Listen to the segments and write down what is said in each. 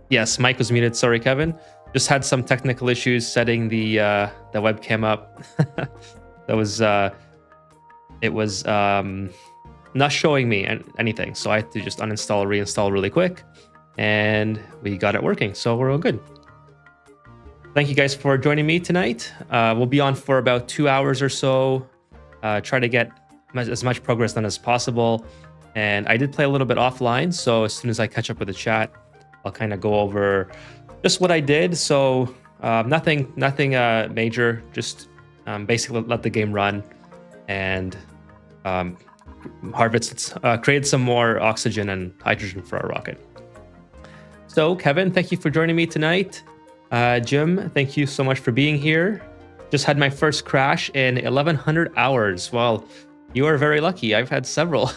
Yes, mic was muted. Sorry, Kevin. Just had some technical issues setting the webcam up. That was it was not showing me anything, so I had to just uninstall, reinstall really quick, and we got it working. So we're all good. Thank you guys for joining me tonight. We'll be on for about 2 hours or so. Try to get as much progress done as possible. And I did play a little bit offline, so as soon as I catch up with the chat, I'll kind of go over just what I did. So nothing major, just basically let the game run and create some more oxygen and hydrogen for our rocket. So Kevin, thank you for joining me tonight. Jim, thank you so much for being here. Just had my first crash in 1100 hours. Well, you are very lucky. I've had several.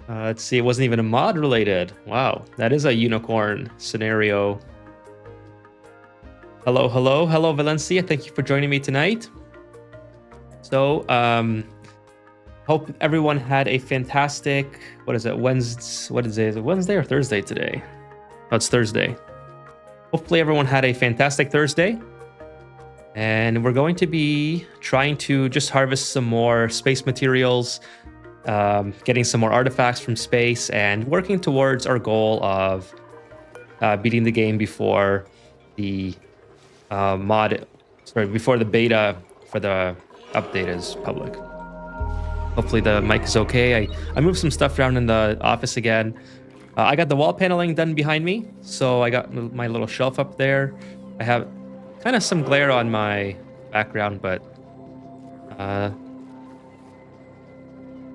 Let's see, it wasn't even a mod related. Wow, that is a unicorn scenario. Hello, Valencia. Thank you for joining me tonight. So, hope everyone had a fantastic, what is it, Wednesday? Is it Wednesday or Thursday today? Oh, it's Thursday. Hopefully everyone had a fantastic Thursday. And we're going to be trying to just harvest some more space materials, getting some more artifacts from space, and working towards our goal of beating the game before the before the beta for the update is public. Hopefully the mic is okay. I moved some stuff around in the office again. I got the wall paneling done behind me, so I got my little shelf up there. I have kind of some glare on my background, but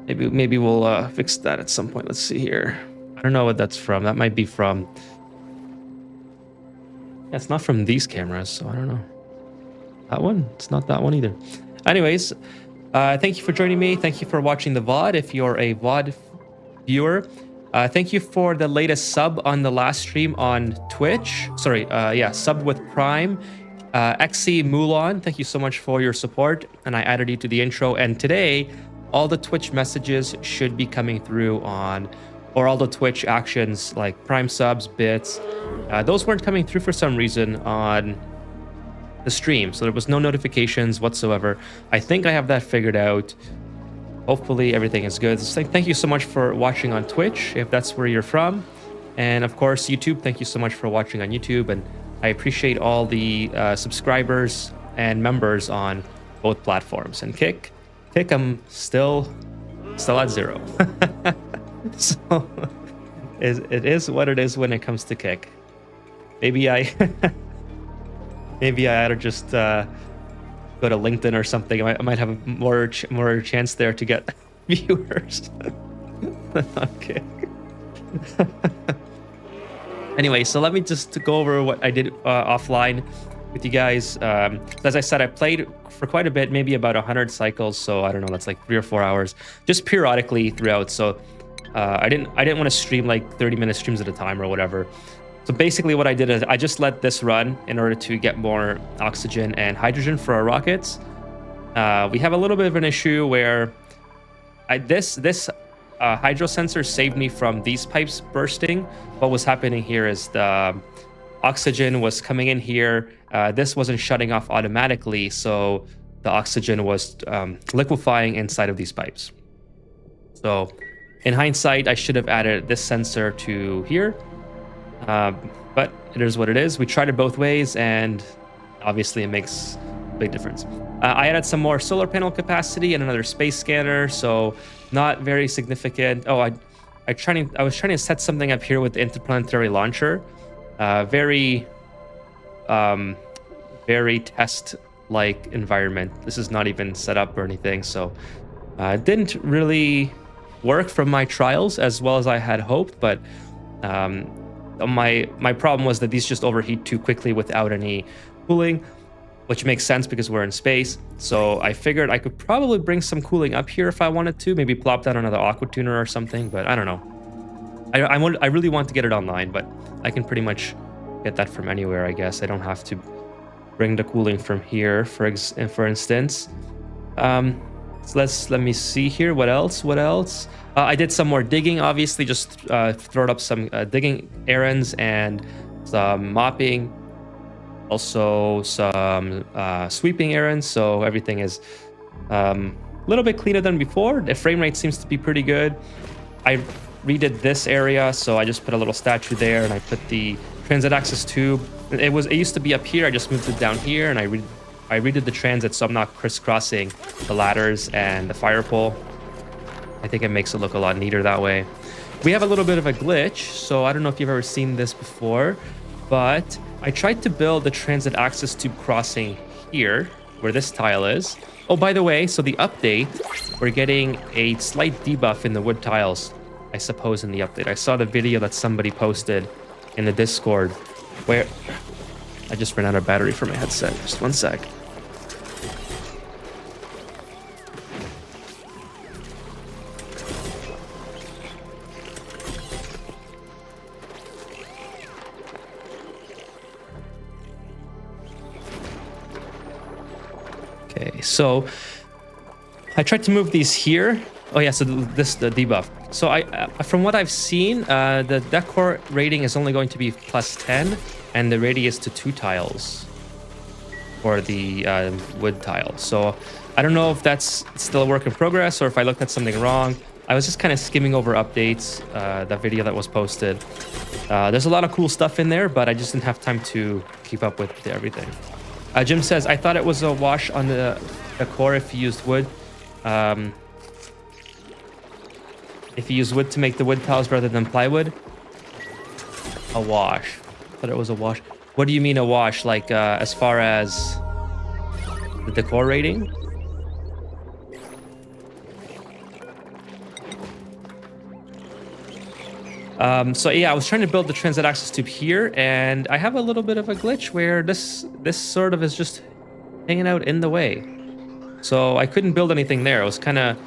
maybe we'll fix that at some point. Let's see here. I don't know what that's from. That might be from... Yeah, it's not from these cameras, so I don't know. That one? It's not that one either. Anyways, thank you for joining me. Thank you for watching the VOD. If you're a VOD viewer, thank you for the latest sub on the last stream on Twitch. Sorry, sub with Prime. XC Mulan, thank you so much for your support, and I added you to the intro. And today, all the Twitch messages should be coming through on, or all the Twitch actions like Prime subs, bits. Those weren't coming through for some reason on the stream, so there was no notifications whatsoever. I think I have that figured out. Hopefully everything is good. So thank you so much for watching on Twitch, if that's where you're from. And of course, YouTube, thank you so much for watching on YouTube. And I appreciate all the subscribers and members on both platforms. And Kick, I'm still at 0. So it is what it is when it comes to Kick. Maybe I ought to just go to LinkedIn or something. I might have more chance there to get viewers on Kick. Anyway, so let me just go over what I did offline with you guys. As I said, I played for quite a bit, maybe about 100 cycles. So I don't know, that's like 3 or 4 hours, just periodically throughout. So I didn't want to stream like 30-minute streams at a time or whatever. So basically what I did is I just let this run in order to get more oxygen and hydrogen for our rockets. We have a little bit of an issue where this hydro sensor saved me from these pipes bursting. What was happening here is the oxygen was coming in here. This wasn't shutting off automatically, so the oxygen was liquefying inside of these pipes. So in hindsight, I should have added this sensor to here, but it is what it is. We tried it both ways, and obviously it makes a big difference. I added some more solar panel capacity and another space scanner, so not very significant. Oh, I was trying to set something up here with the interplanetary launcher. Very test-like environment. This is not even set up or anything, so it didn't really work from my trials as well as I had hoped. But my problem was that these just overheat too quickly without any cooling, which makes sense because we're in space. So I figured I could probably bring some cooling up here if I wanted to, maybe plop down another aqua tuner or something, but I don't know. I really want to get it online, but I can pretty much get that from anywhere, I guess. I don't have to bring the cooling from here, for instance. So let me see here. What else? I did some more digging, obviously, just throwed up some digging errands and some mopping. Also some sweeping errands, so everything is a little bit cleaner than before. The frame rate seems to be pretty good. I redid this area, so I just put a little statue there, and I put the transit access tube. It used to be up here. I just moved it down here, and I redid the transit so I'm not crisscrossing the ladders and the fire pole. I think it makes it look a lot neater that way. We have a little bit of a glitch, so I don't know if you've ever seen this before, but I tried to build the transit access tube crossing here, where this tile is. Oh, by the way, so the update, we're getting a slight debuff in the wood tiles, I suppose, in the update. I saw the video that somebody posted in the Discord, where I just ran out of battery for my headset. Just one sec. Okay, so I tried to move these here. Oh yeah, so this the debuff. So from what I've seen, the decor rating is only going to be +10, and the radius to 2 tiles for the wood tile. So I don't know if that's still a work in progress or if I looked at something wrong. I was just kind of skimming over updates, the video that was posted. There's a lot of cool stuff in there, but I just didn't have time to keep up with everything. Jim says, I thought it was a wash on the core if you used wood. If you use wood to make the wood tiles rather than plywood. A wash. I thought it was a wash. What do you mean a wash? Like as far as the decor rating? So yeah, I was trying to build the transit access tube here, and I have a little bit of a glitch where this sort of is just hanging out in the way. So I couldn't build anything there. It was kind of...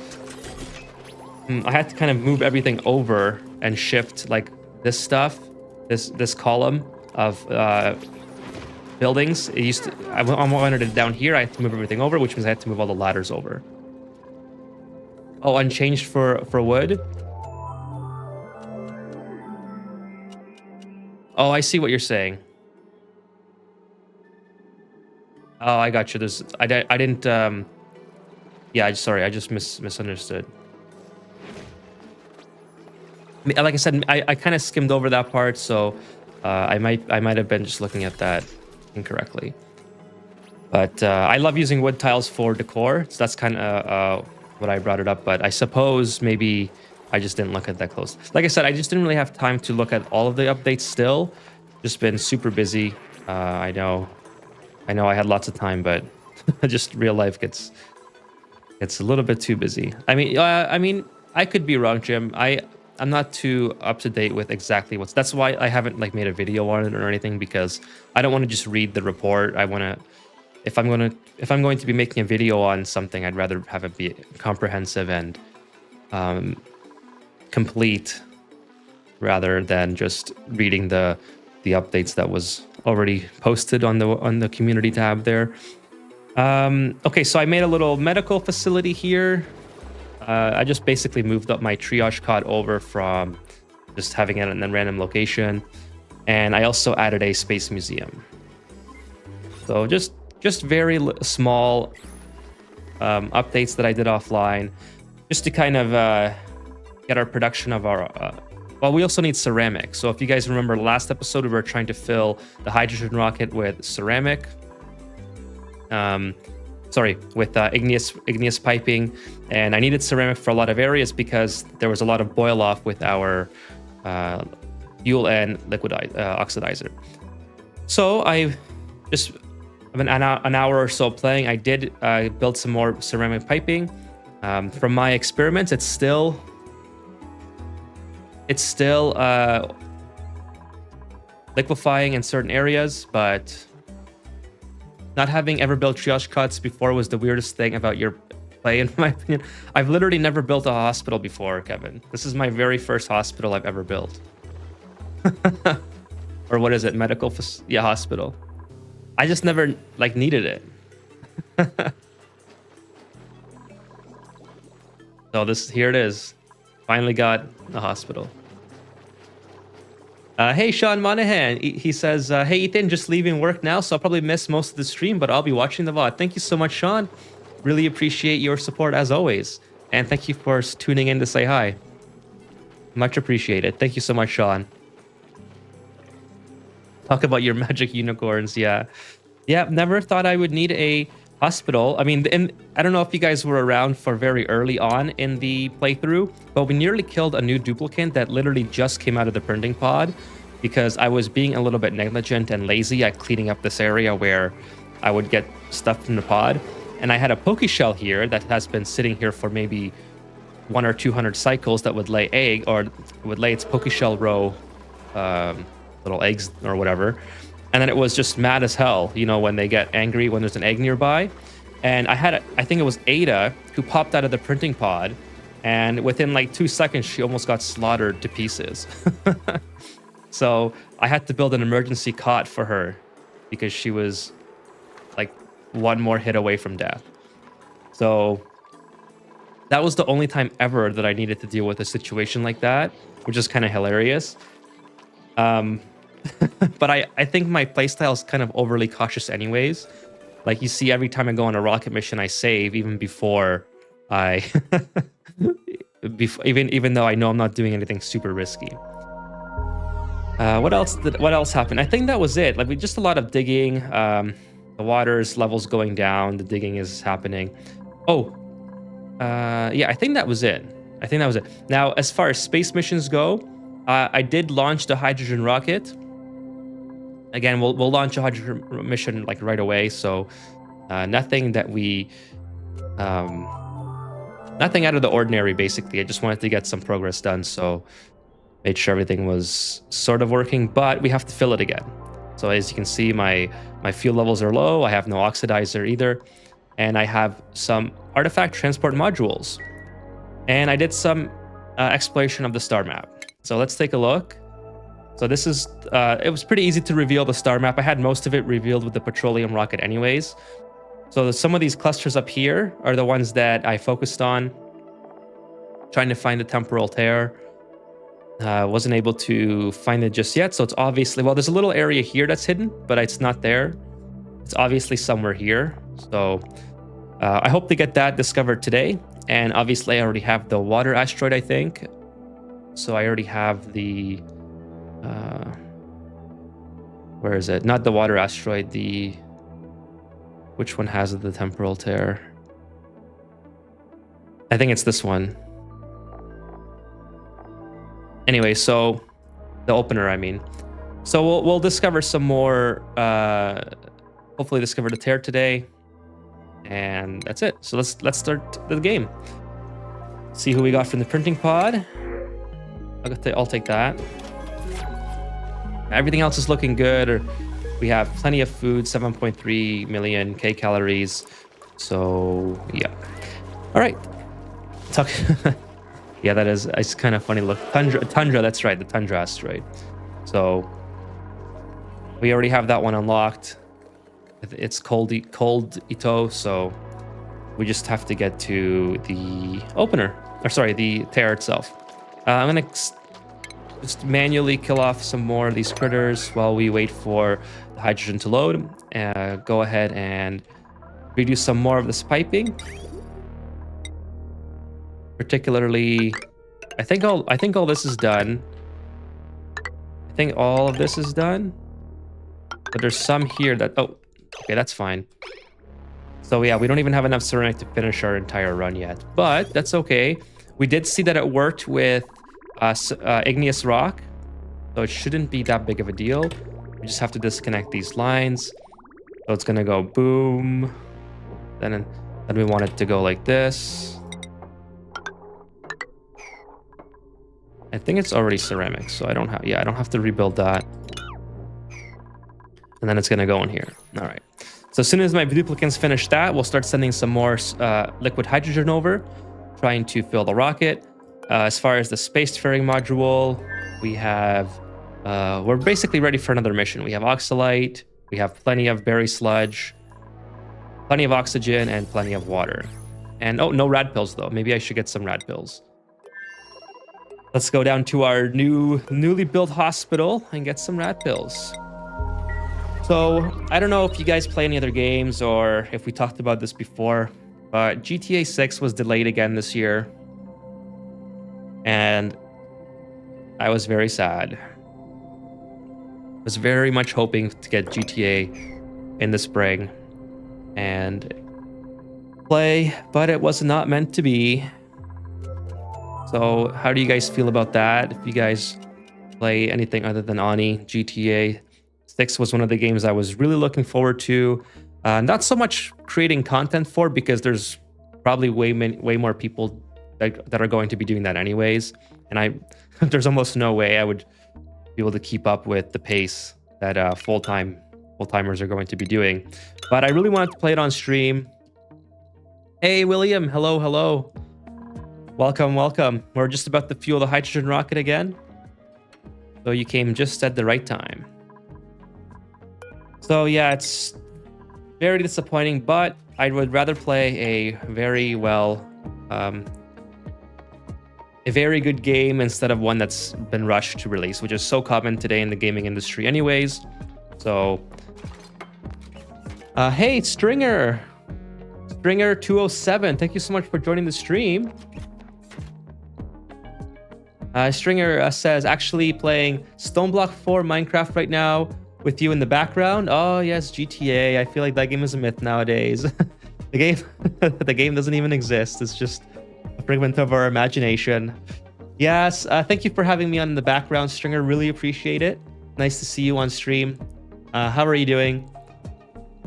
I had to kind of move everything over and shift like this stuff, this column of buildings. It used to... I wanted it down here. I had to move everything over, which means I had to move all the ladders over. Oh, unchanged for wood? Oh, I see what you're saying. Oh, I got you. I didn't. Yeah, sorry, I just misunderstood. Like I said, I kind of skimmed over that part, so I might have been just looking at that incorrectly. But I love using wood tiles for decor, so that's kind of what I brought it up. But I suppose maybe I just didn't look at that close. Like I said, I just didn't really have time to look at all of the updates still. Just been super busy. I know I had lots of time, but just real life gets a little bit too busy. I mean, I could be wrong, Jim. I'm not too up to date with exactly what's. That's why I haven't like made a video on it or anything, because I don't want to just read the report. I want to, if I'm going to be making a video on something, I'd rather have it be comprehensive and complete, rather than just reading the updates that was already posted on the community tab there. Okay, so I made a little medical facility here. I just basically moved up my triage cot over from just having it in a random location, and I also added a space museum. So just very small updates that I did offline, just to kind of get our production of our. Well, we also need ceramic. So if you guys remember last episode, we were trying to fill the hydrogen rocket with ceramic. With igneous piping, and I needed ceramic for a lot of areas because there was a lot of boil off with our fuel and liquid oxidizer. So I've been an hour or so playing. I did build some more ceramic piping. From my experiments, it's still liquefying in certain areas, but not having ever built triage cots before was the weirdest thing about your play, in my opinion. I've literally never built a hospital before, Kevin. This is my very first hospital I've ever built. Or what is it? Hospital. I just never needed it. So here it is. Finally got a hospital. Hey, Sean Monahan. He says, hey, Ethan, just leaving work now, so I'll probably miss most of the stream, but I'll be watching the VOD. Thank you so much, Sean. Really appreciate your support as always. And thank you for tuning in to say hi. Much appreciated. Thank you so much, Sean. Talk about your magic unicorns. Yeah. Yeah, never thought I would need a hospital. I mean, and I don't know if you guys were around for very early on in the playthrough, but we nearly killed a new duplicant that literally just came out of the printing pod because I was being a little bit negligent and lazy at cleaning up this area where I would get stuff from the pod. And I had a Pokeshell here that has been sitting here for maybe 100 or 200 cycles that would lay egg, or would lay its Pokeshell row little eggs or whatever. And then it was just mad as hell, you know, when they get angry when there's an egg nearby. And I think it was Ada who popped out of the printing pod, and within 2 seconds, she almost got slaughtered to pieces. So I had to build an emergency cot for her because she was one more hit away from death. So that was the only time ever that I needed to deal with a situation like that, which is kind of hilarious. But I think my playstyle is kind of overly cautious anyways. Like you see, every time I go on a rocket mission, I save even before I... even though I know I'm not doing anything super risky. What else happened? I think that was it. We just a lot of digging. The water's levels going down. The digging is happening. Oh, yeah, I think that was it. Now, as far as space missions go, I did launch the hydrogen rocket. Again, we'll launch a hydrogen mission right away. So nothing that we, nothing out of the ordinary. Basically, I just wanted to get some progress done. So made sure everything was sort of working, but we have to fill it again. So as you can see, my fuel levels are low. I have no oxidizer either, and I have some artifact transport modules. And I did some exploration of the star map. So let's take a look. So this is, it was pretty easy to reveal the star map. I had most of it revealed with the petroleum rocket anyways. So some of these clusters up here are the ones that I focused on, trying to find the temporal tear. Wasn't able to find it just yet. So it's obviously, well, there's a little area here that's hidden, but it's not there. It's obviously somewhere here. So I hope to get that discovered today. And obviously I already have the water asteroid, I think. So I already have the, where is it? Not the water asteroid, which one has the temporal tear? I think it's this one. Anyway, so the opener, I mean. So we'll discover some more, hopefully discover the tear today. And that's it. So let's start the game. See who we got from the printing pod. I'll take that. Everything else is looking good. Or we have plenty of food, 7.3 million kcals. So yeah. All right. Talk. Yeah, that is. It's kind of funny. Look, tundra. That's right, the tundra asteroid. So we already have that one unlocked. It's cold Ito, so we just have to get to the opener. Or sorry, the Terra itself. I'm gonna just manually kill off some more of these critters while we wait for the hydrogen to load. Go ahead and redo some more of this piping. Particularly, I think all this is done. I think all of this is done. But there's some here that, oh, okay, that's fine. So yeah, we don't even have enough ceramic to finish our entire run yet, but that's okay. We did see that it worked with igneous rock, so it shouldn't be that big of a deal. We just have to disconnect these lines. So it's gonna go boom. Then we want it to go like this. I think it's already ceramic, so I don't have to rebuild that. And then it's gonna go in here. All right. So as soon as my duplicants finish that, we'll start sending some more liquid hydrogen over, trying to fill the rocket. As far as the spacefaring module, we have, we're basically ready for another mission. We have oxalite, we have plenty of berry sludge, plenty of oxygen, and plenty of water. And oh, no rad pills though. Maybe I should get some rad pills. Let's go down to our newly built hospital and get some rad pills. So I don't know if you guys play any other games or if we talked about this before, but GTA 6 was delayed again this year. And I was very sad. I was very much hoping to get GTA in the spring and play, but it was not meant to be. So how do you guys feel about that? If you guys play anything other than Ani, GTA 6 was one of the games I was really looking forward to. Not so much creating content for, because there's probably way more people that are going to be doing that anyways. And there's almost no way I would be able to keep up with the pace that full-timers are going to be doing. But I really wanted to play it on stream. Hey, William. Hello. Welcome. We're just about to fuel the hydrogen rocket again. So you came just at the right time. So yeah, it's very disappointing, but I would rather play a very good game instead of one that's been rushed to release, which is so common today in the gaming industry anyways. So, hey, Stringer 207, thank you so much for joining the stream. Stringer says, actually playing Stoneblock 4 Minecraft right now with you in the background. Oh yes, GTA. I feel like that game is a myth nowadays. the game doesn't even exist. It's just a figment of our imagination. Yes, thank you for having me on in the background, Stringer. Really appreciate it. Nice to see you on stream. How are you doing?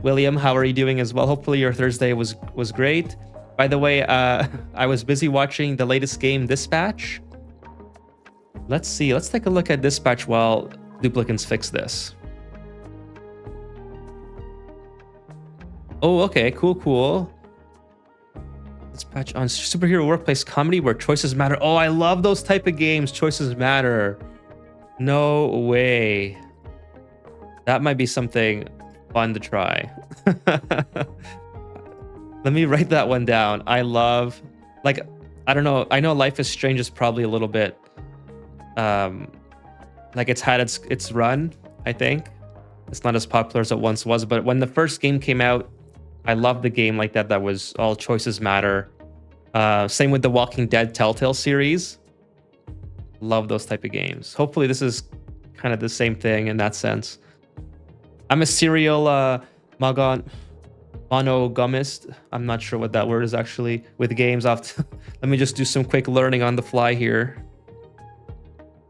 William, how are you doing as well? Hopefully your Thursday was great. By the way, I was busy watching the latest game, Dispatch. Let's see. Let's take a look at Dispatch while duplicants fix this. Oh, okay. Cool. Dispatch on superhero workplace comedy where choices matter. Oh, I love those type of games. Choices matter. No way. That might be something fun to try. Let me write that one down. I love, like, I don't know. I know Life is Strange is probably a little bit, like it's had its run, I think. It's not as popular as it once was, but when the first game came out, I loved the game like that. That was all choices matter. Same with the Walking Dead Telltale series. Love those type of games. Hopefully this is kind of the same thing in that sense. I'm a serial monogamist. I'm not sure what that word is actually with games. Let me just do some quick learning on the fly here.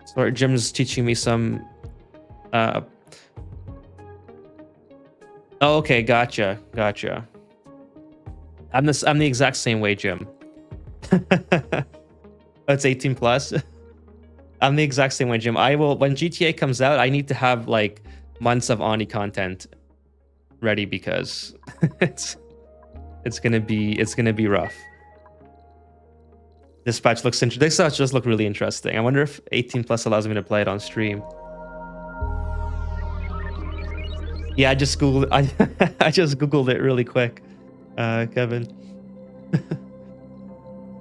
Sorry, Jim's teaching me some. Oh, okay, gotcha. I'm the exact same way, Jim. That's 18 plus. I'm the exact same way, Jim. I will, when GTA comes out, I need to have like months of Ani content ready because it's gonna be rough. Dispatch looks interesting. Dispatch does look really interesting. I wonder if 18 plus allows me to play it on stream. Yeah, I just googled. I just googled it really quick, Kevin.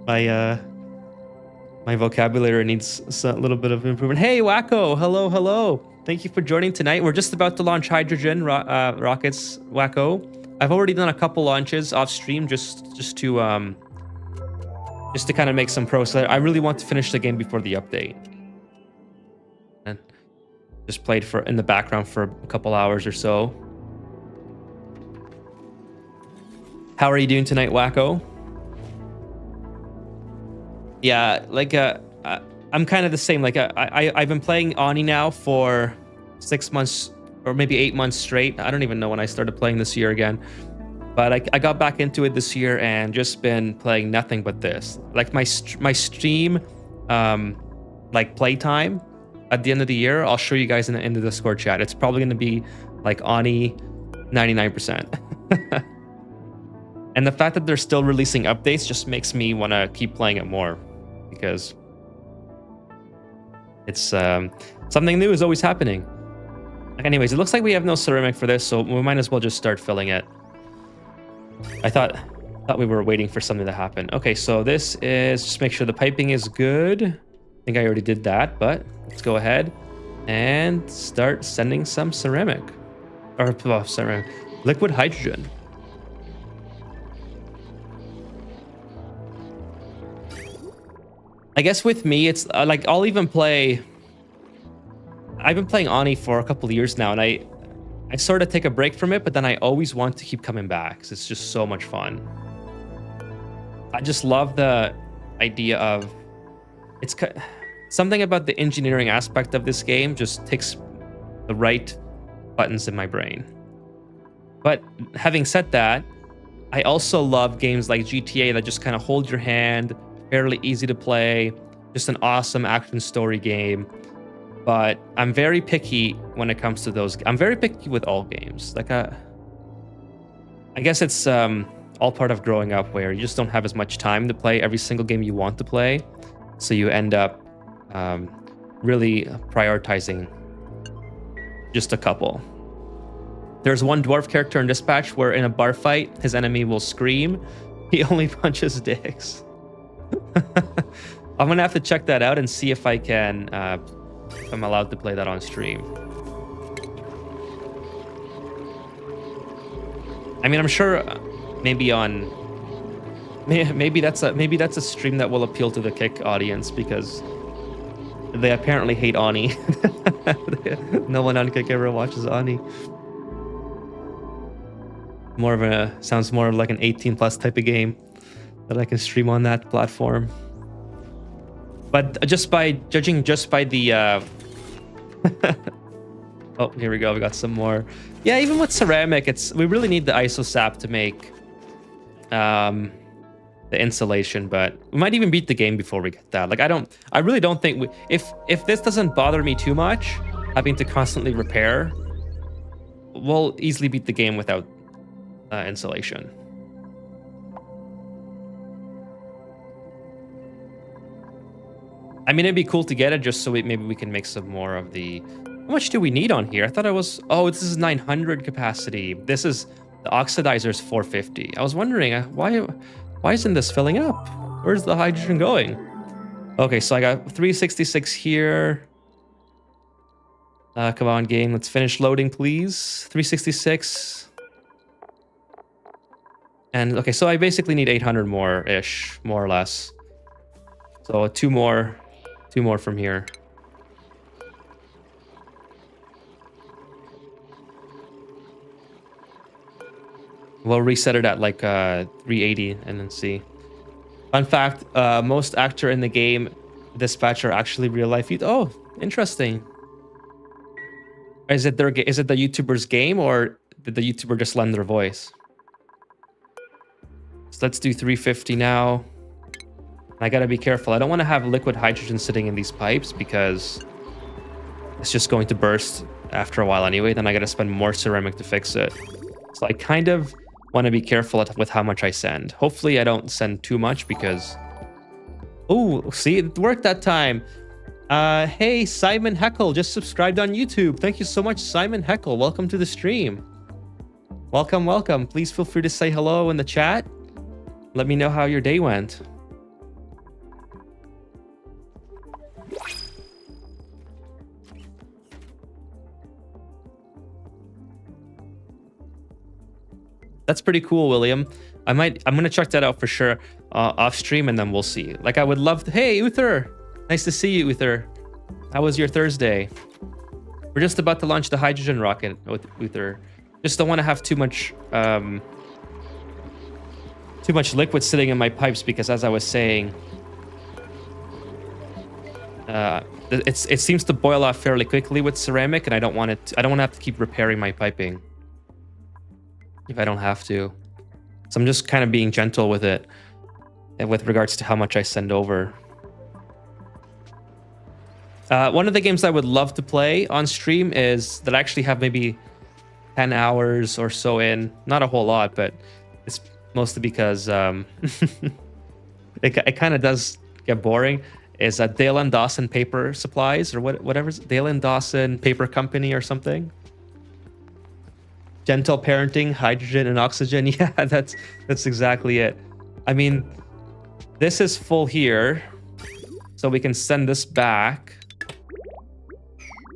My vocabulary needs a little bit of improvement. Hey, Wacko! Hello, hello. Thank you for joining tonight. We're just about to launch hydrogen rockets, Wacko. I've already done a couple launches off stream just to kind of make some progress. I really want to finish the game before the update. And just played in the background for a couple hours or so. How are you doing tonight, Wacko? Yeah, like I'm kind of the same. Like I've been playing Ani now for 6 months or maybe 8 months straight. I don't even know when I started playing this year again. But I got back into it this year and just been playing nothing but this. Like my stream, like playtime at the end of the year, I'll show you guys in the Discord chat. It's probably going to be like Ani 99%. And the fact that they're still releasing updates just makes me want to keep playing it more because it's something new is always happening. Anyways, it looks like we have no ceramic for this, so we might as well just start filling it. I thought we were waiting for something to happen. Okay, so this is just make sure the piping is good. I think I already did that, but let's go ahead and start sending some ceramic. Or ceramic, liquid hydrogen. I guess with me, it's like I'll even play. I've been playing Ani for a couple of years now, and I sort of take a break from it, but then I always want to keep coming back because it's just so much fun. I just love the idea of it's something about the engineering aspect of this game just ticks the right buttons in my brain. But having said that, I also love games like GTA that just kind of hold your hand, fairly easy to play, just an awesome action story game. But I'm very picky when it comes to those. I'm very picky with all games. Like I guess it's all part of growing up where you just don't have as much time to play every single game you want to play. So you end up really prioritizing just a couple. There's one dwarf character in Dispatch where in a bar fight, his enemy will scream. He only punches dicks. I'm gonna have to check that out and see if I can, if I'm allowed to play that on stream. I mean, I'm sure maybe that's a stream that will appeal to the Kick audience because they apparently hate Ani. No one on Kick ever watches Ani. Sounds more like an 18 plus type of game that I can stream on that platform. But judging by the oh, here we go. We got some more. Yeah, even with ceramic, we really need the isosap to make the insulation, but we might even beat the game before we get that. Like I really don't think if this doesn't bother me too much, having to constantly repair, we'll easily beat the game without insulation. I mean, it'd be cool to get it just so maybe we can make some more of the... How much do we need on here? I thought it was... Oh, this is 900 capacity. This is... The oxidizer is 450. I was wondering, why isn't this filling up? Where's the hydrogen going? Okay, so I got 366 here. Come on, game. Let's finish loading, please. 366. And, okay, so I basically need 800 more-ish, more or less. So two more from here. We'll reset it at like 380 and then see. Fun fact, most actor in the game Dispatch are actually real life. Oh, interesting. Is it the YouTuber's game or did the YouTuber just lend their voice? So let's do 350 now. I gotta be careful. I don't want to have liquid hydrogen sitting in these pipes because it's just going to burst after a while anyway. Then I gotta spend more ceramic to fix it. So I kind of want to be careful with how much I send. Hopefully I don't send too much because... Oh, see, it worked that time. Hey, Simon Heckle just subscribed on YouTube. Thank you so much, Simon Heckle. Welcome to the stream. Welcome, welcome. Please feel free to say hello in the chat. Let me know how your day went. That's pretty cool, William. I'm gonna check that out for sure off stream, and then we'll see. Like, I would love to. Hey, Uther, nice to see you, Uther. How was your Thursday? We're just about to launch the hydrogen rocket with Uther. Just don't want to have too much liquid sitting in my pipes because, as I was saying, it seems to boil off fairly quickly with ceramic, and I don't want to have to keep repairing my piping if I don't have to. So I'm just kind of being gentle with it and with regards to how much I send over. One of the games I would love to play on stream is that I actually have maybe 10 hours or so in. Not a whole lot, but it's mostly because it kind of does get boring. Is Dale and Dawson Paper Supplies or whatever. Dale and Dawson Paper Company or something. Gentle parenting, hydrogen and oxygen. Yeah, that's exactly it. I mean, this is full here, so we can send this back,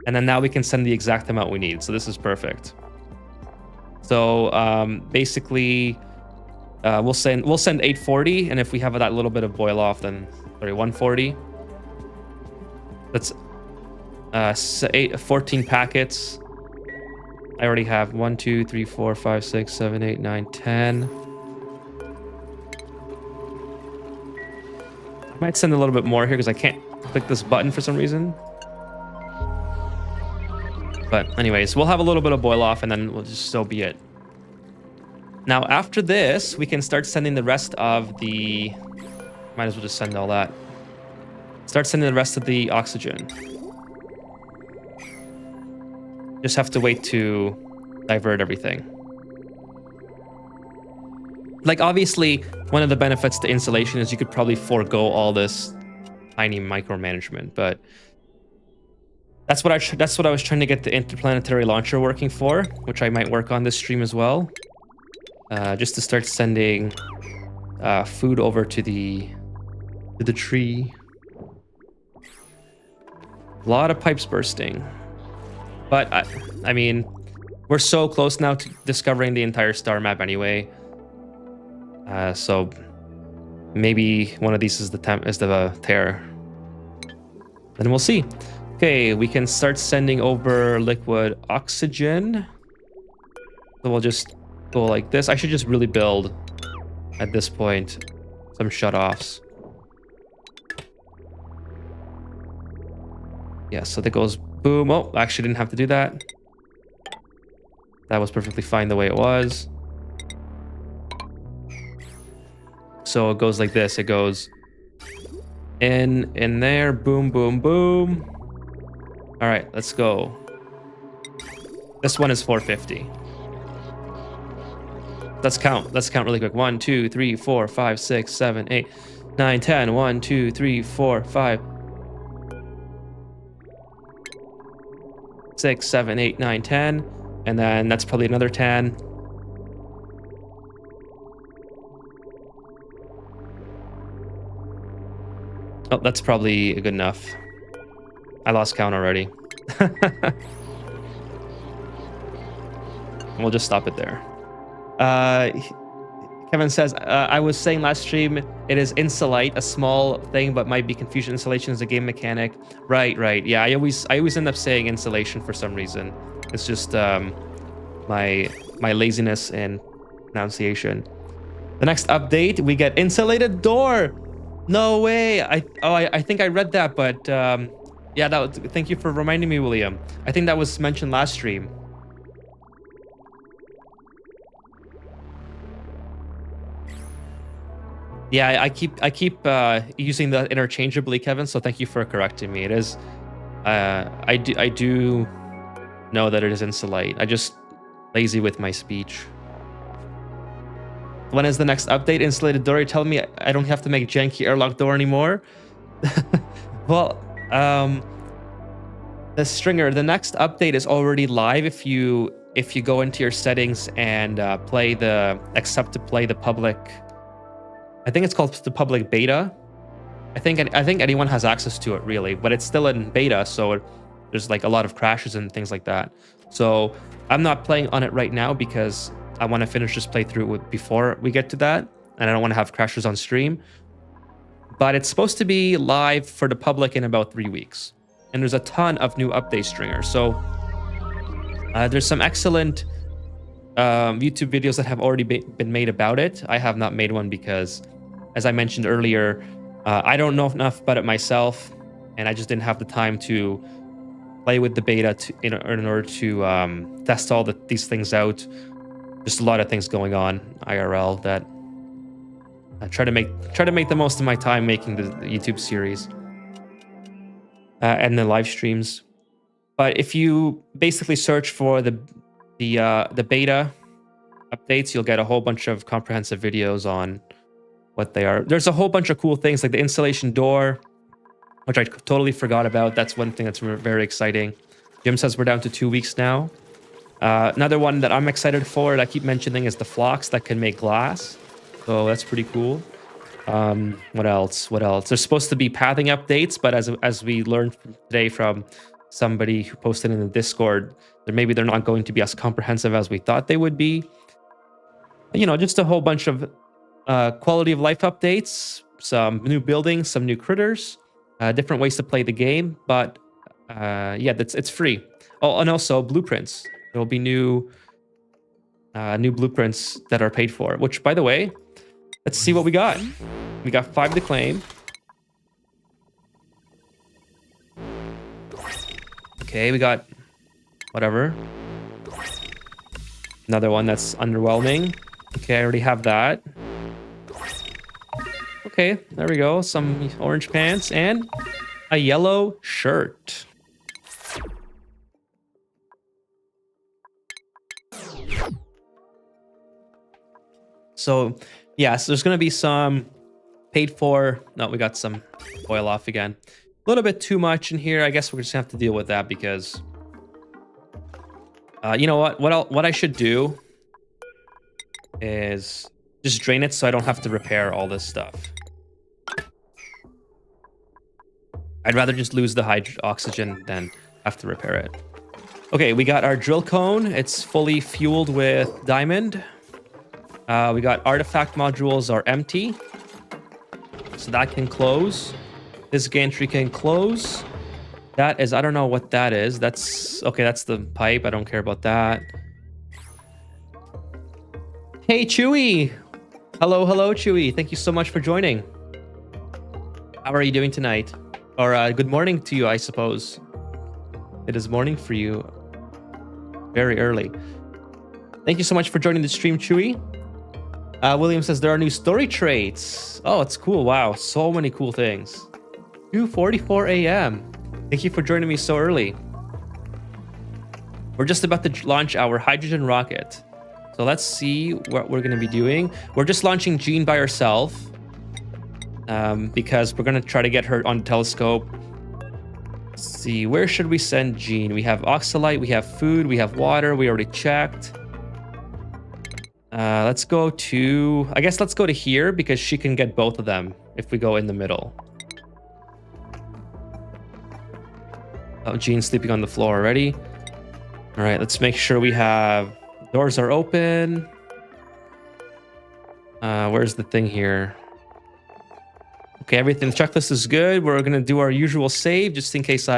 and then now we can send the exact amount we need. So this is perfect. So basically, we'll send 840, and if we have that little bit of boil off, then 140. That's 14 packets. I already have 1, 2, 3, 4, 5, 6, 7, 8, 9, 10. I might send a little bit more here because I can't click this button for some reason. But anyways, we'll have a little bit of boil off, and then we'll just so be it. Now after this, we can start sending the rest of the... Might as well just send all that. Start sending the rest of the oxygen. Just have to wait to divert everything. Like, obviously, one of the benefits to insulation is you could probably forego all this tiny micromanagement, but that's what I was trying to get the interplanetary launcher working for, which I might work on this stream as well. Just to start sending food over to the tree. A lot of pipes bursting. But, I mean, we're so close now to discovering the entire star map anyway. So maybe one of these is the Terra. Then we'll see. Okay, we can start sending over liquid oxygen. So we'll just go like this. I should just really build, at this point, some shutoffs. Yeah, so that goes boom. Oh, I actually didn't have to do that. That was perfectly fine the way it was. So it goes like this. It goes in there. Boom, boom, boom. All right, let's go. This one is 450. Let's count. Let's count really quick. 1, 2, 3, 4, 5, 6, 7, 8, 9, 10. 1, 2, 3, 4, 5. 6, 7, 8, 9, 10. And then that's probably another 10. Oh, that's probably good enough. I lost count already. We'll just stop it there. Kevin says, I was saying last stream, it is insulate, a small thing, but might be confusion. Insulation is a game mechanic. Right. Yeah, I always end up saying insulation for some reason. It's just my laziness in pronunciation. The next update, we get insulated door. No way. I think I read that, but yeah, thank you for reminding me, William. I think that was mentioned last stream. Yeah, I keep using that interchangeably, Kevin. So thank you for correcting me. It is, I do know that it is insulate. I just lazy with my speech. When is the next update? Insulated door. You're telling me I don't have to make janky airlock door anymore? Well, the stringer. The next update is already live. If you go into your settings and play the accept to play the public. I think it's called the public beta. I think anyone has access to it really, but it's still in beta, so there's like a lot of crashes and things like that. So I'm not playing on it right now because I want to finish this playthrough before we get to that, and I don't want to have crashes on stream. But it's supposed to be live for the public in about 3 weeks, and there's a ton of new update stringers. So there's some excellent YouTube videos that have already been made about it. I have not made one because, as I mentioned earlier, I don't know enough about it myself, and I just didn't have the time to play with the beta in order to test all these things out. Just a lot of things going on IRL that I try to make the most of my time making the YouTube series and the live streams. But if you basically search for the beta updates, you'll get a whole bunch of comprehensive videos on what they are. There's a whole bunch of cool things like the installation door, which I totally forgot about. That's one thing that's very exciting. Jim says we're down to 2 weeks now. Another one that I'm excited for, and I keep mentioning, is the flocks that can make glass. So that's pretty cool. What else? There's supposed to be pathing updates, but as we learned today from somebody who posted in the Discord, maybe they're not going to be as comprehensive as we thought they would be. You know, just a whole bunch of quality of life updates, some new buildings, some new critters, different ways to play the game. But yeah, it's free. Oh, and also blueprints. There will be new blueprints that are paid for. Which, by the way, let's see what we got. We got 5 to claim. Okay, we got whatever. Another one that's underwhelming. Okay, I already have that. Okay, there we go. Some orange pants and a yellow shirt. So, yeah, so there's going to be some paid for. No, we got some oil off again. A little bit too much in here. I guess we're just going to have to deal with that because, you know what? What I should do is just drain it so I don't have to repair all this stuff. I'd rather just lose the oxygen than have to repair it. Okay, we got our drill cone. It's fully fueled with diamond. We got artifact modules are empty, so that can close. This gantry can close. That is, I don't know what that is. That's okay. That's the pipe. I don't care about that. Hey, Chewy. Hello, Chewy. Thank you so much for joining. How are you doing tonight? Or good morning to you, I suppose. It is morning for you. Very early. Thank you so much for joining the stream, Chewy. William says there are new story traits. Oh, it's cool. Wow, so many cool things. 2:44 a.m. Thank you for joining me so early. We're just about to launch our hydrogen rocket. So let's see what we're going to be doing. We're just launching Jean by herself because we're going to try to get her on the telescope. Let's see, where should we send Jean? We have oxalite, we have food, we have water. We already checked. Let's go to, I guess let's go to here because she can get both of them if we go in the middle. Oh, Jean's sleeping on the floor already. All right, let's make sure we have, doors are open. Where's the thing here? Okay, everything, the checklist is good. We're gonna do our usual save just in case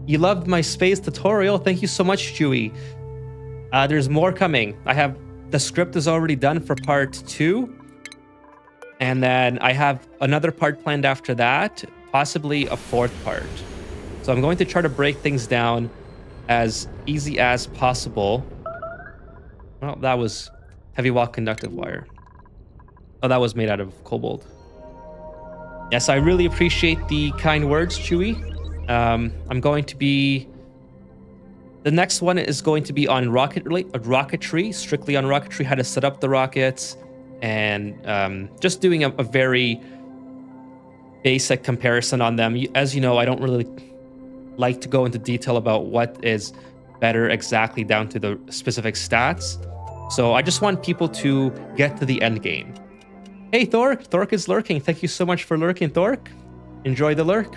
You loved my space tutorial. Thank you so much, Chewy. There's more coming. The script is already done for part 2. And then I have another part planned after that, possibly a 4th part. So I'm going to try to break things down as easy as possible. Well, that was heavy wall conductive wire. Oh, that was made out of cobalt. Yes, I really appreciate the kind words, Chewy. I'm going to be... The next one is going to be on rocketry, strictly on rocketry, how to set up the rockets, and just doing a very basic comparison on them. As you know, I don't really like to go into detail about what is better exactly down to the specific stats. So I just want people to get to the end game. Hey, Thork. Thork is lurking. Thank you so much for lurking, Thork. Enjoy the lurk.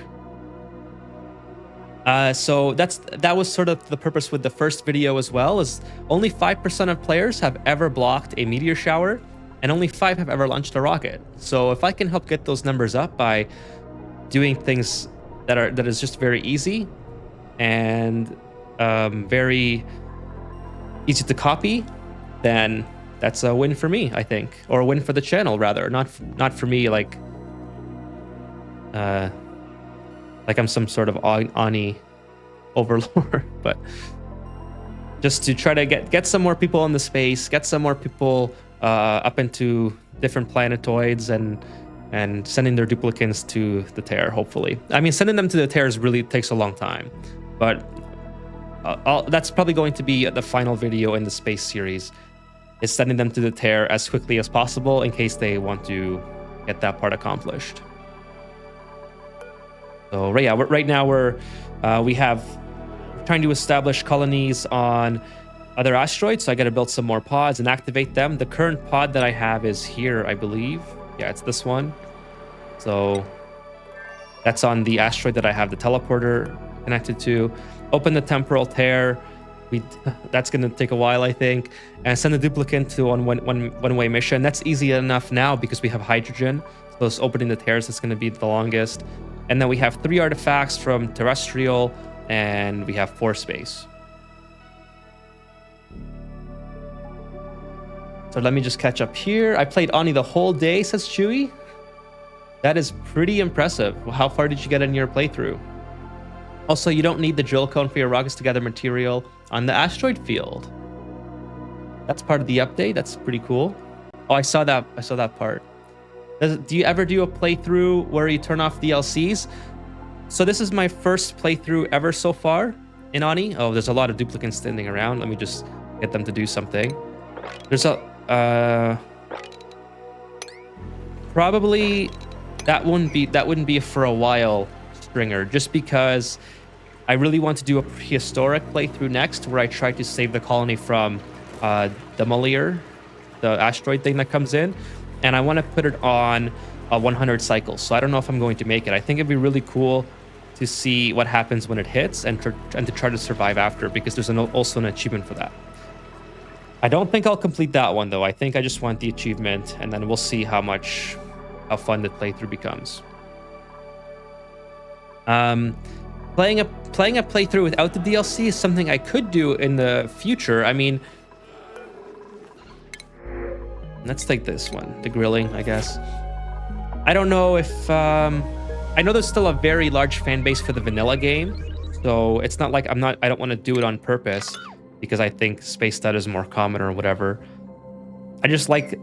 So that was sort of the purpose with the first video as well, is only 5% of players have ever blocked a meteor shower, and only 5 have ever launched a rocket. So if I can help get those numbers up by doing things that is just very easy and very easy to copy, then that's a win for me, I think, or a win for the channel rather. Not for me like I'm some sort of Ani overlord, but just to try to get some more people in the space, get some more people up into different planetoids, and sending their duplicates to the Terra, hopefully. I mean, sending them to the Terra really takes a long time, but that's probably going to be the final video in the space series, is sending them to the Terra as quickly as possible in case they want to get that part accomplished. So yeah, right now we're trying to establish colonies on other asteroids. So I got to build some more pods and activate them. The current pod that I have is here, I believe. Yeah, it's this one. So that's on the asteroid that I have the teleporter connected to. Open the temporal tear. That's going to take a while, I think, and send the duplicate to one-way mission. That's easy enough now because we have hydrogen. So it's opening the tears that's going to be the longest. And then we have 3 artifacts from terrestrial, and we have 4 space. So let me just catch up here. I played Ani the whole day, says Chewy. That is pretty impressive. How far did you get in your playthrough? Also, you don't need the drill cone for your rockets to gather material on the asteroid field. That's part of the update. That's pretty cool. Oh, I saw that part. Do you ever do a playthrough where you turn off DLCs? So this is my first playthrough ever so far in Ani. Oh, there's a lot of duplicates standing around. Let me just get them to do something. There's a probably that wouldn't be for a while, Stringer, just because I really want to do a prehistoric playthrough next, where I try to save the colony from the Malier, the asteroid thing that comes in. And I want to put it on 100 cycles. So I don't know if I'm going to make it. I think it'd be really cool to see what happens when it hits and to try to survive after, because there's also an achievement for that. I don't think I'll complete that one, though. I think I just want the achievement, and then we'll see how fun the playthrough becomes. Playing a playthrough without the DLC is something I could do in the future. I mean, let's take this one, the grilling, I guess. I don't know if... I know there's still a very large fan base for the vanilla game, so it's not like I don't want to do it on purpose because I think space stud is more common or whatever. I just like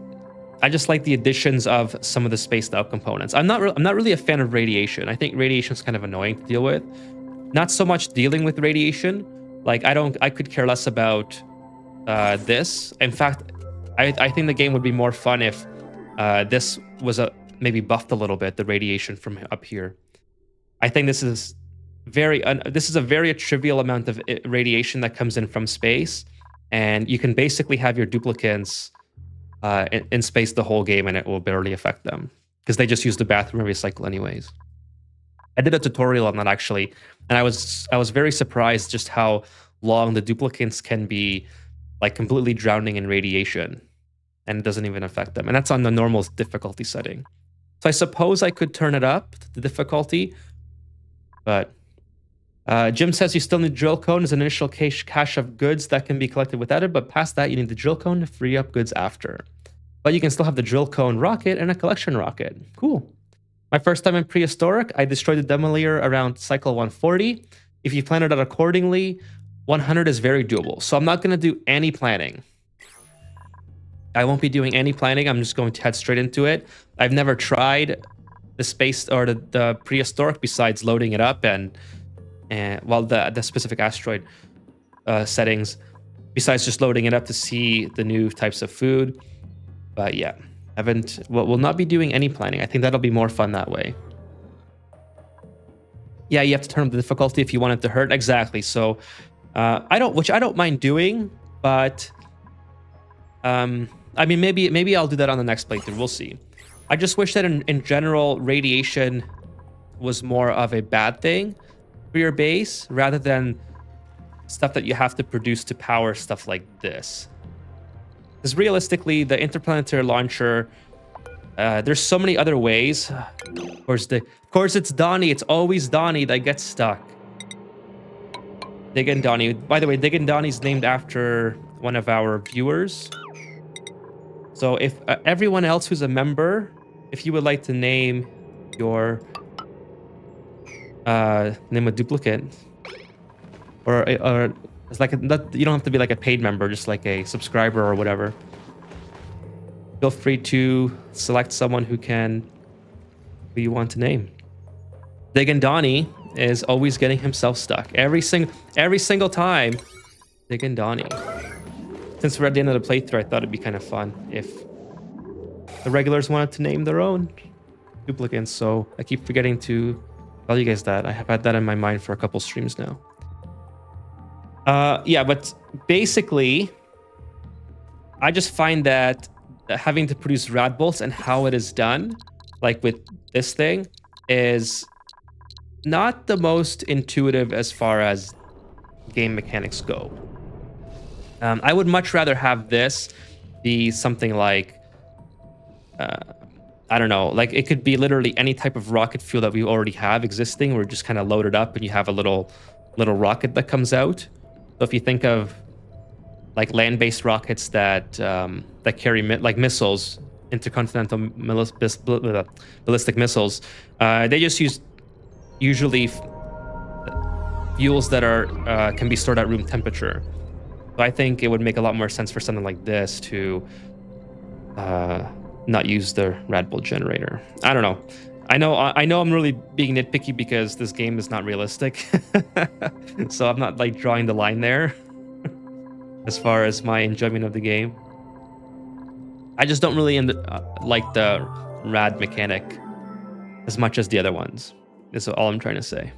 the additions of some of the spaced out components. I'm not really a fan of radiation. I think radiation is kind of annoying to deal with. Not so much dealing with radiation. Like I could care less about this. In fact, I think the game would be more fun if this was maybe buffed a little bit, the radiation from up here. I think this is a very trivial amount of radiation that comes in from space, and you can basically have your duplicates in space the whole game, and it will barely affect them because they just use the bathroom every cycle anyways. I did a tutorial on that actually, and I was very surprised just how long the duplicates can be, like completely drowning in radiation, and it doesn't even affect them. And that's on the normal difficulty setting. So I suppose I could turn it up, the difficulty, but Jim says you still need drill cone as an initial cache of goods that can be collected without it, but past that you need the drill cone to free up goods after. But you can still have the drill cone rocket and a collection rocket. Cool. My first time in prehistoric, I destroyed the demolier around cycle 140. If you plan it out accordingly, 100 is very doable. So I'm not going to do any planning. I won't be doing any planning. I'm just going to head straight into it. I've never tried the space or the prehistoric besides loading it up and well, the specific asteroid settings, besides just loading it up to see the new types of food. But yeah, we'll not be doing any planning. I think that'll be more fun that way. Yeah, you have to turn up the difficulty if you want it to hurt. Exactly. So I don't mind doing, but I mean, maybe I'll do that on the next playthrough. We'll see. I just wish that in general, radiation was more of a bad thing for your base rather than stuff that you have to produce to power stuff like this. Because realistically, the interplanetary launcher, there's so many other ways. Of course, it's Donnie. It's always Donnie that gets stuck. Dig and Donnie. By the way, Dig and Donnie's named after one of our viewers. So if everyone else who's a member, if you would like to name your name a duplicate, or it's like you don't have to be like a paid member, just like a subscriber or whatever. Feel free to select someone who you want to name. Dig and Donnie is always getting himself stuck every single time. Dig and Donnie. Since we're at the end of the playthrough, I thought it'd be kind of fun if the regulars wanted to name their own duplicates. So I keep forgetting to tell you guys that. I have had that in my mind for a couple streams now. Yeah, but basically, I just find that having to produce rad bolts and how it is done, like with this thing, is not the most intuitive as far as game mechanics go. I would much rather have this be something like, I don't know, like it could be literally any type of rocket fuel that we already have existing. We're just kind of loaded up and you have a little rocket that comes out. So if you think of like land-based rockets that carry like missiles, intercontinental ballistic missiles, they just use usually fuels that can be stored at room temperature. So I think it would make a lot more sense for something like this to not use the rad bolt generator. I don't know. I know I'm really being nitpicky because this game is not realistic. So I'm not like drawing the line there as far as my enjoyment of the game. I just don't really like the rad mechanic as much as the other ones. That's all I'm trying to say.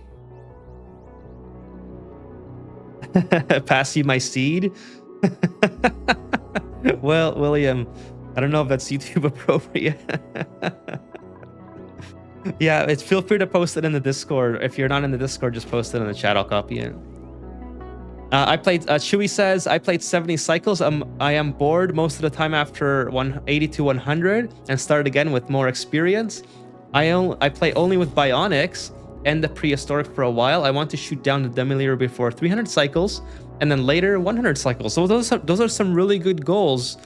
Pass you my seed? Well, William, I don't know if that's YouTube appropriate. Yeah, feel free to post it in the Discord. If you're not in the Discord, just post it in the chat. I'll copy it. Chewy says, I played 70 cycles. I am bored most of the time after 180 to 100 and started again with more experience. I play only with bionics and the prehistoric for a while. I want to shoot down the Demolier before 300 cycles and then later 100 cycles. So those are some really good goals,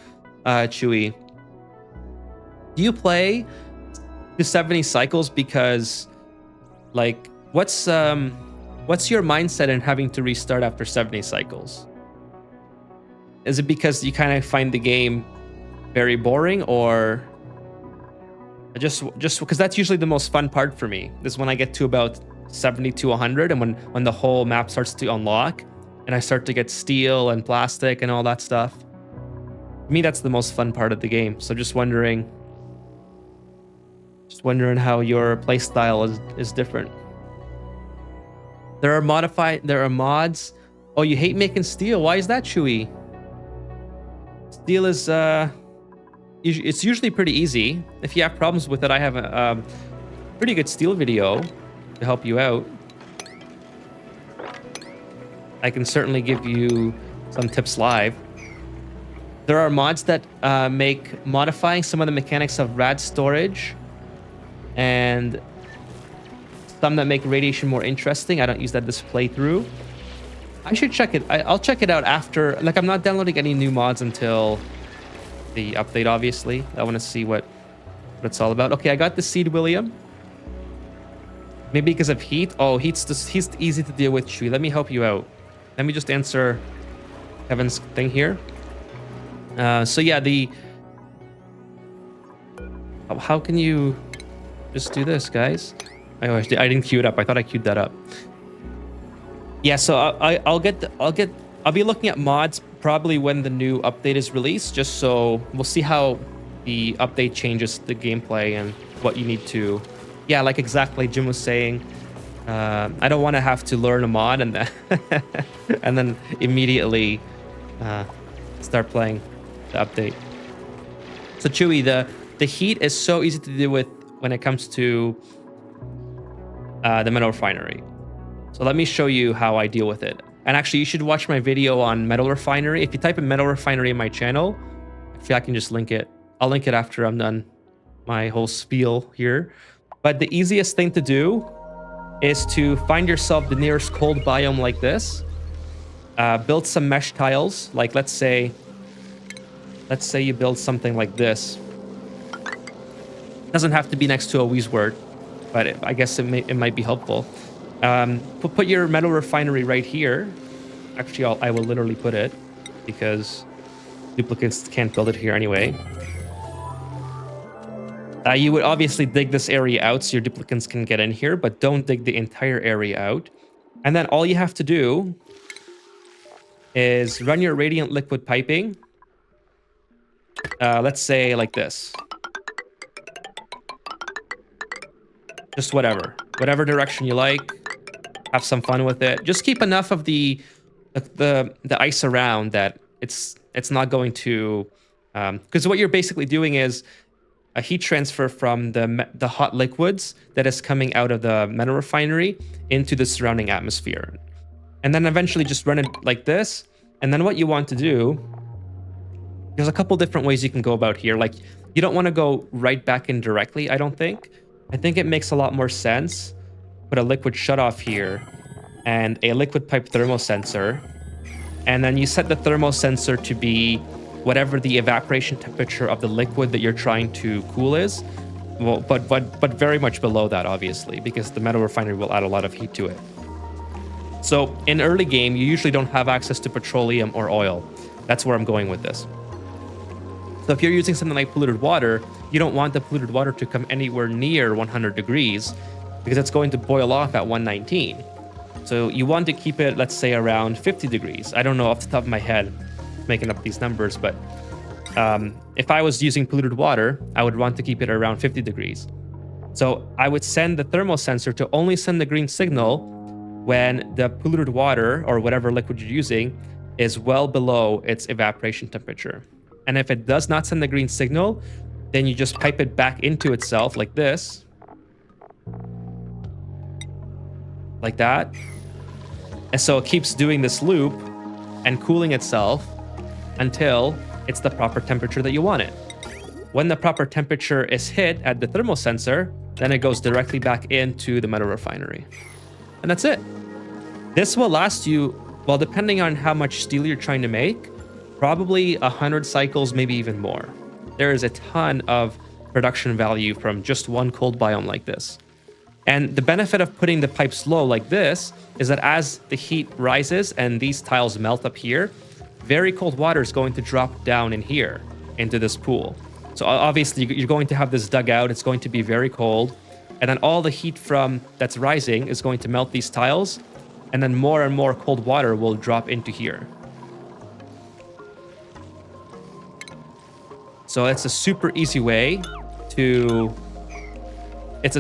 Chewy. Do you play to 70 cycles because, like, what's your mindset in having to restart after 70 cycles? Is it because you kind of find the game very boring, or just because that's usually the most fun part for me is when I get to about 70 to 100 and when the whole map starts to unlock and I start to get steel and plastic and all that stuff. For me, that's the most fun part of the game. So just wondering how your playstyle is different. There are mods. Oh, you hate making steel. Why is that, Chewy? Steel is it's usually pretty easy. If you have problems with it, I have a pretty good steel video to help you out. I can certainly give you some tips live. There are mods that make modifying some of the mechanics of rad storage, and some that make radiation more interesting. I don't use that this playthrough. I should check it. I'll check it out after. Like, I'm not downloading any new mods until the update, obviously. I want to see what it's all about. Okay, I got the seed, William. Maybe because of heat. Oh, heat's easy to deal with, Chewy. Let me help you out. Let me just answer Kevin's thing here. So yeah, the How can you just do this, guys? I didn't queue it up. I thought I queued that up. Yeah, so I'll be looking at mods probably when the new update is released, just so we'll see how the update changes the gameplay and what you need to. Yeah, like exactly Jim was saying. I don't want to have to learn a mod and then and then immediately start playing the update. So Chewy, the heat is so easy to deal with when it comes to the metal refinery. So let me show you how I deal with it. And actually, you should watch my video on metal refinery. If you type in metal refinery in my channel, actually I can just link it. I'll link it after I'm done my whole spiel here. But the easiest thing to do is to find yourself the nearest cold biome like this. Build some mesh tiles. Like let's say you build something like this. Doesn't have to be next to a Wheezewort, but I guess it might be helpful. Put your metal refinery right here. Actually, I will literally put it because duplicates can't build it here anyway. You would obviously dig this area out so your duplicates can get in here, but don't dig the entire area out. And then all you have to do is run your radiant liquid piping. Let's say like this. Just whatever direction you like. Have some fun with it. Just keep enough of the ice around that it's not going to, because what you're basically doing is a heat transfer from the hot liquids that is coming out of the metal refinery into the surrounding atmosphere. And then eventually just run it like this. And then what you want to do, there's a couple different ways you can go about here. Like you don't want to go right back in directly, I don't think. I think it makes a lot more sense. Put a liquid shutoff here and a liquid pipe thermosensor. And then you set the thermosensor to be whatever the evaporation temperature of the liquid that you're trying to cool is. Well, but very much below that, obviously, because the metal refinery will add a lot of heat to it. So in early game, you usually don't have access to petroleum or oil. That's where I'm going with this. So if you're using something like polluted water, you don't want the polluted water to come anywhere near 100 degrees because it's going to boil off at 119. So you want to keep it, let's say, around 50 degrees. I don't know off the top of my head, making up these numbers, but if I was using polluted water, I would want to keep it around 50 degrees. So I would send the thermosensor to only send the green signal when the polluted water or whatever liquid you're using is well below its evaporation temperature. And if it does not send the green signal, then you just pipe it back into itself like this. Like that. And so it keeps doing this loop and cooling itself until it's the proper temperature that you want it. When the proper temperature is hit at the thermosensor, then it goes directly back into the metal refinery. And that's it. This will last you, well, depending on how much steel you're trying to make, probably 100 cycles, maybe even more. There is a ton of production value from just one cold biome like this. And the benefit of putting the pipes low like this is that as the heat rises and these tiles melt up here, very cold water is going to drop down in here into this pool. So obviously you're going to have this dug out. It's going to be very cold. And then all the heat from that's rising is going to melt these tiles. And then more and more cold water will drop into here. So it's a super easy way to, it's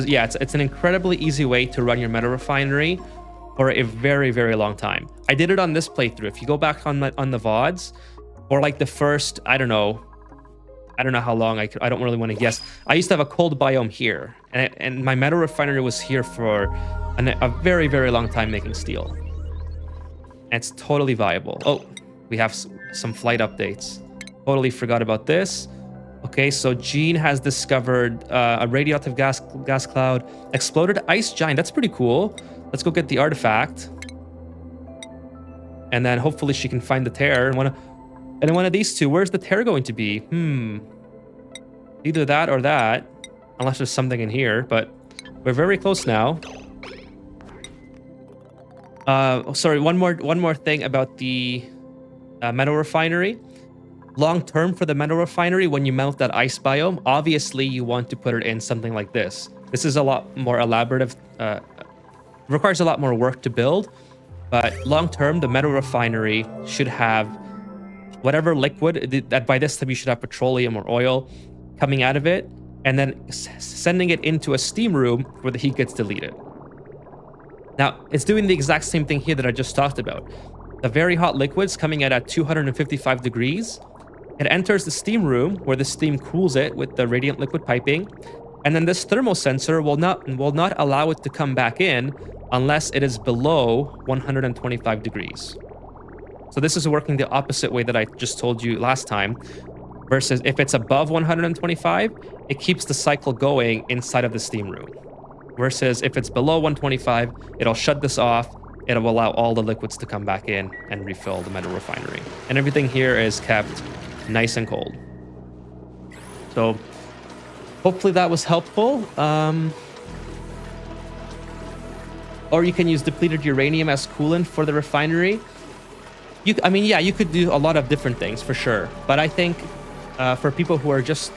an incredibly easy way to run your metal refinery for a very, very long time. I did it on this playthrough. If you go back on the VODs, or like the first, I don't know how long, I don't really want to guess. I used to have a cold biome here, and my metal refinery was here for a very, very long time making steel. And it's totally viable. Oh, we have some flight updates. Totally forgot about this. Okay, so Gene has discovered a radioactive gas cloud, exploded ice giant. That's pretty cool. Let's go get the artifact. And then hopefully she can find the Terra. And then one of these two, where's the Terra going to be? Either that or that, unless there's something in here, but we're very close now. Sorry, one more thing about the metal refinery. Long term for the metal refinery, when you mount that ice biome, obviously you want to put it in something like this. This is a lot more elaborative, requires a lot more work to build, but long term, the metal refinery should have whatever liquid, that by this time you should have petroleum or oil coming out of it, and then sending it into a steam room where the heat gets deleted. Now, it's doing the exact same thing here that I just talked about. The very hot liquid's coming out at 255 degrees. It enters the steam room where the steam cools it with the radiant liquid piping, and then this thermal sensor will not allow it to come back in unless it is below 125 degrees. So this is working the opposite way that I just told you last time, versus if it's above 125, it keeps the cycle going inside of the steam room. Versus if it's below 125, it'll shut this off. It'll allow all the liquids to come back in and refill the metal refinery. And everything here is kept nice and cold. So hopefully that was helpful. Or you can use depleted uranium as coolant for the refinery. I mean, yeah, you could do a lot of different things for sure. But I think for people who are just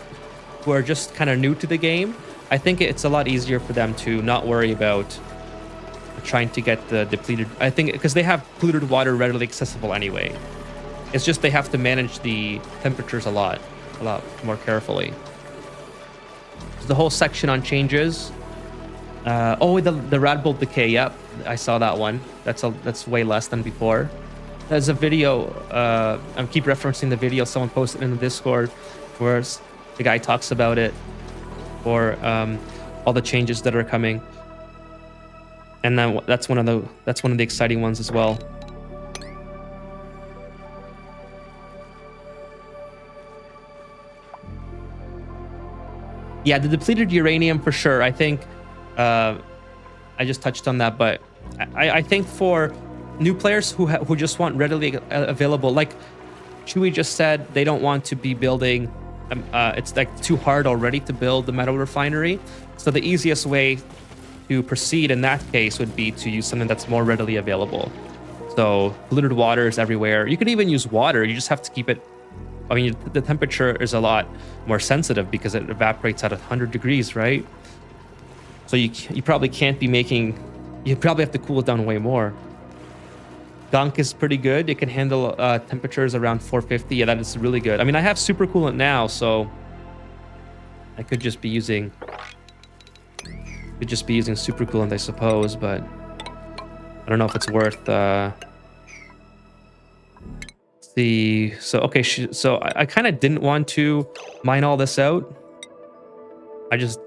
kind of new to the game, I think it's a lot easier for them to not worry about trying to get the depleted. I think because they have polluted water readily accessible anyway. It's just they have to manage the temperatures a lot more carefully. So the whole section on changes. Oh, the rad bolt decay. Yep, I saw that one. That's way less than before. There's a video. I keep referencing the video someone posted in the Discord, where the guy talks about it, or all the changes that are coming. And then that's one of the exciting ones as well. Yeah, the depleted uranium for sure. I think I just touched on that, but I think for new players who just want readily available, like Chewy just said, they don't want to be building. It's like too hard already to build the metal refinery. So the easiest way to proceed in that case would be to use something that's more readily available. So polluted water is everywhere. You could even use water. You just have to keep it. I mean, the temperature is a lot more sensitive because it evaporates at 100 degrees, right? So you probably can't be making. You probably have to cool it down way more. Gunk is pretty good. It can handle temperatures around 450. Yeah, that is really good. I mean, I have super coolant now, so I could just be using super coolant, I suppose, but I don't know if it's worth. See, so okay, so I kind of didn't want to mine all this out. I just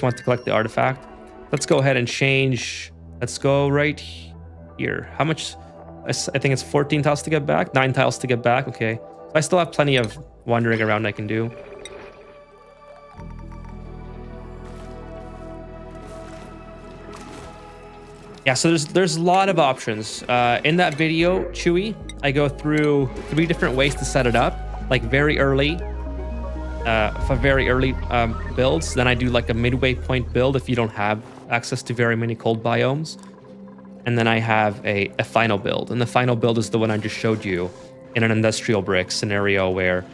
want to collect the artifact. Let's go ahead and change. Let's go right here. How much? I think it's 14 tiles to get back, 9 tiles to get back. Okay, so I still have plenty of wandering around I can do. Yeah, so there's a lot of options. In that video, Chewy, I go through 3 different ways to set it up, like very early, for very early builds. Then I do like a midway point build if you don't have access to very many cold biomes. And then I have a final build. And the final build is the one I just showed you in an industrial brick scenario where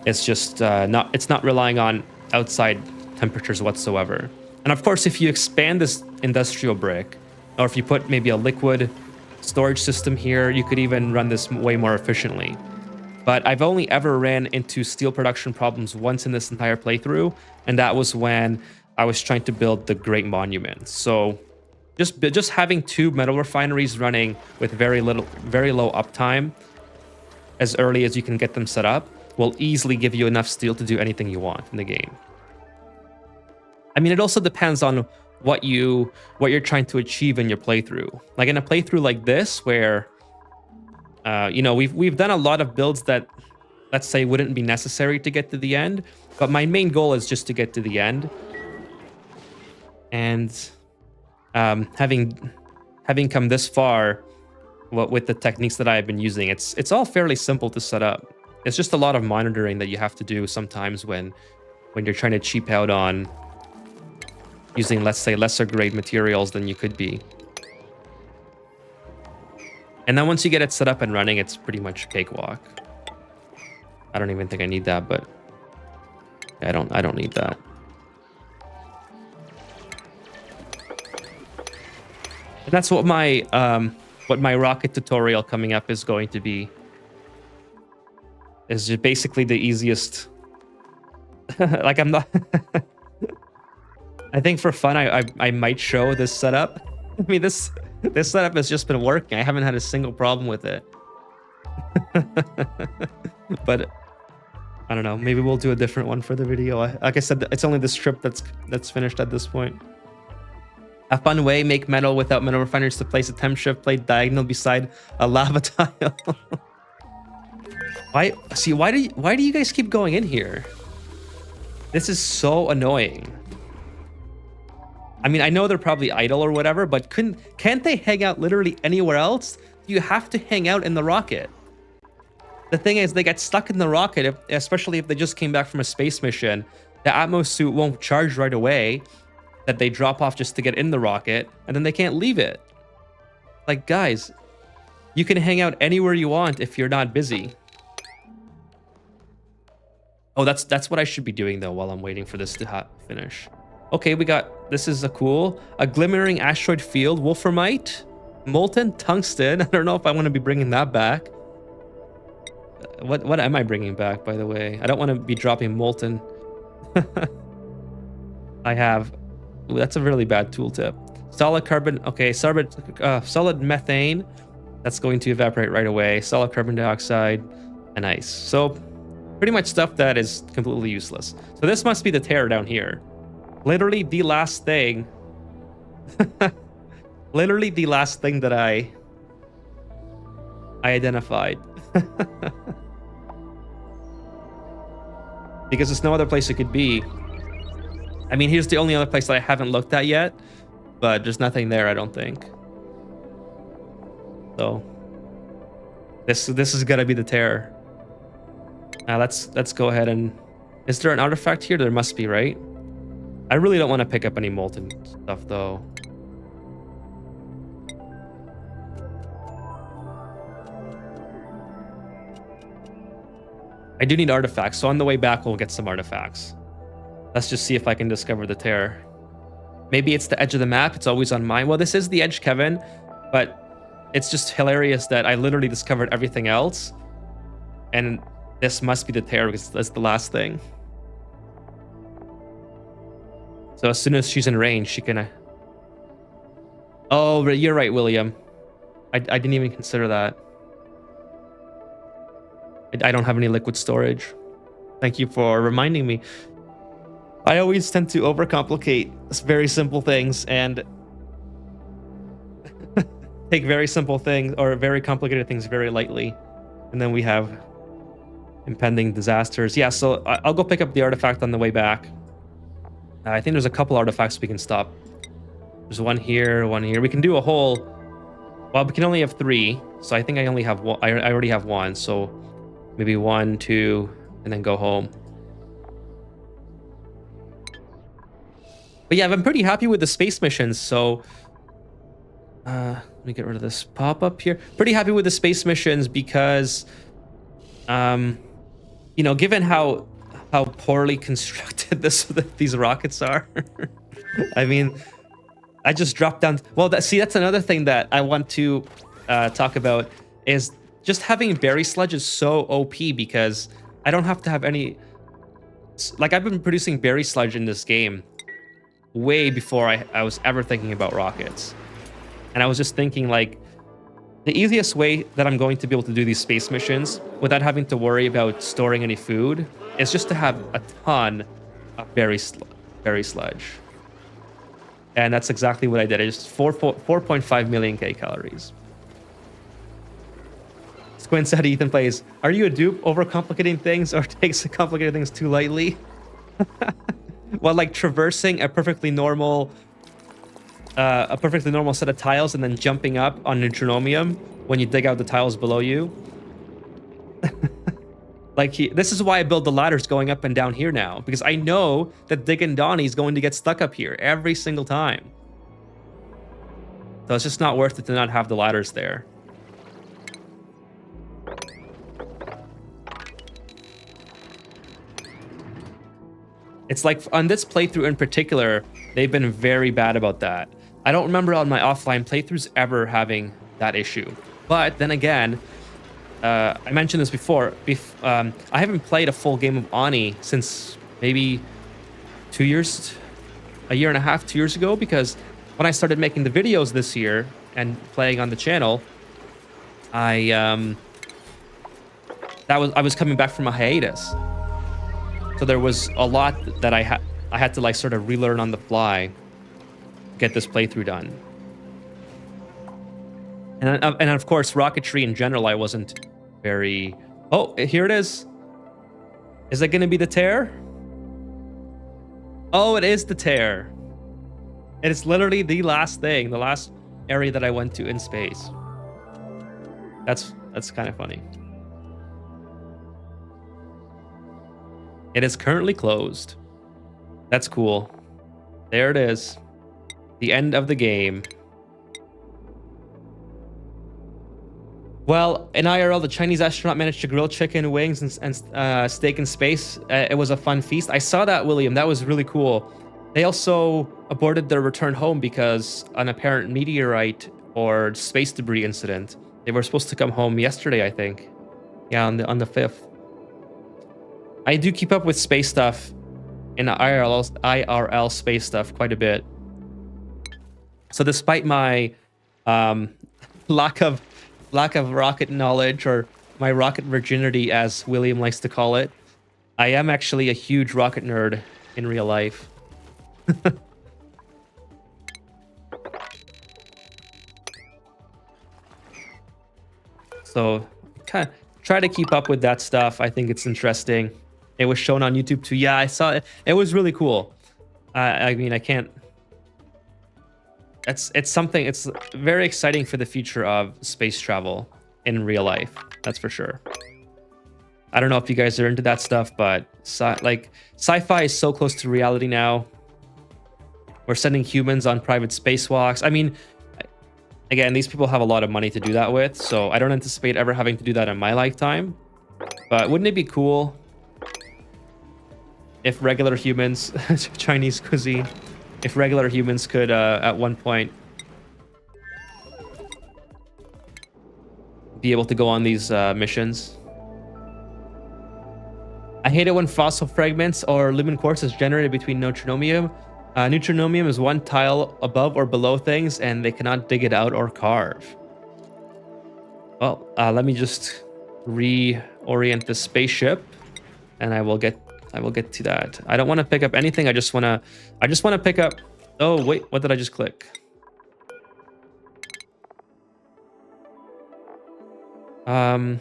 it's just it's not relying on outside temperatures whatsoever. And of course, if you expand this industrial brick, or if you put maybe a liquid storage system here, you could even run this way more efficiently. But I've only ever ran into steel production problems once in this entire playthrough, and that was when I was trying to build the Great Monument. So just having 2 metal refineries running with very low uptime as early as you can get them set up will easily give you enough steel to do anything you want in the game. I mean, it also depends on what you're trying to achieve in your playthrough. Like in a playthrough like this, where we've done a lot of builds that, let's say, wouldn't be necessary to get to the end, but my main goal is just to get to the end. And having come this far, with the techniques that I've been using, it's all fairly simple to set up. It's just a lot of monitoring that you have to do sometimes when you're trying to cheap out on using, let's say, lesser grade materials than you could be. And then once you get it set up and running, it's pretty much cakewalk. I don't even think I need that, but I don't need that. And that's what my rocket tutorial coming up is going to be. Is just basically the easiest. Like I'm not. I think for fun, I might show this setup. I mean this setup has just been working. I haven't had a single problem with it. But I don't know. Maybe we'll do a different one for the video. Like I said, it's only the strip that's finished at this point. A fun way: make metal without metal refiners to place a temp shift plate diagonal beside a lava tile. Why do you guys keep going in here? This is so annoying. I mean, I know they're probably idle or whatever, but can't they hang out literally anywhere else? You have to hang out in the rocket. The thing is, they get stuck in the rocket, especially if they just came back from a space mission. The Atmos suit won't charge right away, that they drop off just to get in the rocket, and then they can't leave it. Like, guys, you can hang out anywhere you want if you're not busy. Oh, that's what I should be doing, though, while I'm waiting for this to finish. Okay, this is a glimmering asteroid field, wolframite, molten tungsten. I don't know if I want to be bringing that back. What am I bringing back, by the way? I don't want to be dropping molten. I have... Ooh, that's a really bad tooltip. Solid carbon... Okay, solid methane. That's going to evaporate right away. Solid carbon dioxide and ice. So, pretty much stuff that is completely useless. So this must be the Terra down here. Literally the last thing... Literally the last thing that I identified. Because there's no other place it could be. I mean, here's the only other place that I haven't looked at yet, but there's nothing there, I don't think. So this is gonna be the Terror. Let's go ahead and... Is there an artifact here? There must be, right? I really don't want to pick up any molten stuff, though. I do need artifacts, so on the way back, we'll get some artifacts. Let's just see if I can discover the Terror. Maybe it's the edge of the map. It's always on mine. Well, this is the edge, Kevin, but it's just hilarious that I literally discovered everything else, and this must be the Terror because that's the last thing. So as soon as she's in range, she can... Oh, you're right, William. I didn't even consider that. I don't have any liquid storage. Thank you for reminding me. I always tend to overcomplicate very simple things and take very simple things or very complicated things very lightly. And then we have impending disasters. Yeah, so I'll go pick up the artifact on the way back. I think there's a couple artifacts we can stop. There's one here, one here. We can do a whole... Well, we can only have 3. So I think I only have one. I already have 1. So maybe 1, 2, and then go home. But yeah, I'm pretty happy with the space missions. So let me get rid of this pop-up here. Pretty happy with the space missions because, you know, given how poorly constructed these rockets are. I mean, I just dropped down. Well, that's another thing that I want to talk about is just having berry sludge is so OP because I don't have to have any... Like, I've been producing berry sludge in this game way before I was ever thinking about rockets. And I was just thinking, like, the easiest way that I'm going to be able to do these space missions without having to worry about storing any food is just to have a ton of berry sludge. And that's exactly what I did. I just 4.5 million calories. Squint said Ethan plays, are you a dupe overcomplicating things or takes the complicated things too lightly? Well, like traversing a perfectly normal set of tiles and then jumping up on neutronomium when you dig out the tiles below you. Like, this is why I build the ladders going up and down here now, because I know that Dick and Donnie is going to get stuck up here every single time. So it's just not worth it to not have the ladders there. It's like on this playthrough in particular, they've been very bad about that. I don't remember on my offline playthroughs ever having that issue. But then again, I mentioned this before. I haven't played a full game of Ani since maybe 2 years, a year and a half, 2 years ago, because when I started making the videos this year and playing on the channel, I was coming back from a hiatus. So there was a lot that I had to like sort of relearn on the fly to get this playthrough done. And of course, rocketry in general, I wasn't very... Oh, here it is. Is it going to be the Terra? Oh, it is the Terra. It is literally the last thing, the last area that I went to in space. That's kind of funny. It is currently closed. That's cool. There it is. The end of the game. Well, in IRL, the Chinese astronaut managed to grill chicken wings and steak in space. It was a fun feast. I saw that, William. That was really cool. They also aborted their return home because an apparent meteorite or space debris incident. They were supposed to come home yesterday, I think. Yeah, on the 5th. I do keep up with space stuff in IRL space stuff quite a bit. So despite my lack of rocket knowledge, or my rocket virginity, as William likes to call it, I am actually a huge rocket nerd in real life. So kind of try to keep up with that stuff. I think it's interesting. It was shown on YouTube too. Yeah, I saw it. It was really cool. I mean, I can't... It's something... It's very exciting for the future of space travel in real life. That's for sure. I don't know if you guys are into that stuff, but sci-fi is so close to reality now. We're sending humans on private spacewalks. I mean, again, these people have a lot of money to do that with, so I don't anticipate ever having to do that in my lifetime. But wouldn't it be cool if regular humans, Chinese cuisine, if regular humans could at one point be able to go on these missions? I hate it when fossil fragments or lumen quartz is generated between neutronomium. Neutronomium is one tile above or below things, and they cannot dig it out or carve. Well, let me just reorient the spaceship, and I will get to that. I don't want to pick up anything. I just want to pick up... Oh, wait, what did I just click? Oh,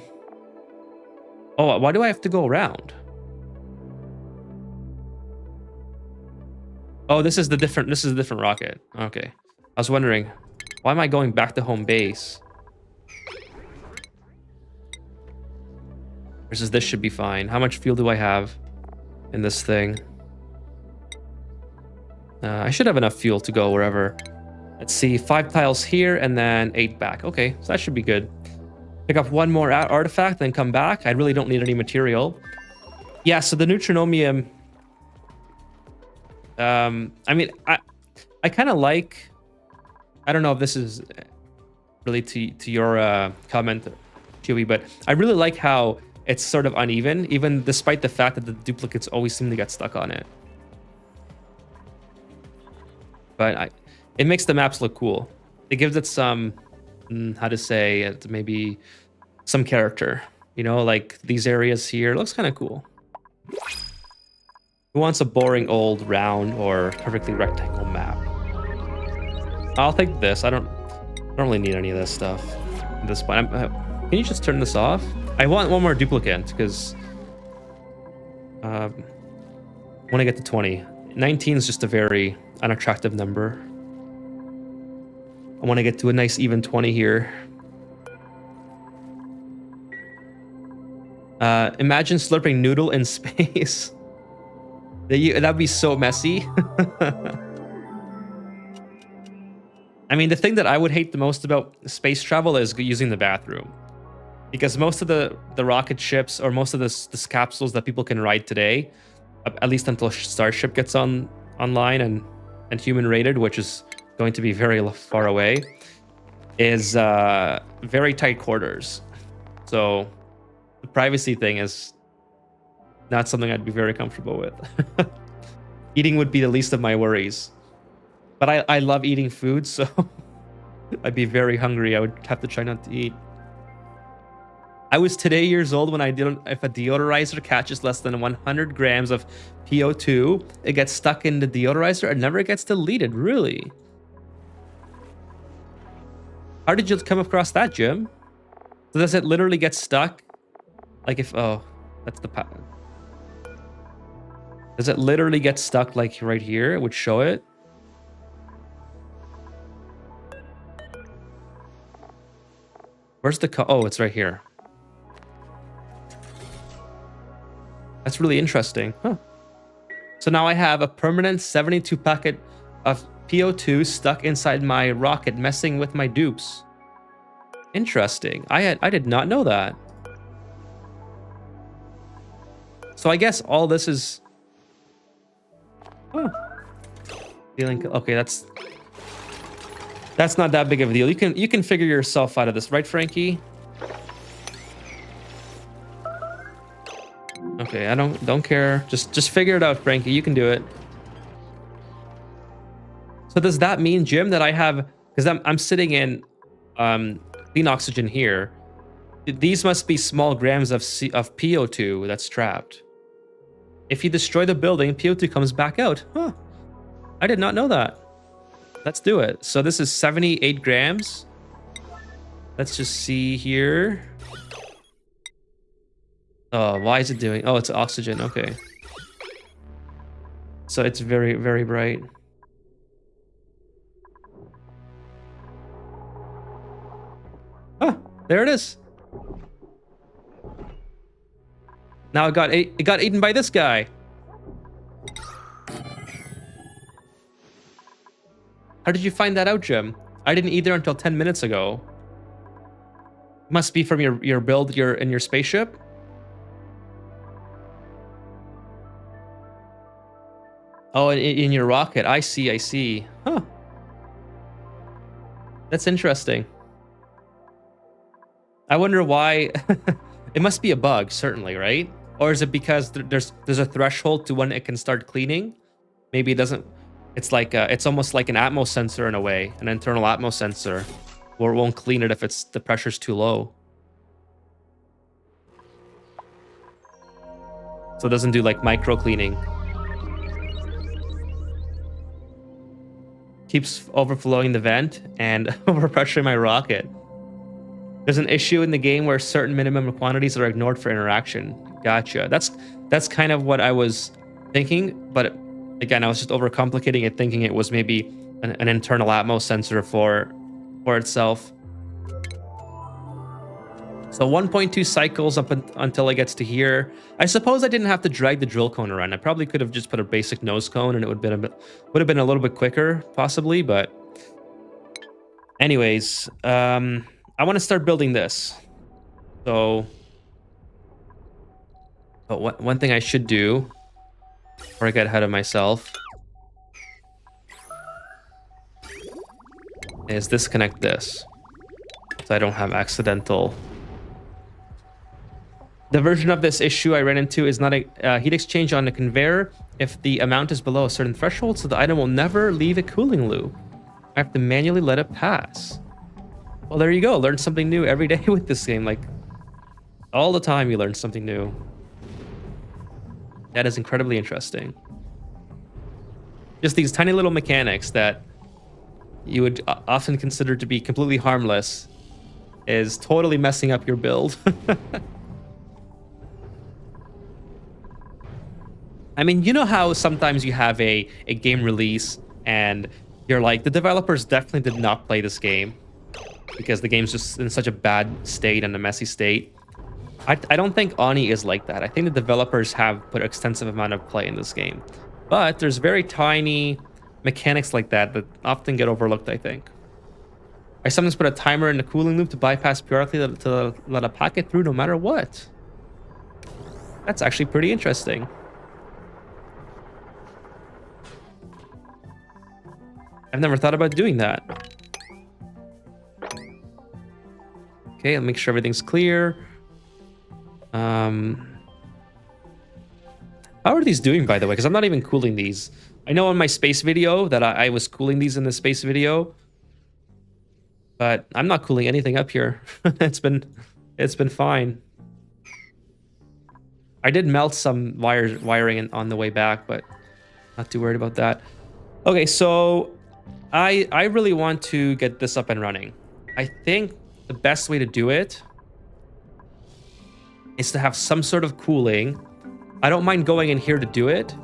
why do I have to go around? Oh, this is a different rocket. Okay. I was wondering, why am I going back to home base? Versus this should be fine. How much fuel do I have in this thing? I should have enough fuel to go wherever. Let's see, 5 tiles here and then 8 back. Okay, so that should be good. Pick up one more artifact, then come back. I really don't need any material. Yeah, so the neutronomium... I mean, I kind of like... I don't know if this is really to your comment, Chewy, but I really like how it's sort of uneven, even despite the fact that the duplicates always seem to get stuck on it. But it makes the maps look cool. It gives it some, how to say it, maybe some character. You know, like these areas here. It looks kind of cool. Who wants a boring old round or perfectly rectangle map? I'll take this. I don't really need any of this stuff at this point. Can you just turn this off? I want one more duplicate because I want to get to 20. 19 is just a very unattractive number. I want to get to a nice even 20 here. Imagine slurping noodle in space. That'd be so messy. I mean, the thing that I would hate the most about space travel is using the bathroom. Because most of the rocket ships or most of the capsules that people can ride today at least until Starship gets online and human rated, which is going to be very far away, is very tight quarters. So the privacy thing is not something I'd be very comfortable with. Eating would be the least of my worries. But I love eating food, so I'd be very hungry. I would have to try not to eat. I was today years old when if a deodorizer catches less than 100 grams of PO2, it gets stuck in the deodorizer and never gets deleted. Really? How did you come across that, Jim? So does it literally get stuck? Like if, oh, that's the pattern. Does it literally get stuck like right here? It would show it. Where's the oh, it's right here. That's really interesting. Huh. So now I have a permanent 72 packet of PO2 stuck inside my rocket, messing with my dupes. Interesting. I did not know that. So I guess all this is... Huh. Feeling okay, that's not that big of a deal. You can figure yourself out of this, right, Frankie? Okay, I don't care. Just figure it out, Frankie. You can do it. So does that mean, Jim, that I have, because I'm sitting in clean oxygen here. These must be small grams of PO2 that's trapped. If you destroy the building, PO2 comes back out. Huh. I did not know that. Let's do it. So this is 78 grams. Let's just see here. Oh, why is it doing? Oh, it's oxygen. Okay. So it's very, very bright. Ah, there it is. Now it got eaten by this guy. How did you find that out, Jim? I didn't either until 10 minutes ago. Must be from your build in your spaceship. Oh, in your rocket. I see. Huh. That's interesting. I wonder why. It must be a bug, certainly, right? Or is it because there's a threshold to when it can start cleaning? Maybe it doesn't. It's like it's almost like an atmos sensor in a way, an internal atmos sensor, where it won't clean it if the pressure's too low. So it doesn't do like micro cleaning. Keeps overflowing the vent and overpressuring my rocket. There's an issue in the game where certain minimum quantities are ignored for interaction. Gotcha. That's kind of what I was thinking, but again, I was just overcomplicating it, thinking it was maybe an internal atmos sensor for itself. So 1.2 cycles up until it gets to here. I suppose I didn't have to drag the drill cone around. I probably could have just put a basic nose cone and it would have been a little bit quicker, possibly, but anyways, I want to start building this. So, but one thing I should do before I get ahead of myself is disconnect this so I don't have accidental. The version of this issue I ran into is not a heat exchange on the conveyor if the amount is below a certain threshold, so the item will never leave a cooling loop. I have to manually let it pass. Well, there you go. Learn something new every day with this game. Like, all the time you learn something new. That is incredibly interesting. Just these tiny little mechanics that you would often consider to be completely harmless is totally messing up your build. I mean, you know how sometimes you have a game release and you're like, the developers definitely did not play this game because the game's just in such a bad state and a messy state. I don't think Oni is like that. I think the developers have put extensive amount of play in this game. But there's very tiny mechanics like that often get overlooked, I think. I sometimes put a timer in the cooling loop to bypass periodically to let a packet through no matter what. That's actually pretty interesting. I've never thought about doing that. Okay, I'll make sure everything's clear. How are these doing, by the way? Because I'm not even cooling these. I know in my space video that I was cooling these in the space video, but I'm not cooling anything up here. It's been fine. I did melt some wiring on the way back, but not too worried about that. Okay, so I really want to get this up and running. I think the best way to do it is to have some sort of cooling. I don't mind going in here to do it.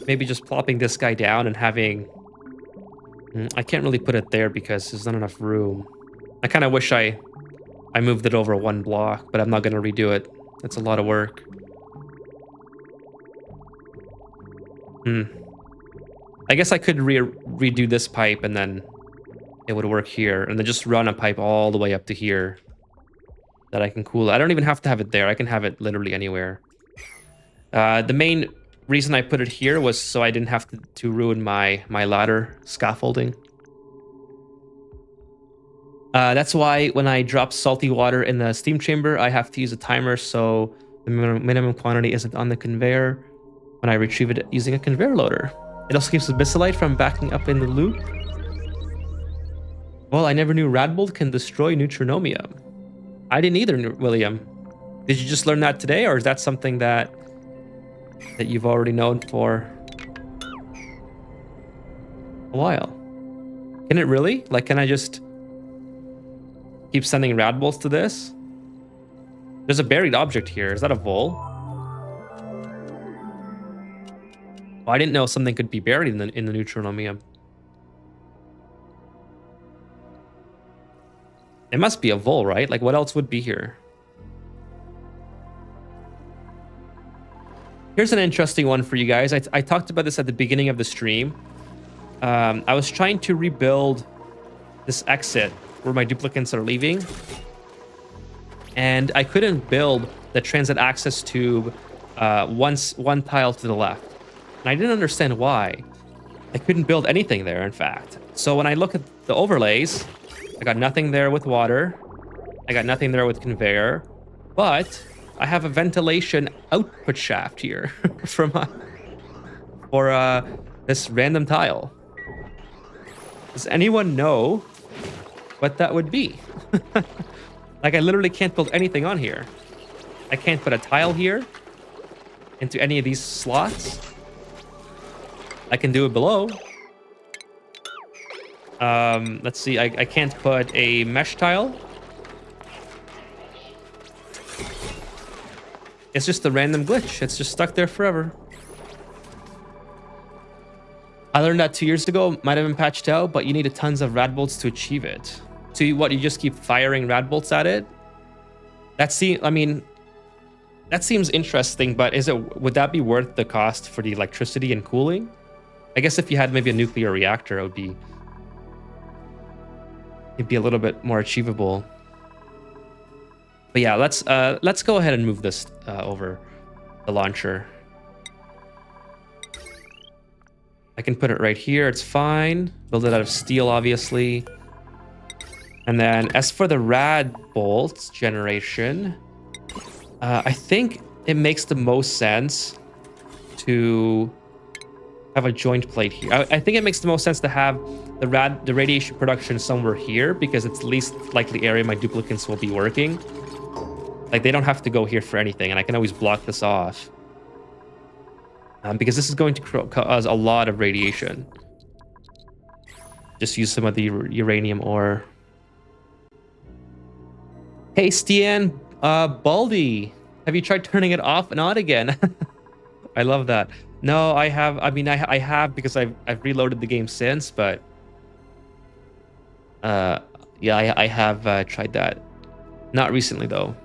Maybe just plopping this guy down and having... I can't really put it there because there's not enough room. I kind of wish I moved it over one block, but I'm not going to redo it. That's a lot of work. I guess I could redo this pipe and then it would work here. And then just run a pipe all the way up to here that I can cool. I don't even have to have it there. I can have it literally anywhere. The main reason I put it here was so I didn't have to ruin my ladder scaffolding. That's why when I drop salty water in the steam chamber, I have to use a timer so the minimum quantity isn't on the conveyor when I retrieve it using a conveyor loader. It also keeps the bisylite from backing up in the loop. Well, I never knew Radbolt can destroy neutronomium. I didn't either, William. Did you just learn that today, or is that something that you've already known for a while? Can it really? Like, can I just keep sending Radbolts to this? There's a buried object here. Is that a vole? Oh, I didn't know something could be buried in the neutronomium. It must be a vole, right? Like, what else would be here? Here's an interesting one for you guys. I talked about this at the beginning of the stream. I was trying to rebuild this exit where my duplicates are leaving, and I couldn't build the transit access tube one tile to the left. And I didn't understand why. I couldn't build anything there, in fact. So when I look at the overlays, I got nothing there with water. I got nothing there with conveyor. But I have a ventilation output shaft here for this random tile. Does anyone know what that would be? Like, I literally can't build anything on here. I can't put a tile here into any of these slots. I can do it below. Let's see. I can't put a mesh tile. It's just a random glitch. It's just stuck there forever. I learned that 2 years ago. Might have been patched out, but you needed tons of Radbolts to achieve it. So you just keep firing Radbolts at it? That seems interesting, but would that be worth the cost for the electricity and cooling? I guess if you had maybe a nuclear reactor, it'd be a little bit more achievable. But yeah, let's go ahead and move this over the launcher. I can put it right here. It's fine. Build it out of steel, obviously. And then as for the rad bolts generation, I think it makes the most sense to have a joint plate here. I think it makes the most sense to have the radiation production somewhere here because it's the least likely area my duplicates will be working. Like, they don't have to go here for anything, and I can always block this off. Because this is going to cause a lot of radiation. Just use some of the uranium ore. Hey, Stian, Baldy, have you tried turning it off and on again? I love that. No, I have. I mean, I have because I've reloaded the game since, but yeah, I have tried that. Not recently though.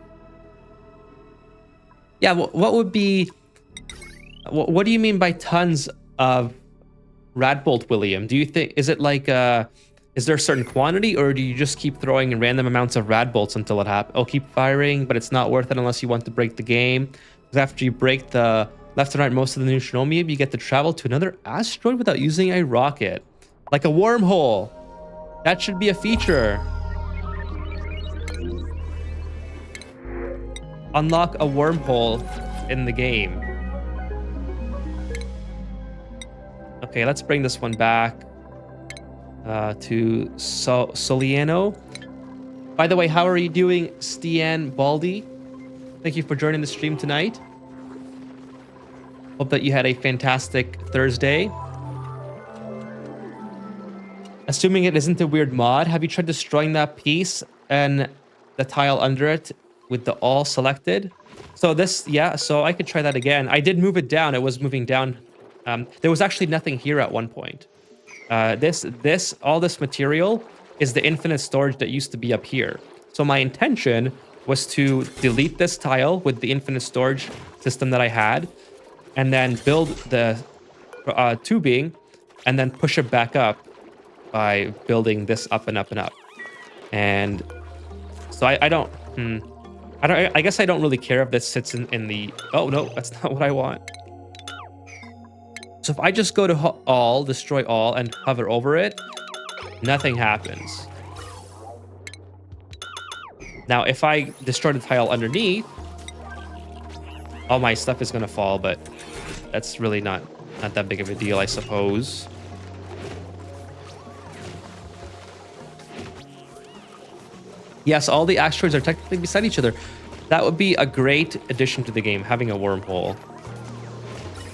Yeah, what would be? What do you mean by tons of Radbolt, William? Do you think is it like is there a certain quantity, or do you just keep throwing random amounts of Radbolts until it happens? Oh, keep firing, but it's not worth it unless you want to break the game. Because after you break the left and right most of the neutronomium, you get to travel to another asteroid without using a rocket. Like a wormhole. That should be a feature. Unlock a wormhole in the game. Okay, let's bring this one back to Soliano. By the way, how are you doing, Stian Baldi? Thank you for joining the stream tonight. Hope that you had a fantastic Thursday. Assuming it isn't a weird mod, have you tried destroying that piece and the tile under it with the all selected? So this, yeah, so I could try that again. I did move it down. It was moving down. There was actually nothing here at one point. All this material is the infinite storage that used to be up here. So my intention was to delete this tile with the infinite storage system that I had, and then build the tubing, and then push it back up by building this up and up and up. And so I guess I don't really care if this sits in the, oh no, that's not what I want. So if I just go to all, destroy all, and hover over it, nothing happens. Now, if I destroy the tile underneath, all my stuff is gonna fall, but that's really not that big of a deal, I suppose. Yes, all the asteroids are technically beside each other. That would be a great addition to the game, having a wormhole.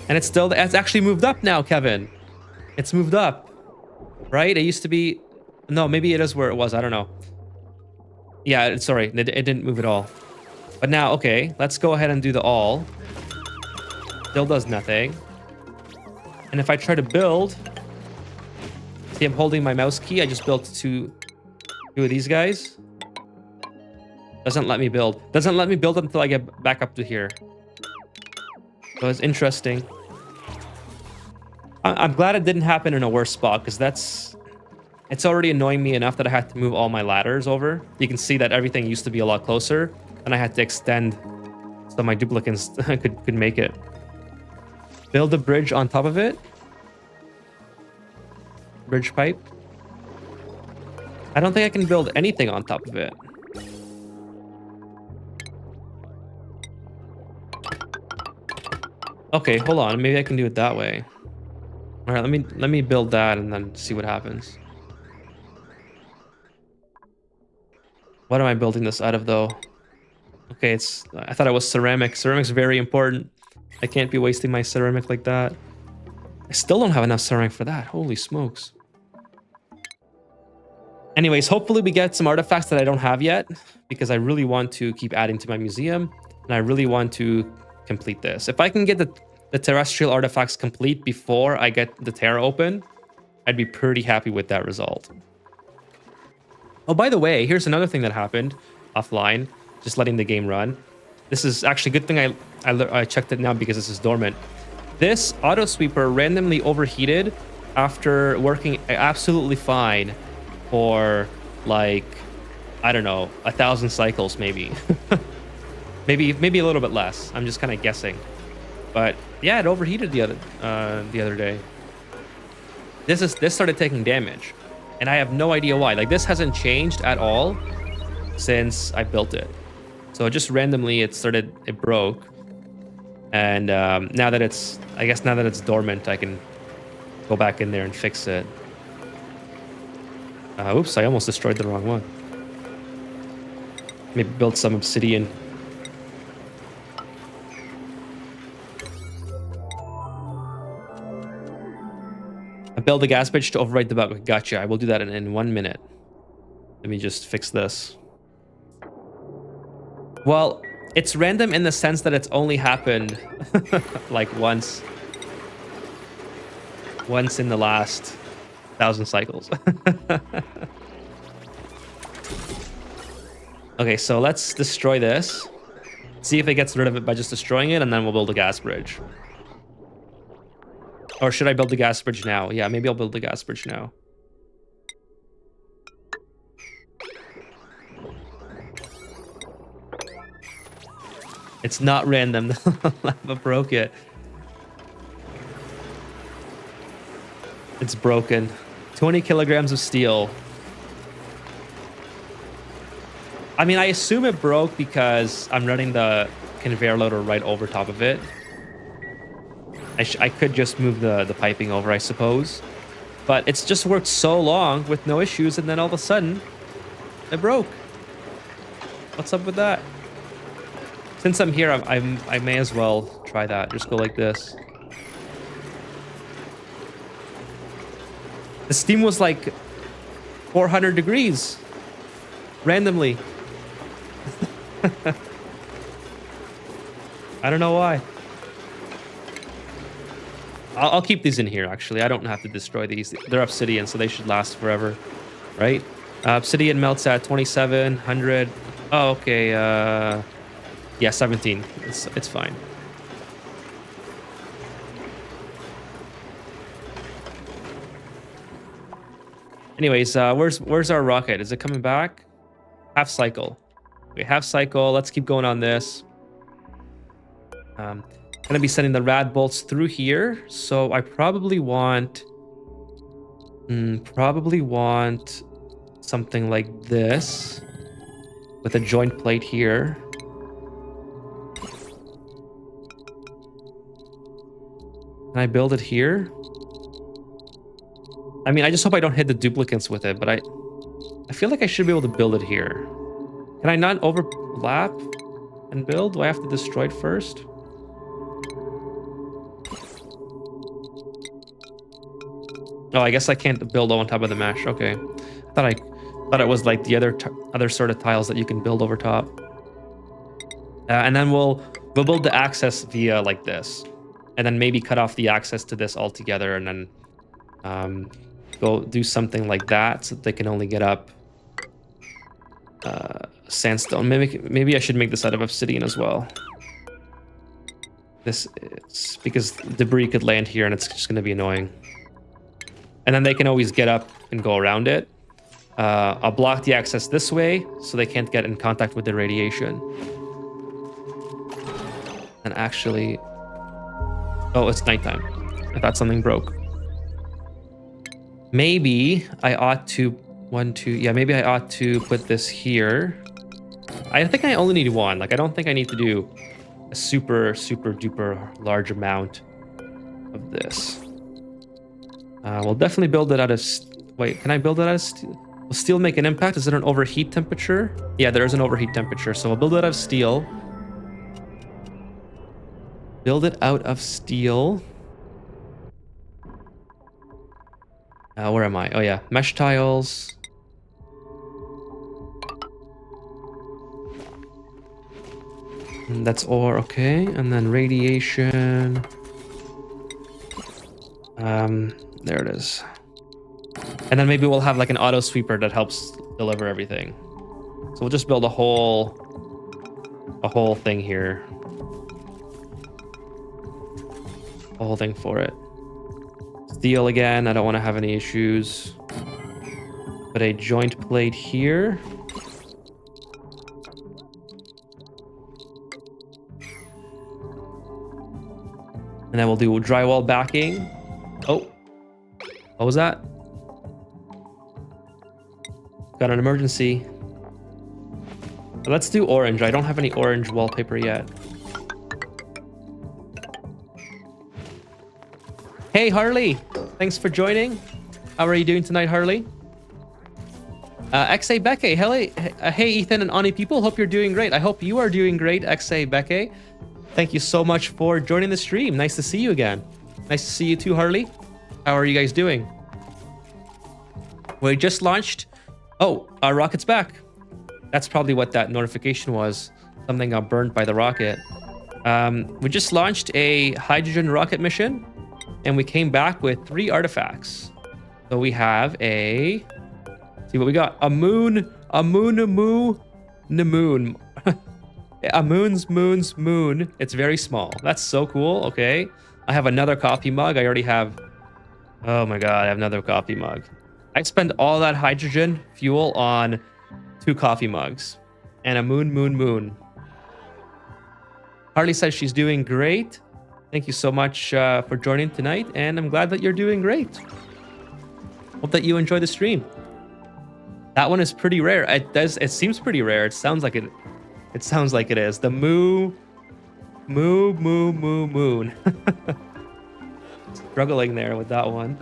And it's actually moved up now, Kevin. It's moved up, right? It used to be, no, maybe it is where it was. I don't know. Yeah, sorry, it didn't move at all. But now, okay, let's go ahead and do the all. Still does nothing. And if I try to build, see, I'm holding my mouse key. I just built two of these guys. Doesn't let me build. Doesn't let me build until I get back up to here. So it's interesting. I'm glad it didn't happen in a worse spot, because it's already annoying me enough that I had to move all my ladders over. You can see that everything used to be a lot closer, and I had to extend so my duplicates could make it. Build a bridge on top of it. Bridge pipe. I don't think I can build anything on top of it. Okay, hold on. Maybe I can do it that way. All right, let me build that and then see what happens. What am I building this out of, though? Okay, I thought it was ceramic. Ceramic's very important. I can't be wasting my ceramic like that. I still don't have enough ceramic for that. Holy smokes. Anyways, hopefully we get some artifacts that I don't have yet, because I really want to keep adding to my museum, and I really want to complete this. If I can get the terrestrial artifacts complete before I get the Terra open, I'd be pretty happy with that result. Oh, by the way, here's another thing that happened offline, just letting the game run. This is actually a good thing I checked it now, because this is dormant. This auto sweeper randomly overheated after working absolutely fine for, like, I don't know, 1,000 cycles maybe. maybe a little bit less. I'm just kind of guessing. But yeah, it overheated the other day. This started taking damage, and I have no idea why. Like, this hasn't changed at all since I built it. So just randomly it broke. And now that it's dormant, I can go back in there and fix it. Oops, I almost destroyed the wrong one. Maybe build some obsidian. I build a gas bridge to override the bug. Gotcha. I will do that in 1 minute. Let me just fix this. Well, it's random in the sense that it's only happened like once in the last 1,000 cycles. Okay, so let's destroy this. See if it gets rid of it by just destroying it, and then we'll build a gas bridge. Or should I build the gas bridge now? Yeah, maybe I'll build the gas bridge now. It's not random. The lava broke it. It's broken. 20 kilograms of steel. I mean, I assume it broke because I'm running the conveyor loader right over top of it. I could just move the piping over, I suppose. But it's just worked so long with no issues, and then all of a sudden, it broke. What's up with that? Since I'm here, I may as well try that. Just go like this. The steam was like 400 degrees. Randomly. I don't know why. I'll keep these in here, actually. I don't have to destroy these. They're obsidian, so they should last forever. Right? Obsidian melts at 2700. Oh, okay. Yeah, 17. It's fine. Anyways, where's our rocket? Is it coming back? Half cycle. Okay, half cycle. Let's keep going on this. Gonna be sending the rad bolts through here, so I probably want something like this with a joint plate here. Can I build it here? I mean, I just hope I don't hit the duplicates with it, but I feel like I should be able to build it here. Can I not overlap and build? Do I have to destroy it first? Oh, I guess I can't build on top of the mesh. Okay, I thought it was like the other sort of tiles that you can build over top. And then we'll build the access via like this, and then maybe cut off the access to this altogether, and then go do something like that so that they can only get up sandstone. Maybe I should make this out of obsidian as well. This is because debris could land here and it's just going to be annoying. And then they can always get up and go around it. I'll block the access this way so they can't get in contact with the radiation. And actually... Oh, it's nighttime. I thought something broke. Maybe I ought to... Yeah, maybe I ought to put this here. I think I only need one. Like, I don't think I need to do a super duper large amount of this. We'll definitely build it out of... Wait, can I build it out of steel? Will steel make an impact? Is it an overheat temperature? Yeah, there is an overheat temperature. So we'll build it out of steel. Build it out of steel. Where am I? Oh yeah, mesh tiles. And that's ore, okay. And then radiation. There it is. And then maybe we'll have like an auto sweeper that helps deliver everything. So we'll just build a whole thing here. A whole thing for it. Steel again, I don't want to have any issues. Put a joint plate here. And then we'll do drywall backing. Oh, what was that? Got an emergency. Let's do orange. I don't have any orange wallpaper yet. Hey, Harley. Thanks for joining. How are you doing tonight, Harley? XA Becky. Hey, Ethan and Ani people. Hope you're doing great. I hope you are doing great, XA Becky. Thank you so much for joining the stream. Nice to see you again. Nice to see you too, Harley. How are you guys doing? We just launched... Oh, our rocket's back. That's probably what that notification was. Something got burned by the rocket. We just launched a hydrogen rocket mission, and we came back with 3 artifacts. So we have a... See what we got. A moon. A moon's moon. It's very small. That's so cool. Okay. I have another coffee mug. I already have... Oh my god, I have another coffee mug. I spend all that hydrogen fuel on 2 coffee mugs. And a moon. Harley says she's doing great. Thank you so much for joining tonight. And I'm glad that you're doing great. Hope that you enjoy the stream. That one is pretty rare. It seems pretty rare. It sounds like it. It sounds like it is. The moon. Struggling there with that one.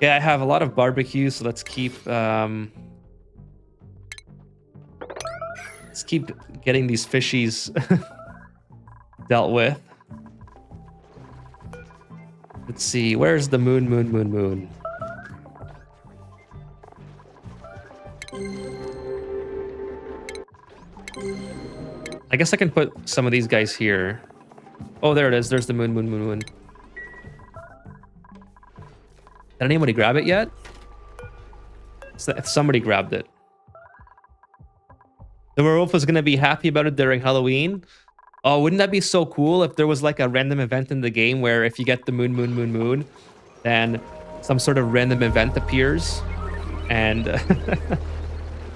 Yeah, I have a lot of barbecues, so let's keep getting these fishies dealt with. Let's see, where's the moon? I guess I can put some of these guys here. Oh, there it is. There's the moon. Did anybody grab it yet? Somebody grabbed it. The werewolf was going to be happy about it during Halloween. Oh, wouldn't that be so cool if there was like a random event in the game where if you get the moon, then some sort of random event appears and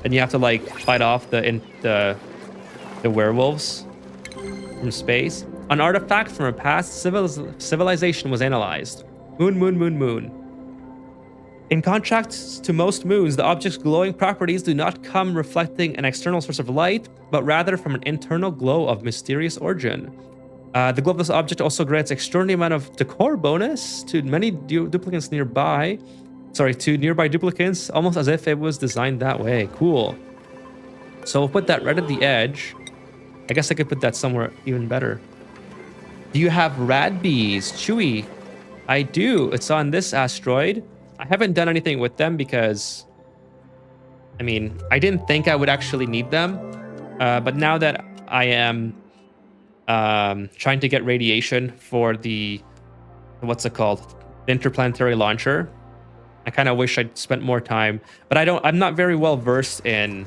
and you have to like fight off the werewolves from space. An artifact from a past civilization was analyzed. Moon. In contrast to most moons, the object's glowing properties do not come reflecting an external source of light, but rather from an internal glow of mysterious origin. The glow of this object also grants extraordinary amount of decor bonus to many duplicates nearby. Sorry, to nearby duplicates, almost as if it was designed that way. Cool. So we'll put that right at the edge. I guess I could put that somewhere even better. Do you have rad bees, Chewy? I do. It's on this asteroid. I haven't done anything with them because, I mean, I didn't think I would actually need them. But now that I am trying to get radiation for the, what's it called? The interplanetary launcher, I kind of wish I'd spent more time. But I'm not very well versed in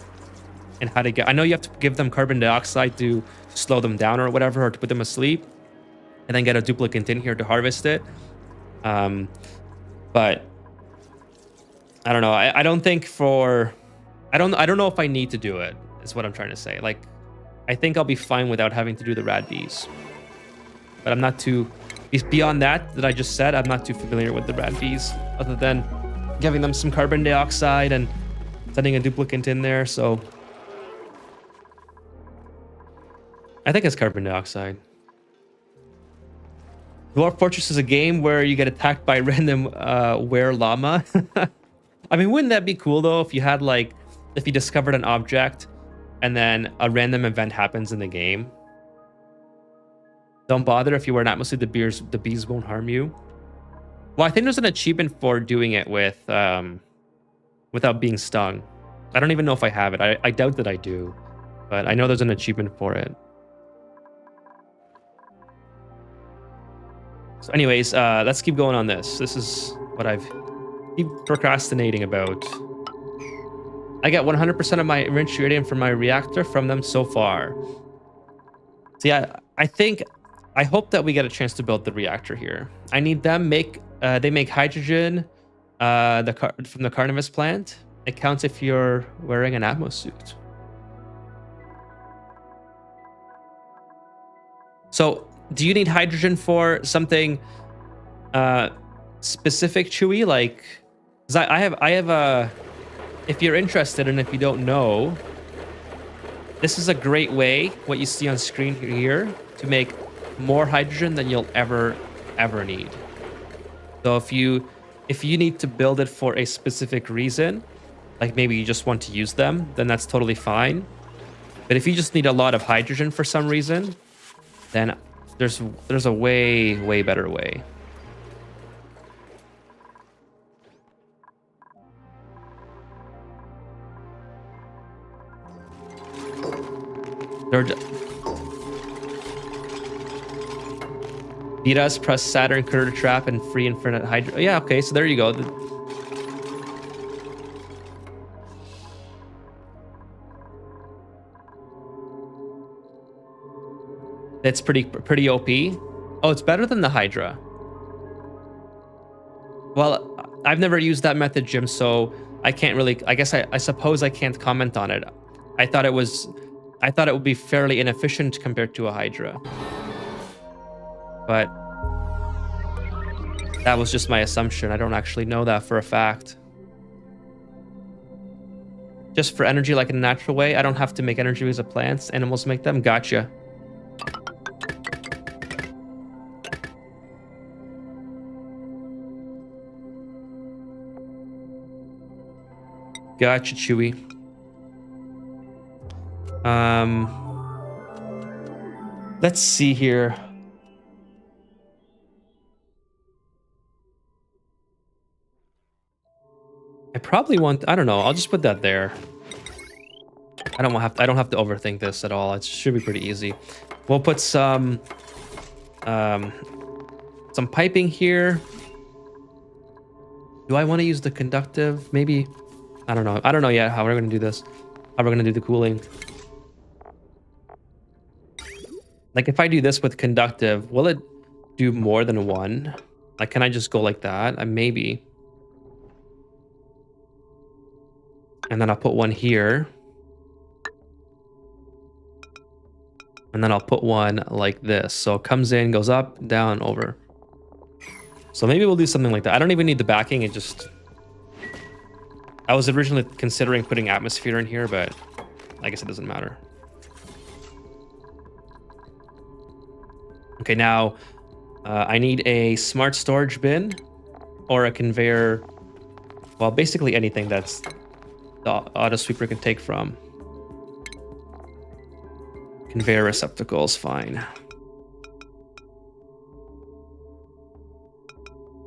how to get, I know you have to give them carbon dioxide to slow them down or whatever, or to put them asleep, and then get a duplicate in here to harvest it. But I don't know. I don't think I don't know if I need to do it, is what I'm trying to say. Like, I think I'll be fine without having to do the rad bees. But I'm not too, beyond that I just said, I'm not too familiar with the rad bees, other than giving them some carbon dioxide and sending a duplicate in there. So I think it's carbon dioxide. Dwarf Fortress is a game where you get attacked by random were llama. I mean, wouldn't that be cool though if you had like, if you discovered an object and then a random event happens in the game? Don't bother if you wear an atmosphere, the bees won't harm you. Well, I think there's an achievement for doing it with without being stung. I don't even know if I have it. I doubt that I do, but I know there's an achievement for it. So anyways, let's keep going on this. This is what I've keep procrastinating about. I get 100% of my enriched uranium from my reactor from them so far. So yeah, I hope that we get a chance to build the reactor here. I need them they make hydrogen from the Carnivorous plant. It counts if you're wearing an atmo suit. So do you need hydrogen for something specific, Chewy? Like, 'cause I have a, if you're interested and if you don't know, this is a great way, what you see on screen here, to make more hydrogen than you'll ever need. So if you need to build it for a specific reason, like maybe you just want to use them, then that's totally fine. But if you just need a lot of hydrogen for some reason, then there's a way better way. Beat us, press Saturn, Critter Trap, and free infinite hydro. Yeah, okay, so there you go. That's pretty OP. Oh, it's better than the Hydra. Well, I've never used that method, Jim, so I can't really, I guess I suppose I can't comment on it. I thought it would be fairly inefficient compared to a Hydra. But That was just my assumption. I don't actually know that for a fact. Just for energy, like in a natural way. I don't have to make energy because of plants. Animals make them. Gotcha. Gotcha, Chewy. Let's see here. I probably want, I don't know, I'll just put that there. I don't have to overthink this at all. It should be pretty easy. We'll put some piping here. Do I want to use the conductive? Maybe. I don't know. I don't know yet how we're going to do this. How we're going to do the cooling. Like if I do this with conductive, will it do more than one? Like, can I just go like that? Maybe. And then I'll put one here. And then I'll put one like this. So it comes in, goes up, down, over. So maybe we'll do something like that. I don't even need the backing. It just... I was originally considering putting atmosphere in here, but I guess it doesn't matter. Okay, now I need a smart storage bin or a conveyor. Well, basically anything that's the auto sweeper can take from. Conveyor receptacle is fine.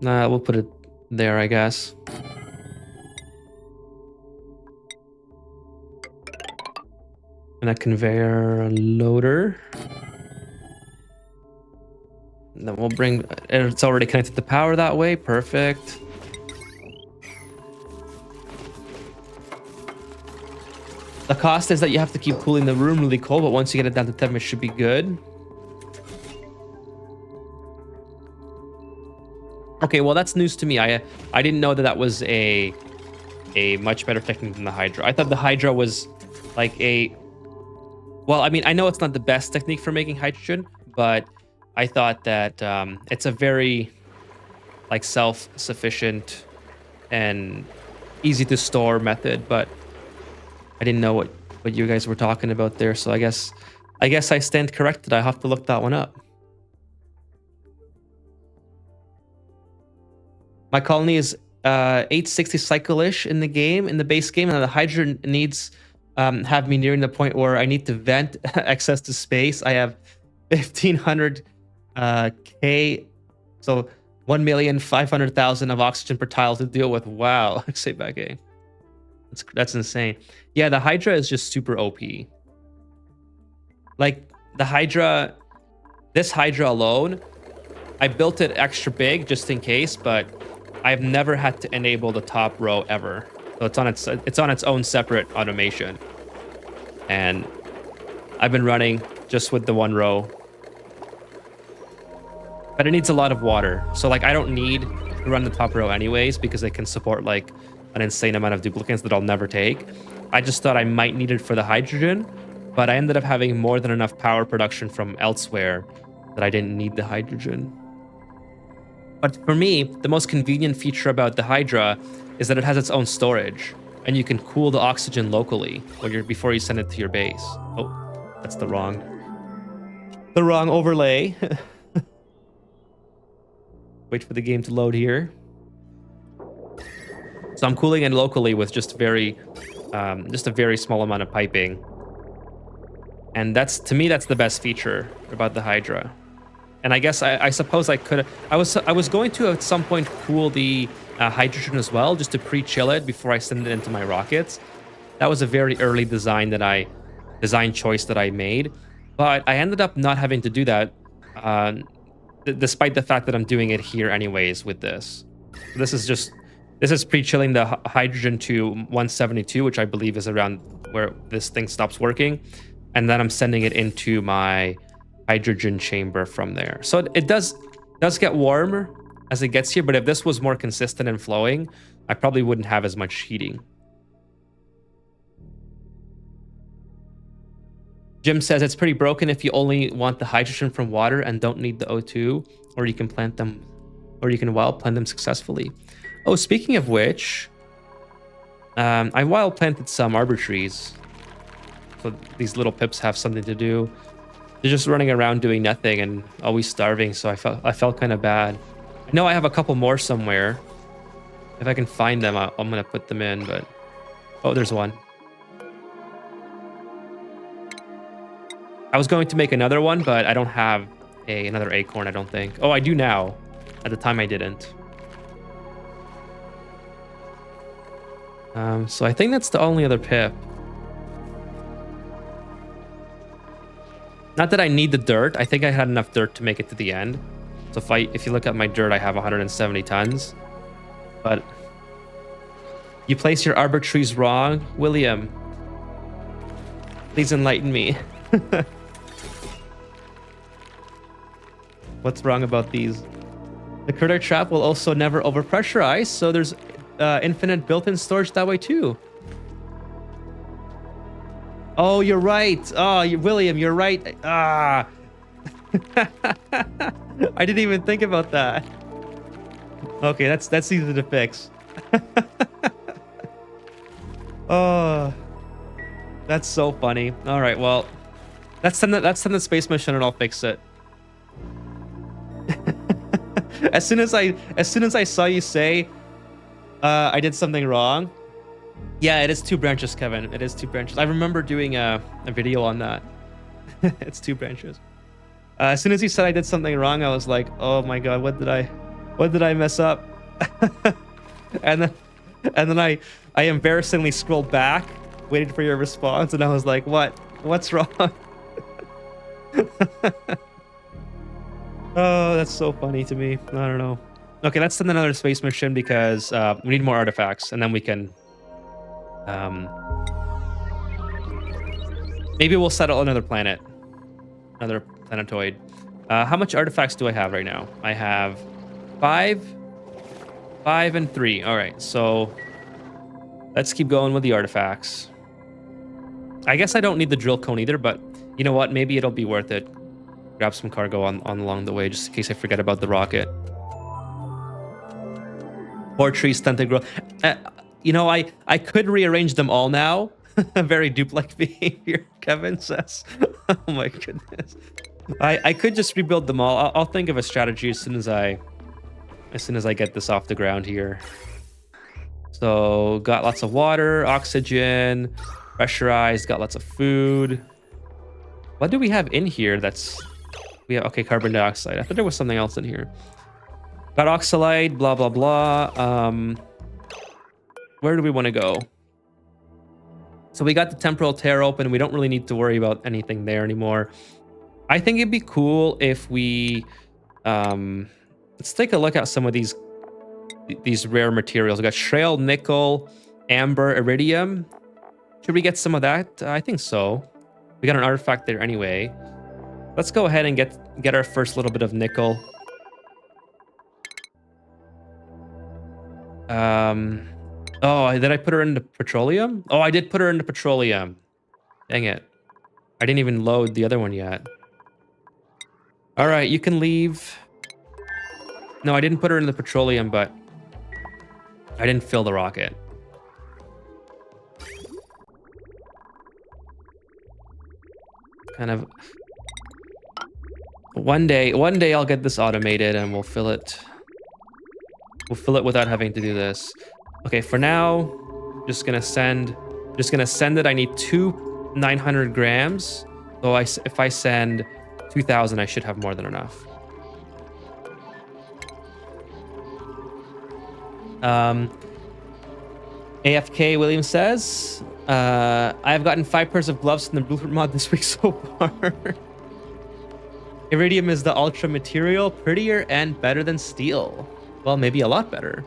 Nah, we'll put it there, I guess. And a conveyor loader. And then we'll bring, it's already connected to power that way. Perfect. The cost is that you have to keep cooling the room really cold, but once you get it down to temp, it should be good. Okay, well, that's news to me. I didn't know that that was a much better technique than the Hydra. I thought the Hydra was like a... Well, I mean, I know it's not the best technique for making hydrogen, but I thought that it's a very like self-sufficient and easy to store method, but I didn't know what you guys were talking about there, so I guess I stand corrected. I have to look that one up. My colony is 860 cycle-ish in the game, in the base game, and the hydrogen needs have me nearing the point where I need to vent access to space. I have 1500 K, so 1,500,000 of oxygen per tile to deal with. Wow, say back A. That's insane. Yeah, the Hydra is just super OP. Like the Hydra, this Hydra alone, I built it extra big just in case, but I've never had to enable the top row ever. So it's on its own separate automation. And I've been running just with the one row. But it needs a lot of water. So like I don't need to run the top row anyways because it can support like an insane amount of duplicates that I'll never take. I just thought I might need it for the hydrogen, but I ended up having more than enough power production from elsewhere that I didn't need the hydrogen. But for me, the most convenient feature about the Hydra is that it has its own storage, and you can cool the oxygen locally before you send it to your base. Oh, that's the wrong overlay. Wait for the game to load here. So I'm cooling it locally with just a very small amount of piping. And to me, that's the best feature about the Hydra. And I guess I suppose I could. I was going to at some point cool the hydrogen as well, just to pre-chill it before I send it into my rockets. That was a very early design choice that I made, but I ended up not having to do that, despite the fact that I'm doing it here anyways with this. This is pre-chilling the hydrogen to 172, which I believe is around where this thing stops working, and then I'm sending it into my hydrogen chamber from there. So it does get warmer as it gets here, but if this was more consistent and flowing, I probably wouldn't have as much heating. Jim says it's pretty broken if you only want the hydrogen from water and don't need the O2, or you can plant them or you can wild plant them successfully. Oh, speaking of which, I wild planted some arbor trees. So these little pips have something to do. They're just running around doing nothing and always starving, so I felt kind of bad. I know I have a couple more somewhere. If I can find them, I'm gonna put them in, but... Oh, there's one. I was going to make another one, but I don't have another acorn, I don't think. Oh, I do now. At the time, I didn't. So I think that's the only other pip. Not that I need the dirt. I think I had enough dirt to make it to the end. So if you look at my dirt, I have 170 tons. But you place your arbor trees wrong, William. Please enlighten me. What's wrong about these? The critter trap will also never overpressurize, so there's infinite built-in storage that way too. Oh, you're right. Oh, William, you're right. Ah. I didn't even think about that. Okay, that's easy to fix. Oh, that's so funny. All right, well, let's send the space mission and I'll fix it. As soon as I saw you say I did something wrong. Yeah, it is 2 branches, Kevin. It is 2 branches. I remember doing a video on that. It's 2 branches. As soon as you said I did something wrong, I was like, oh my god, what did I mess up? and then I embarrassingly scrolled back, waited for your response, and I was like, what's wrong? Oh, that's so funny to me. I don't know. Okay, let's send another space mission because we need more artifacts, and then we can maybe we'll settle another planet, another planetoid. How much artifacts do I have right now? I have 5, 5, and 3. All right, so let's keep going with the artifacts. I guess I don't need the drill cone either, but you know what? Maybe it'll be worth it. Grab some cargo on along the way, just in case I forget about the rocket. 4 trees, stunted growth. You know, I could rearrange them all now. Very dupe-like behavior, Kevin says. Oh my goodness. I could just rebuild them all. I'll think of a strategy as soon as I get this off the ground here. So got lots of water, oxygen, pressurized, got lots of food. What do we have in here that's... We have, okay, carbon dioxide. I thought there was something else in here. Got oxalite, blah, blah, blah. Where do we want to go? So we got the temporal tear open. We don't really need to worry about anything there anymore. I think it'd be cool if we... let's take a look at some of these rare materials. We got shale, nickel, amber, iridium. Should we get some of that? I think so. We got an artifact there anyway. Let's go ahead and get our first little bit of nickel. Oh, did I put her into petroleum? Oh, I did put her into petroleum. Dang it. I didn't even load the other one yet. All right, you can leave. No, I didn't put her in the petroleum, but I didn't fill the rocket. Kind of... One day I'll get this automated and we'll fill it. We'll fill it without having to do this. Okay, for now, just gonna send it. I need 2 900 grams. So if I send 2,000, I should have more than enough. AFK William says, I've gotten 5 pairs of gloves from the Blueprint mod this week so far. Iridium is the ultra material, prettier and better than steel. Well, maybe a lot better.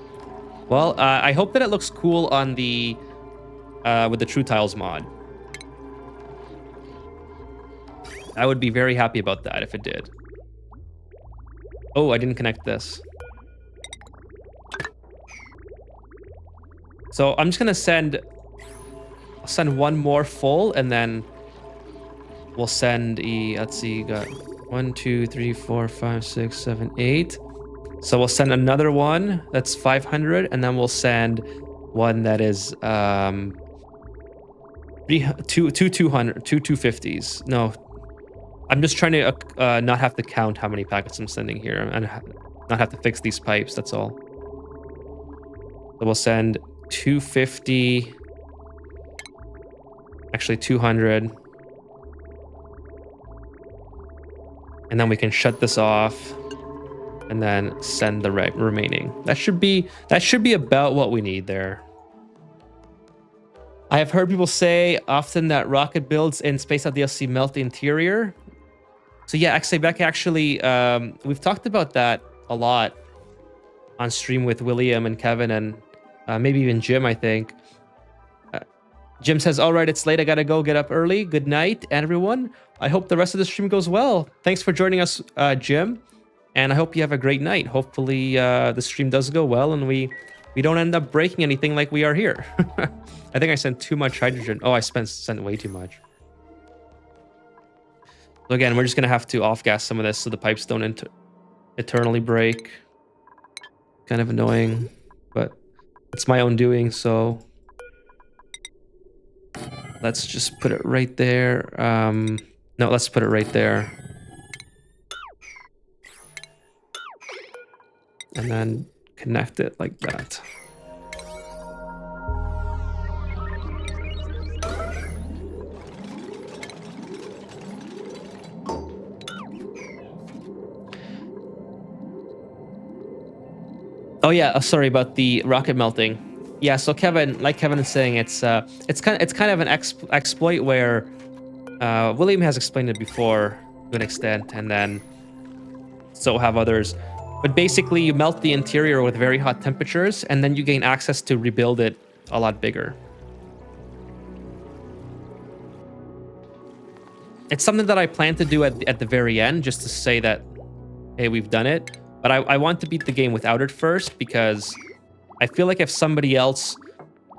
Well, I hope that it looks cool on the with the True Tiles mod. I would be very happy about that if it did. Oh, I didn't connect this. So I'm just gonna send one more full, and then we'll send let's see, got 1, 2, 3, 4, 5, 6, 7, 8. So we'll send another one that's 500, and then we'll send one that is 250s. No, I'm just trying to not have to count how many packets I'm sending here and not have to fix these pipes. That's all. So we'll send 250, actually 200. And then we can shut this off and then send the remaining. That should be about what we need there. I have heard people say often that rocket builds in Space Out DLC melt the interior. So yeah, Xaybeck, actually, we've talked about that a lot on stream with William and Kevin and maybe even Jim, I think. Jim says, all right, it's late. I got to go get up early. Good night, everyone. I hope the rest of the stream goes well. Thanks for joining us, Jim. And I hope you have a great night. Hopefully the stream does go well and we don't end up breaking anything like we are here. I think I sent too much hydrogen. Oh, I sent way too much. So again, we're just going to have to off-gas some of this so the pipes don't eternally break. Kind of annoying, but it's my own doing, so let's just put it right there. No, let's put it right there. And then connect it like that. Oh yeah, sorry about the rocket melting. Yeah, so Kevin, like Kevin is saying, it's kind of an exploit where William has explained it before to an extent, and then so have others. But basically, you melt the interior with very hot temperatures, and then you gain access to rebuild it a lot bigger. It's something that I plan to do at the very end, just to say that, hey, we've done it. But I want to beat the game without it first, because I feel like if somebody else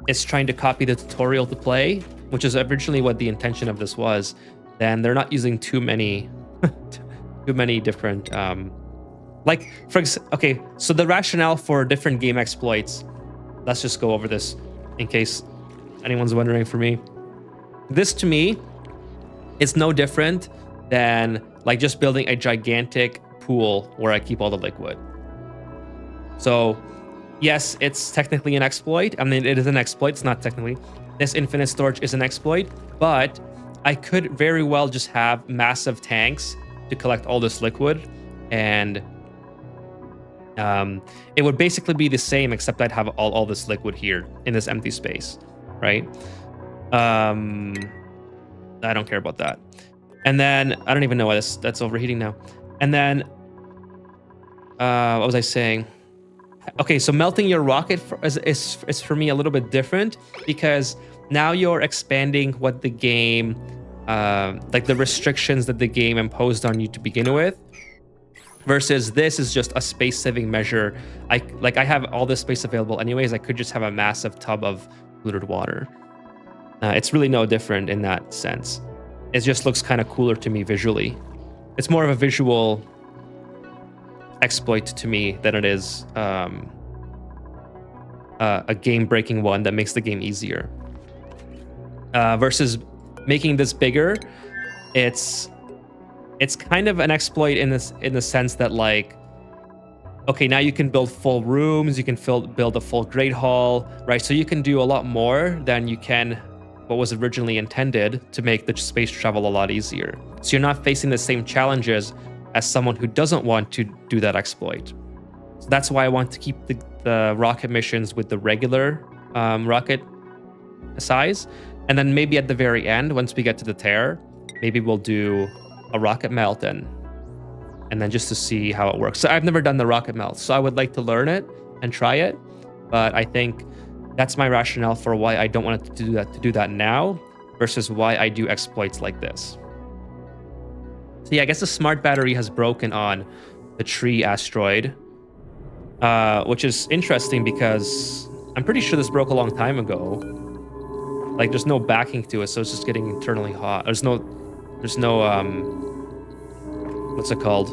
is trying to copy the tutorial to play, which is originally what the intention of this was, then they're not using too many different like, okay, so the rationale for different game exploits, let's just go over this in case anyone's wondering for me. This to me is no different than like just building a gigantic pool where I keep all the liquid. So yes, it's technically an exploit. I mean, it is an exploit. It's not technically. This infinite storage is an exploit, but I could very well just have massive tanks to collect all this liquid, and it would basically be the same, except I'd have all this liquid here in this empty space, right? I don't care about that. And then I don't even know why that's overheating now. And then what was I saying? Okay, so melting your rocket is for me a little bit different, because now you're expanding what the game, like the restrictions that the game imposed on you to begin with, versus this is just a space-saving measure. I have all this space available anyways. I could just have a massive tub of polluted water. It's really no different in that sense. It just looks kind of cooler to me visually. It's more of a visual exploit to me than it is a game-breaking one that makes the game easier. Versus making this bigger, it's kind of an exploit in the sense that, like, okay, now you can build full rooms, you can build a full great hall, right? So you can do a lot more than you can what was originally intended to make the space travel a lot easier. So you're not facing the same challenges as someone who doesn't want to do that exploit. So that's why I want to keep the rocket missions with the regular rocket size. And then maybe at the very end, once we get to the Terra, maybe we'll do a rocket melt and then just to see how it works. So I've never done the rocket melt, so I would like to learn it and try it. But I think that's my rationale for why I don't want to do that now versus why I do exploits like this. So yeah, I guess the smart battery has broken on the tree asteroid, which is interesting because I'm pretty sure this broke a long time ago. Like, there's no backing to it, so it's just getting internally hot. There's no what's it called?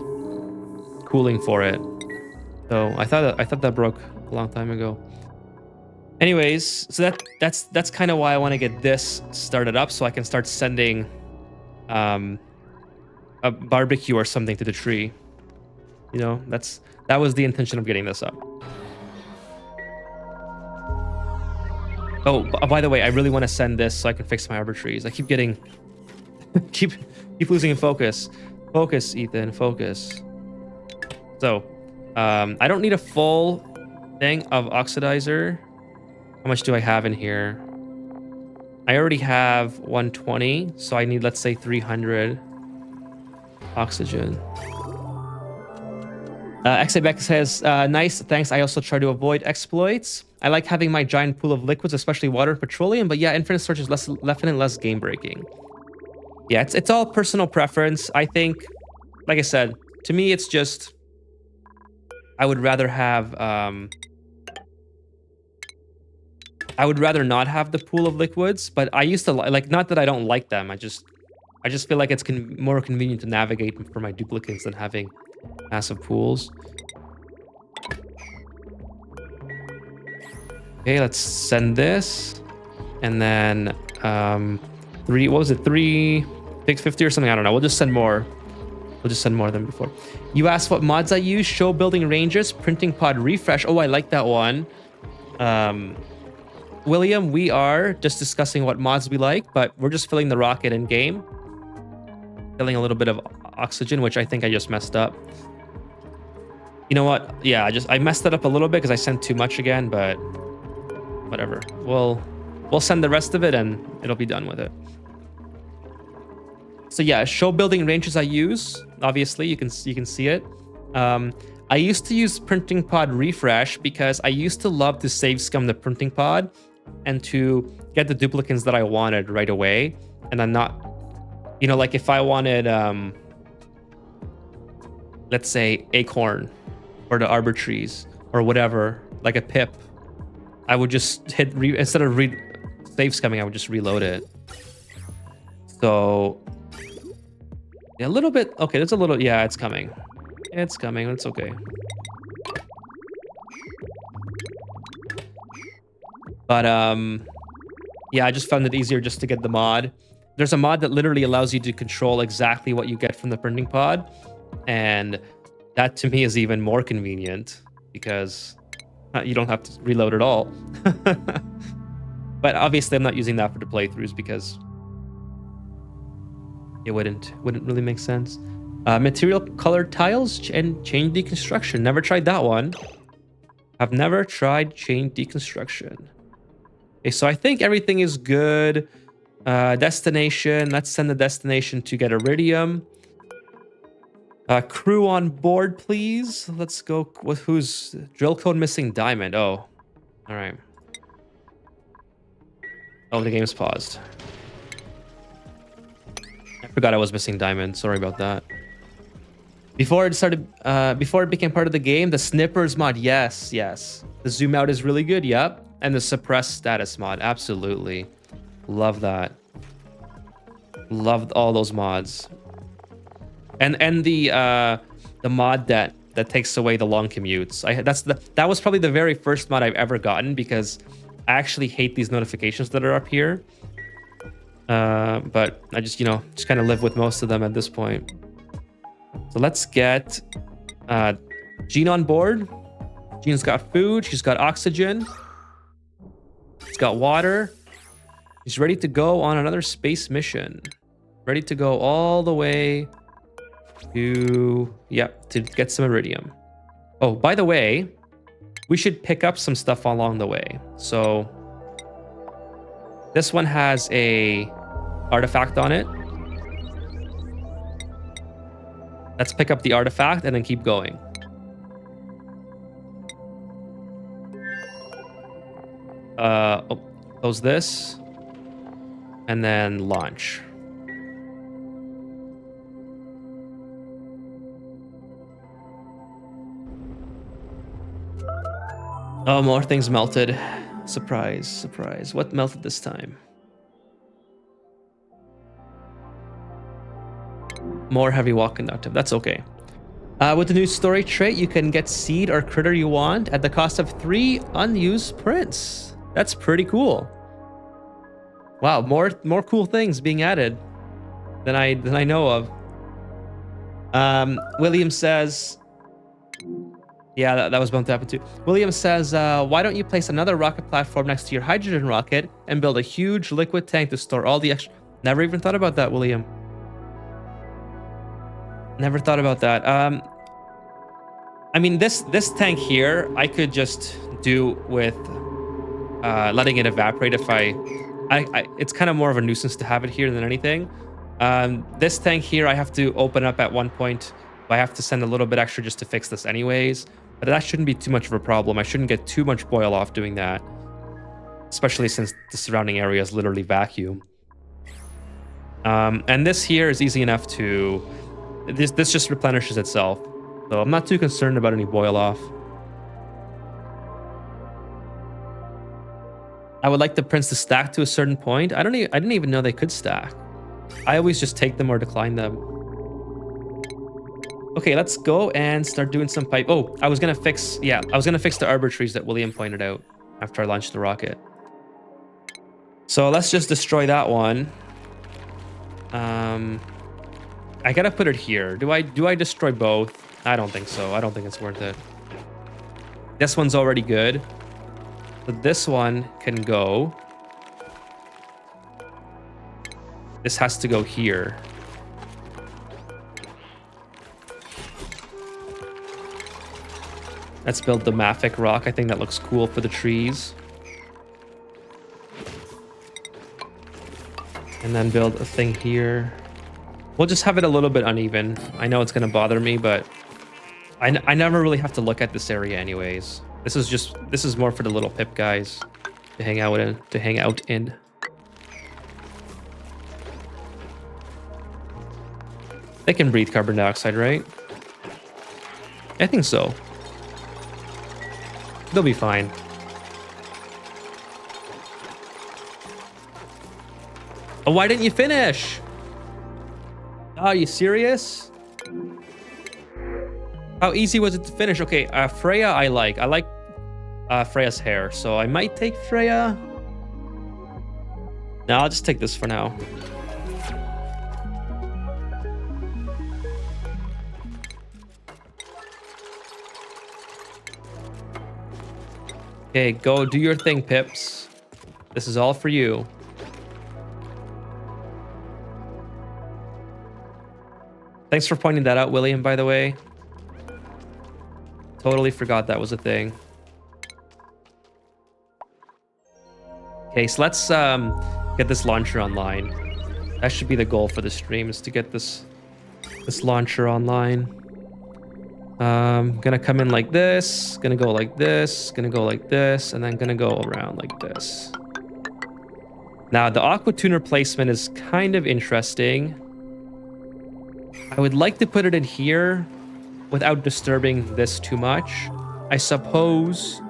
Cooling for it. So I thought that broke a long time ago. Anyways, so that's kind of why I want to get this started up, so I can start sending a barbecue or something to the tree. You know, that was the intention of getting this up. Oh, by the way, I really want to send this so I can fix my arbor trees. I keep getting keep losing focus. Focus, Ethan, focus. So, I don't need a full thing of oxidizer. How much do I have in here? I already have 120, so I need, let's say, 300 oxygen. XABEX says, nice, thanks. I also try to avoid exploits. I like having my giant pool of liquids, especially water and petroleum, but yeah, infinite storage is less game breaking. Yeah, it's all personal preference. I think, like I said, to me, it's just, I would rather have, I would rather not have the pool of liquids, but I used to like, not that I don't like them. I just feel like it's more convenient to navigate for my duplicates than having massive pools. Okay, let's send this. And then, what was it? 350 or something? I don't know. We'll just send more. We'll just send more than before. You asked what mods I use. Show building ranges, printing pod refresh. Oh, I like that one. William, we are just discussing what mods we like, but we're just filling the rocket in game. Filling a little bit of oxygen, which I think I just messed up. You know what? Yeah, I messed that up a little bit because I sent too much again, but whatever. We'll send the rest of it and it'll be done with it. So yeah, show building ranges I use. Obviously, you can see it. I used to use printing pod refresh because I used to love to save scum the printing pod and to get the duplicates that I wanted right away. And I'm not, you know, like if I wanted, let's say acorn or the arbor trees or whatever, like a pip, I would just hit instead of save scumming, I would just reload it. So yeah, a little bit. Okay, there's a little. Yeah, it's coming. It's coming. It's okay. But yeah, I just found it easier just to get the mod. There's a mod that literally allows you to control exactly what you get from the printing pod, and that to me is even more convenient because you don't have to reload at all. But obviously, I'm not using that for the playthroughs because it wouldn't really make sense. Material colored tiles and chain deconstruction. Never tried that one. I've never tried chain deconstruction. Okay, so I think everything is good. Destination. Let's send the destination to get iridium. Crew on board, please. Let's go with who's drill code missing diamond. Oh, all right. Oh, the game's paused. I forgot I was missing diamond. Sorry about that. Before it became part of the game, the snippers mod. Yes. The zoom out is really good. Yep. And the suppress status mod. Absolutely. Love that. Loved all those mods. And the mod that takes away the long commutes. That was probably the very first mod I've ever gotten because I actually hate these notifications that are up here. But I just kind of live with most of them at this point. So let's get Jean on board. Jean's got food. She's got oxygen. She's got water. She's ready to go on another space mission. Ready to go all the way to get some iridium. Oh, by the way, we should pick up some stuff along the way. So this one has a artifact on it. Let's pick up the artifact and then keep going. Close this and then launch. Oh, more things melted. Surprise, surprise. What melted this time? More heavy wall conductive. That's okay. With the new story trait, you can get seed or critter you want at the cost of 3 unused prints. That's pretty cool. Wow, more cool things being added than I know of. William says, yeah, that was bound to happen too. William says, why don't you place another rocket platform next to your hydrogen rocket and build a huge liquid tank to store all the extra... Never even thought about that, William. Never thought about that. I mean, this tank here, I could just do with letting it evaporate if it's kind of more of a nuisance to have it here than anything. This tank here, I have to open up at one point. I have to send a little bit extra just to fix this anyways. But that shouldn't be too much of a problem. I shouldn't get too much boil off doing that. Especially since the surrounding area is literally vacuum. And this here is easy enough to... This just replenishes itself. So I'm not too concerned about any boil off. I would like the prints to stack to a certain point. I didn't even know they could stack. I always just take them or decline them. Okay, let's go and start doing some pipe. Oh, I was gonna fix the arbor trees that William pointed out after I launched the rocket. So let's just destroy that one. I gotta put it here. Do I destroy both? I don't think so. I don't think it's worth it. This one's already good. But this one can go. This has to go here. Let's build the Mafic rock. I think that looks cool for the trees. And then build a thing here. We'll just have it a little bit uneven. I know it's going to bother me, but I never really have to look at this area anyways. This is more for the little Pip guys to hang out in. They can breathe carbon dioxide, right? I think so. They'll be fine. Oh, why didn't you finish? Are you serious? How easy was it to finish? Okay, Freya I like Freya's hair, so I might take Freya. No, I'll just take this for now. Okay, go do your thing, Pips. This is all for you. Thanks for pointing that out, William, by the way. Totally forgot that was a thing. Okay, so let's get this launcher online. That should be the goal for the stream, is to get this launcher online. Gonna come in like this, gonna go like this, gonna go like this, and then gonna go around like this. Now, the aqua tuner placement is kind of interesting. I would like to put it in here without disturbing this too much. I suppose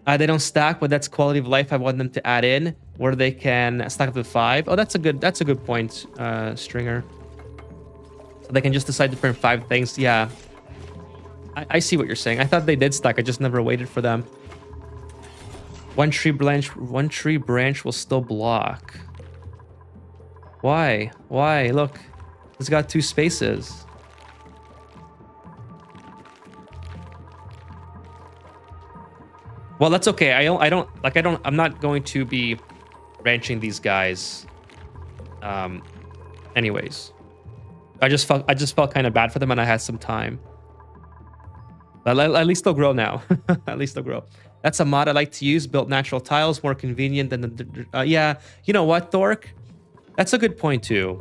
they don't stack, but that's quality of life I want them to add in, where they can stack up to 5. Oh, that's a good point, Stringer. So they can just decide to print 5 things. Yeah, I see what you're saying. I thought they did stack. I just never waited for them. One tree branch will still block. Why? Why? Look, it's got 2 spaces. Well, that's okay. I'm not going to be branching these guys. Anyways, I just felt kind of bad for them, and I had some time. But at least they'll grow now. At least they'll grow. That's a mod I like to use. Built natural tiles, more convenient than the. Yeah, you know what, Thork? That's a good point too.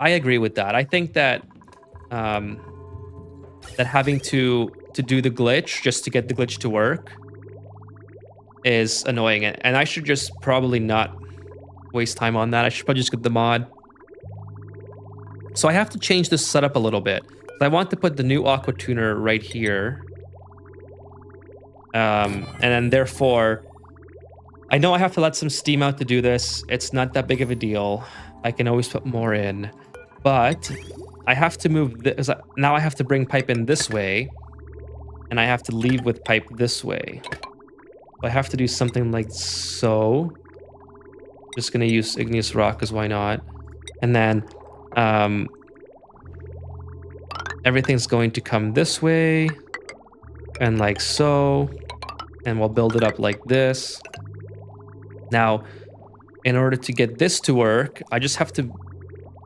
I agree with that. I think that that having to do the glitch just to get the glitch to work is annoying, and I should just probably not waste time on that. I should probably just get the mod. So I have to change this setup a little bit. I want to put the new aqua tuner right here, and then therefore I know I have to let some steam out to do this. It's not that big of a deal. I can always put more in, but I have to move this. Now I have to bring pipe in this way, and I have to leave with pipe this way. I have to do something like so. Just gonna use igneous rock, because why not? And then everything's going to come this way, and like so, and we'll build it up like this. Now, in order to get this to work, I just have to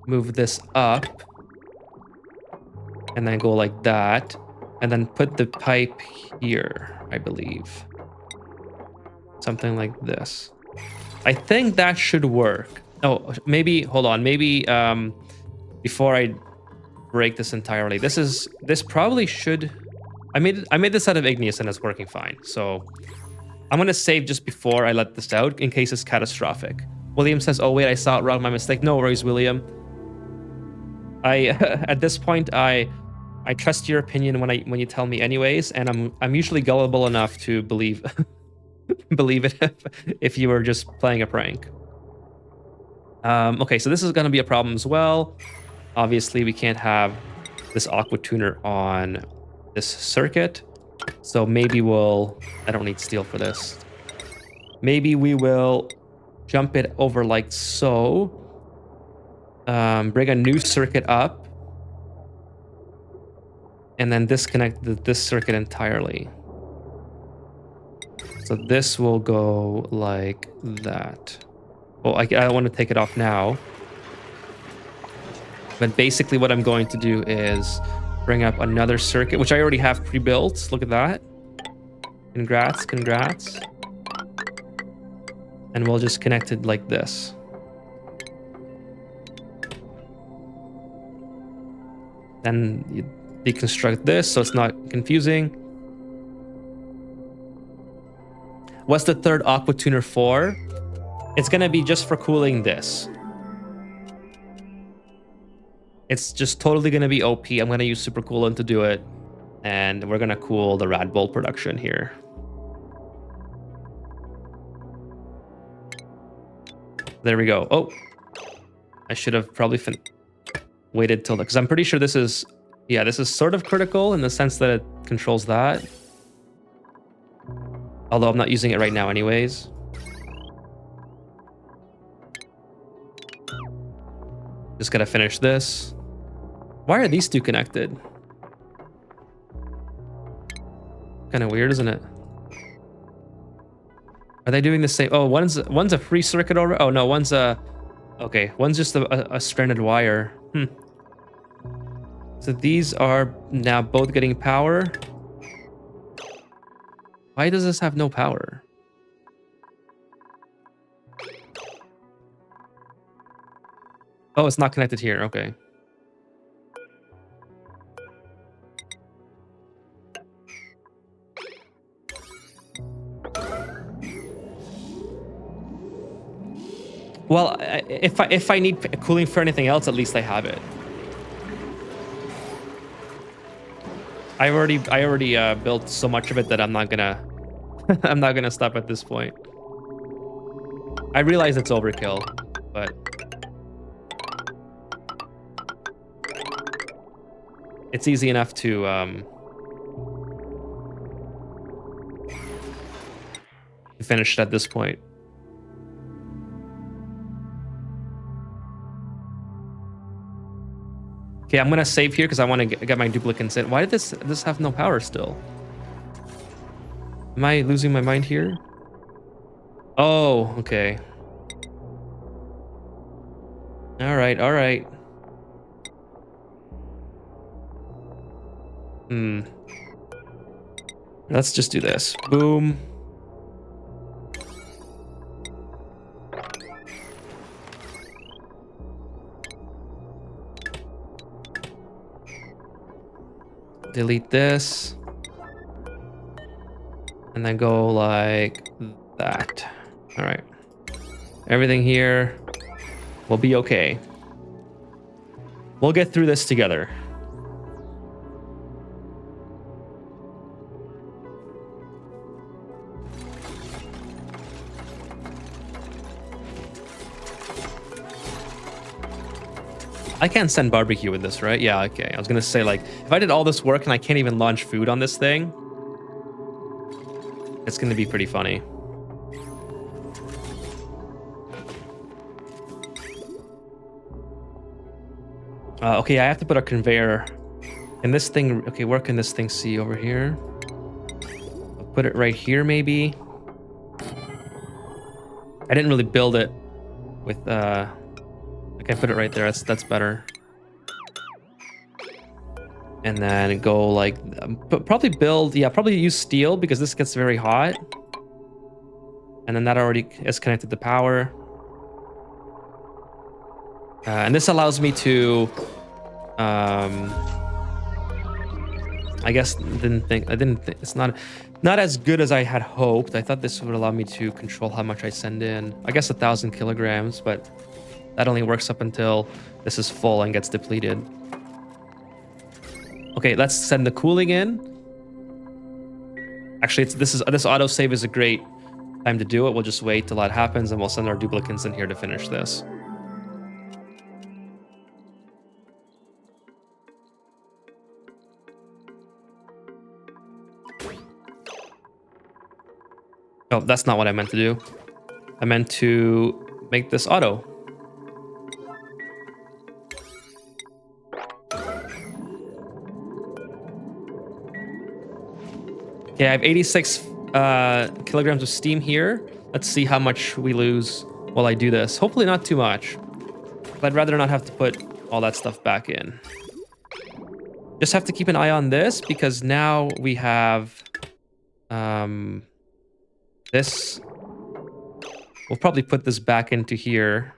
move this up, and then go like that, and then put the pipe here, I believe. Something like this. I think that should work. Oh, maybe, hold on, maybe before I break this entirely, this probably should, I made this out of igneous and it's working fine. So I'm gonna save just before I let this out in case it's catastrophic. William says, oh wait, I saw it wrong, my mistake. No worries, William. At this point, I trust your opinion when you tell me anyways, and I'm usually gullible enough to believe believe it if you were just playing a prank. Okay, so this is going to be a problem as well. Obviously, we can't have this aqua tuner on this circuit, so maybe I don't need steel for this. Maybe we will jump it over like so. Bring a new circuit up, and then disconnect this circuit entirely. So this will go like that. Well, I don't want to take it off now. But basically what I'm going to do is bring up another circuit, which I already have pre-built. Look at that. Congrats, congrats. And we'll just connect it like this. Then you deconstruct this so it's not confusing. What's the third aqua tuner for? It's gonna be just for cooling this. It's just totally gonna be OP. I'm gonna use supercoolant to do it, and we're gonna cool the rad bolt production here. There we go. Oh, I should have probably waited till because I'm pretty sure this is, yeah, this is sort of critical in the sense that it controls that. Although I'm not using it right now anyways. Just gotta finish this. Why are these two connected? Kind of weird, isn't it? Are they doing the same? Oh, one's a free circuit over. Oh no, one's a, okay, one's just a stranded wire. So these are now both getting power. Why does this have no power? Oh, it's not connected here. Okay. Well, if I need cooling for anything else, at least I have it. I already built so much of it that I'm not gonna I'm not gonna stop at this point. I realize it's overkill, but it's easy enough to finish it at this point. Okay, I'm gonna save here because I want to get my duplicates in. Why did this have no power still? Am I losing my mind here? Oh, okay. All right, all right. Let's just do this. Boom. Delete this. And then go like that. All right. Everything here will be okay. We'll get through this together. I can't send barbecue with this, right? Yeah, okay. I was gonna say, like, if I did all this work and I can't even launch food on this thing, it's gonna be pretty funny. Okay, I have to put a conveyor in this thing. Okay, where can this thing see over here? I'll put it right here, maybe. I didn't really build it with I can put it right there. That's better. And then go like, probably build, yeah, probably use steel because this gets very hot. And then that already is connected to power. And this allows me to, I guess I didn't think it's not as good as I had hoped. I thought this would allow me to control how much I send in. I guess 1,000 kilograms, but that only works up until this is full and gets depleted. Okay, let's send the cooling in. Actually, this autosave is a great time to do it. We'll just wait till that happens and we'll send our duplicates in here to finish this. Oh, that's not what I meant to do. I meant to make this auto. Okay, I have 86 kilograms of steam here. Let's see how much we lose while I do this. Hopefully not too much. But I'd rather not have to put all that stuff back in. Just have to keep an eye on this because now we have this. We'll probably put this back into here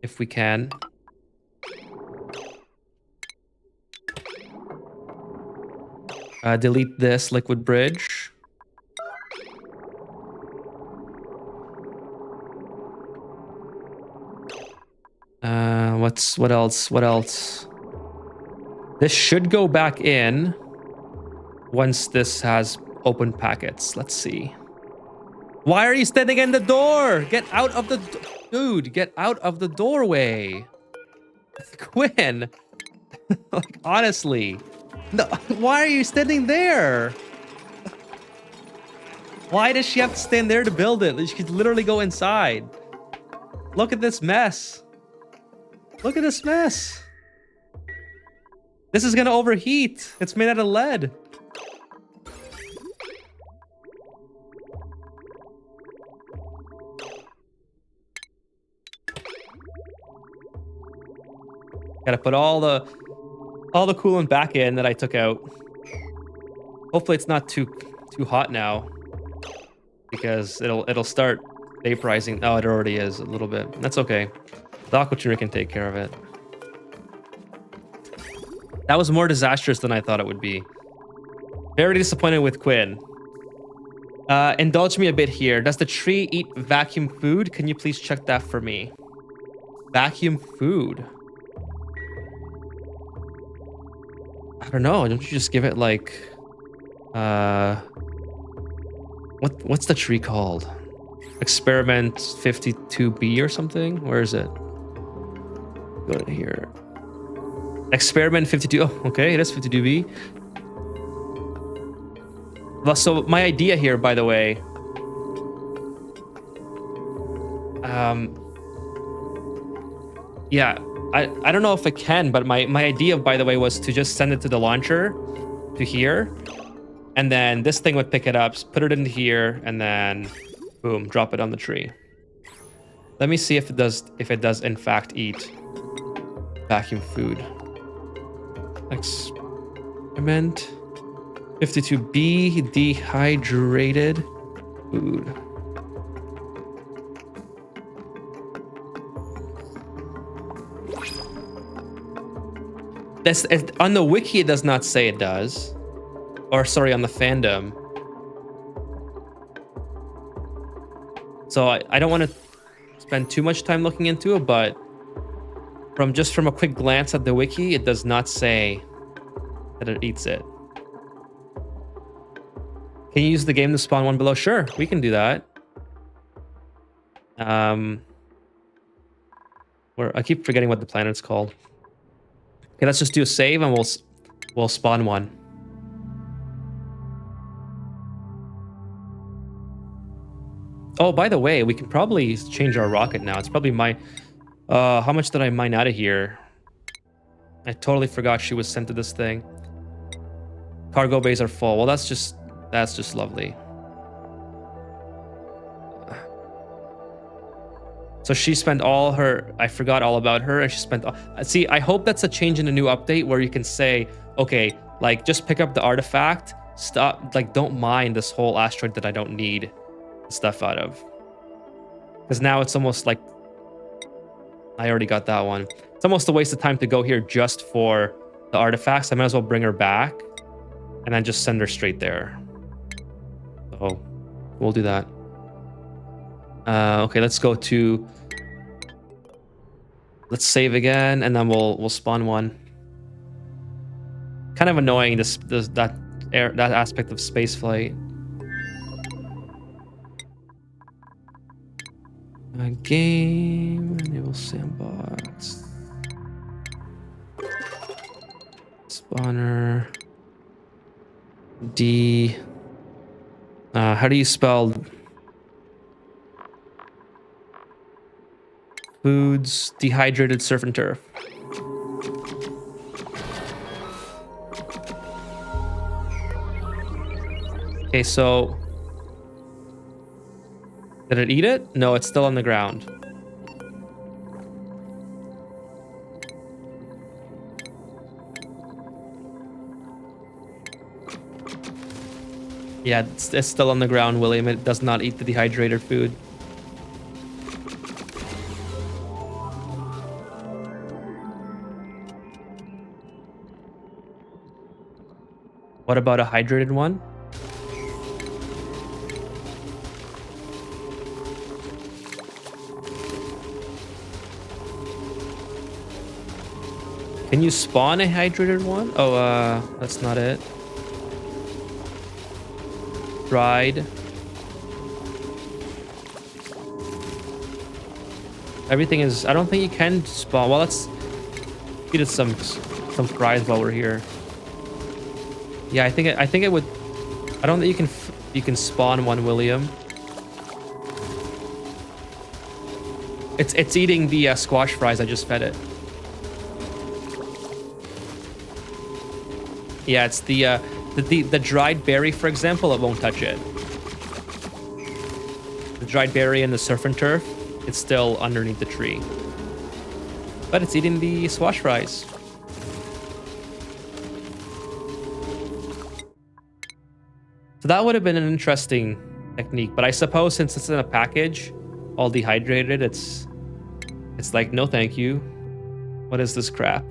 if we can. Delete this liquid bridge. What else? This should go back in once this has open packets. Let's see. Why are you standing in the door? Get out of the... Dude, get out of the doorway. Quinn. Like, honestly. No, why are you standing there? Why does she have to stand there to build it? She could literally go inside. Look at this mess. Look at this mess. This is gonna overheat. It's made out of lead. Gotta put all the coolant back in that I took out. Hopefully it's not too hot now, because it'll start vaporizing. Oh, it already is a little bit. That's okay. The aqua tuner can take care of it. That was more disastrous than I thought it would be. Very disappointed with Quinn. Indulge me a bit here. Does the tree eat vacuum food? Can you please check that for me? Vacuum food. I don't know. Don't you just give it like, what's the tree called? Experiment 52B or something? Where is it? Go to here. Experiment 52. Oh, okay, it is 52B. Well, so my idea here, by the way, yeah, I don't know if I can, but my idea, by the way, was to just send it to the launcher to here, and then this thing would pick it up, put it into here, and then boom, drop it on the tree. Let me see if it does in fact eat vacuum food. Experiment 52B, dehydrated food. This, on the wiki, it does not say it does. Or sorry, on the fandom. So I don't want to spend too much time looking into it, but from a quick glance at the wiki, it does not say that it eats it. Can you use the game to spawn one below? Sure, we can do that. Where I keep forgetting what the planet's called. Okay, let's just do a save and we'll spawn one. Oh, by the way, we can probably change our rocket now. It's probably my... how much did I mine out of here? I totally forgot she was sent to this thing. Cargo bays are full. Well, that's just lovely. So she spent all her... I forgot all about her, and she spent... See, I hope that's a change in the new update where you can say, okay, like, just pick up the artifact, stop, like, don't mine this whole asteroid that I don't need stuff out of. Because now it's almost like... I already got that one. It's almost a waste of time to go here just for the artifacts. I might as well bring her back and then just send her straight there. So we'll do that. Okay, let's go to... Let's save again, and then we'll spawn one. Kind of annoying that aspect of spaceflight. Game, enable sandbox. Spawner. D. How do you spell foods? Dehydrated surf and turf. Okay, so did it eat it? No, it's still on the ground. Yeah, it's still on the ground, William. It does not eat the dehydrated food. What about a hydrated one? Can you spawn a hydrated one? Oh, that's not it. Dried. Everything is... I don't think you can spawn. Well, let's eat some fries while we're here. Yeah, I think it would... I don't think you can spawn one, William. It's eating the squash fries. I just fed it. Yeah, it's the dried berry, for example, it won't touch it. The dried berry and the surf and turf, it's still underneath the tree. But it's eating the squash fries. So that would have been an interesting technique, but I suppose since it's in a package, all dehydrated, it's like, no thank you. What is this crap?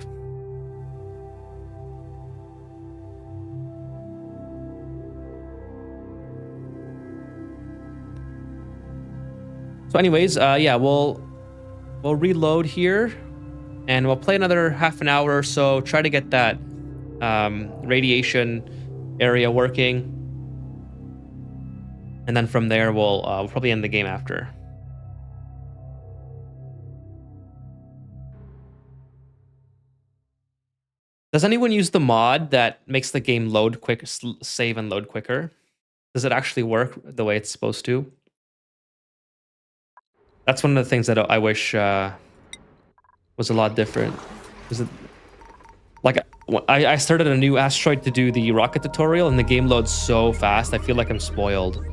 So anyways, yeah, we'll reload here and we'll play another half an hour or so, try to get that radiation area working. And then from there, we'll probably end the game after. Does anyone use the mod that makes the game load quick, save and load quicker? Does it actually work the way it's supposed to? That's one of the things that I wish was a lot different. Is it like I started a new asteroid to do the rocket tutorial, and the game loads so fast. I feel like I'm spoiled.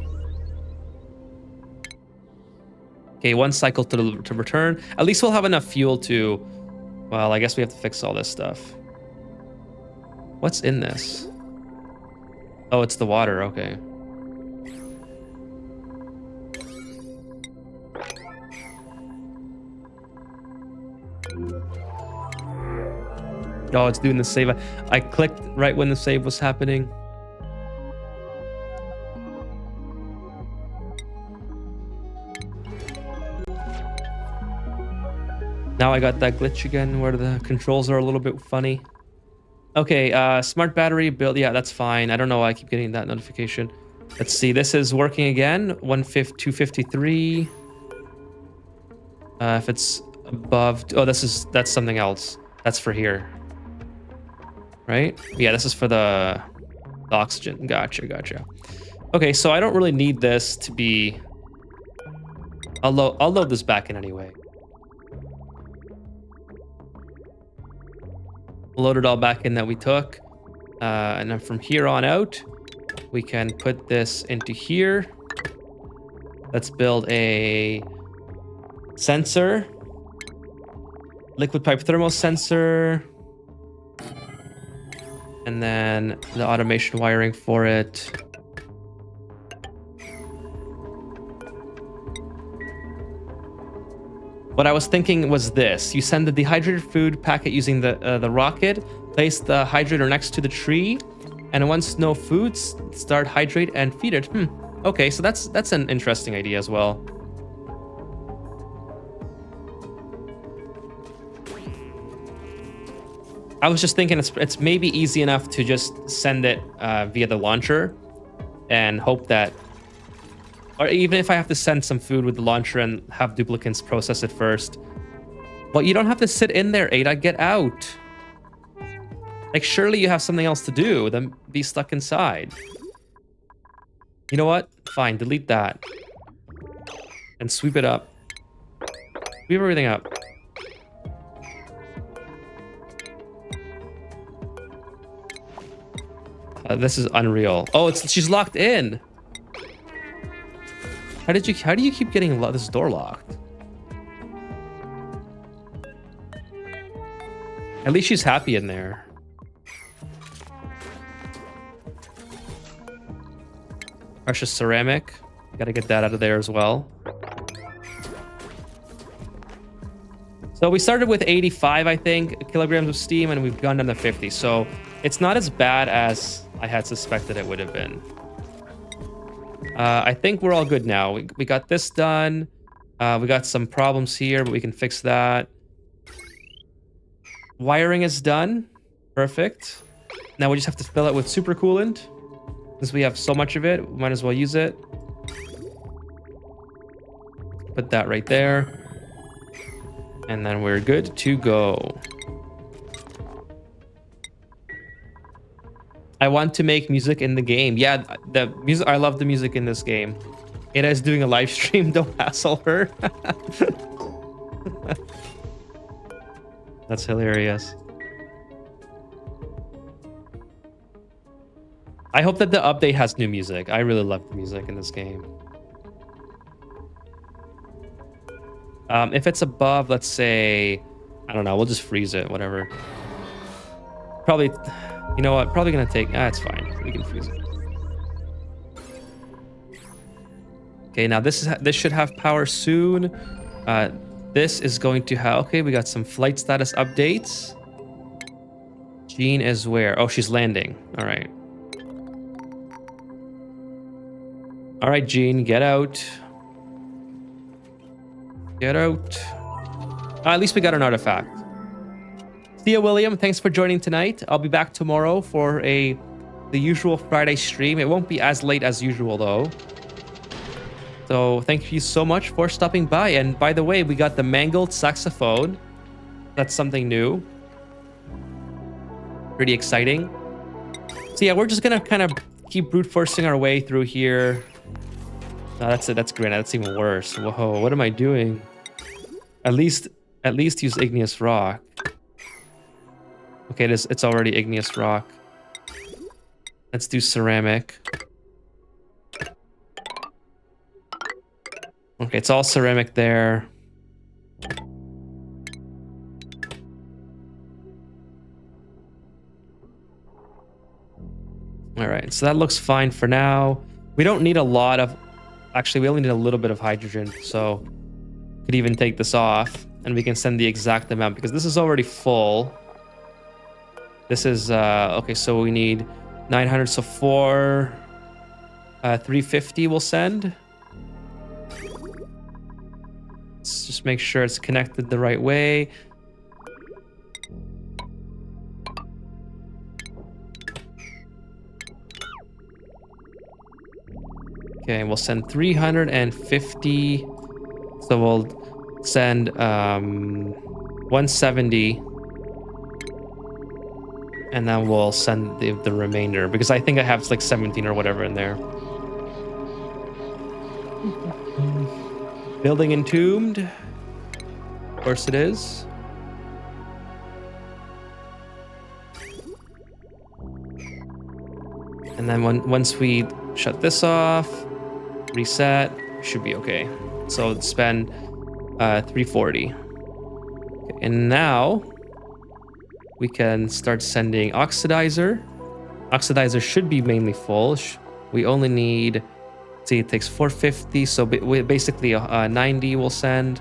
Okay, one cycle to return. At least we'll have enough fuel to. Well, I guess we have to fix all this stuff. What's in this? Oh, it's the water. Okay. Oh, it's doing the save. I clicked right when the save was happening. Now I got that glitch again where the controls are a little bit funny. Okay, smart battery build. Yeah, that's fine. I don't know why I keep getting that notification. Let's see. This is working again. 253. If it's above. Oh, that's something else. That's for here. Right? Yeah, this is for the oxygen. Gotcha. Okay, so I don't really need this to be... I'll load this back in anyway. Load it all back in that we took. And then from here on out, we can put this into here. Let's build a sensor. Liquid pipe thermal sensor. And then the automation wiring for it. What I was thinking was this. You send the dehydrated food packet using the rocket, place the hydrator next to the tree, and once no foods, start hydrate and feed it. Okay, so that's an interesting idea as well. I was just thinking it's maybe easy enough to just send it via the launcher and hope that... Or even if I have to send some food with the launcher and have duplicates process it first. Well, you don't have to sit in there, Ada. Get out. Like, surely you have something else to do than be stuck inside. You know what? Fine, delete that. And sweep it up. Sweep everything up. This is unreal. Oh, she's locked in. How do you keep getting this door locked? At least she's happy in there. Precious ceramic. Gotta get that out of there as well. So we started with 85, I think, kilograms of steam, and we've gone down to 50. So it's not as bad as I had suspected it would have been. I think we're all good now. We got this done. We got some problems here, but we can fix that. Wiring is done. Perfect. Now we just have to fill it with supercoolant. Since we have so much of it, we might as well use it. Put that right there. And then we're good to go. I want to make music in the game. Yeah, the music. I love the music in this game. Ada is doing a live stream. Don't hassle her. That's hilarious. I hope that the update has new music. I really love the music in this game. If it's above, let's say, I don't know, we'll just freeze it, whatever. Probably, you know what? Probably gonna take, it's fine. We can freeze it. Okay, now this should have power soon. This is going to have, okay, we got some flight status updates. Jean is where? Oh, she's landing. All right. All right, Jean, get out. Get out. At least we got an artifact. See ya, William. Thanks for joining tonight. I'll be back tomorrow for the usual Friday stream. It won't be as late as usual, though. So thank you so much for stopping by. And by the way, we got the mangled saxophone. That's something new. Pretty exciting. So yeah, we're just gonna kind of keep brute forcing our way through here. No, that's it. That's great. That's even worse. Whoa, what am I doing? At least use igneous rock. Okay, it's already igneous rock. Let's do ceramic. Okay, it's all ceramic there. All right, so that looks fine for now. We don't need a lot of... Actually, we only need a little bit of hydrogen, so could even take this off, and we can send the exact amount, because this is already full. This is... okay, so we need 900, so 350 we'll send. Let's just make sure it's connected the right way. Okay, we'll send 350. So we'll send 170, and then we'll send the remainder, because I think I have like 17 or whatever in there. Building entombed. Of course it is. And then once we shut this off, reset, should be okay. So spend 340. Okay, and now we can start sending oxidizer. Oxidizer should be mainly full. We only need, see, it takes 450, so basically 90 we'll send.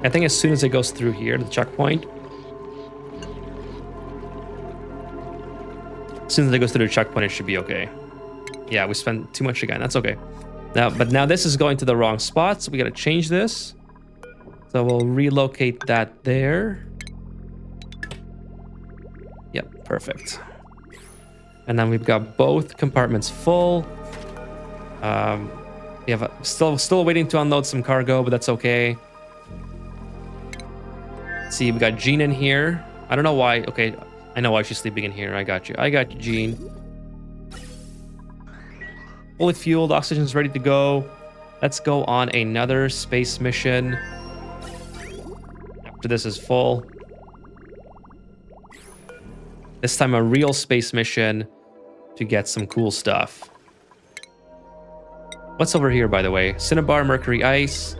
I think as soon as it goes through here, the checkpoint. As soon as it goes through the checkpoint, it should be okay. Yeah, we spent too much again. That's okay. But now this is going to the wrong spot, so we got to change this. So we'll relocate that there. Yep, perfect. And then we've got both compartments full. We have still waiting to unload some cargo, but that's okay. See, we got Jean in here. I don't know why. Okay, I know why she's sleeping in here. I got you. I got you, Jean. Fully fueled, oxygen's ready to go. Let's go on another space mission. After this is full. This time a real space mission to get some cool stuff. What's over here, by the way? Cinnabar, mercury, ice.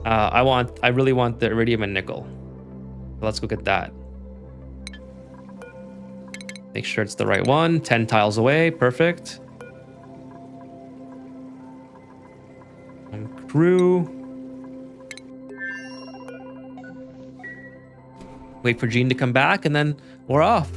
I really want the iridium and nickel. Let's go get that. Make sure it's the right one. 10 tiles away. Perfect. And crew. Wait for Jean to come back, and then we're off.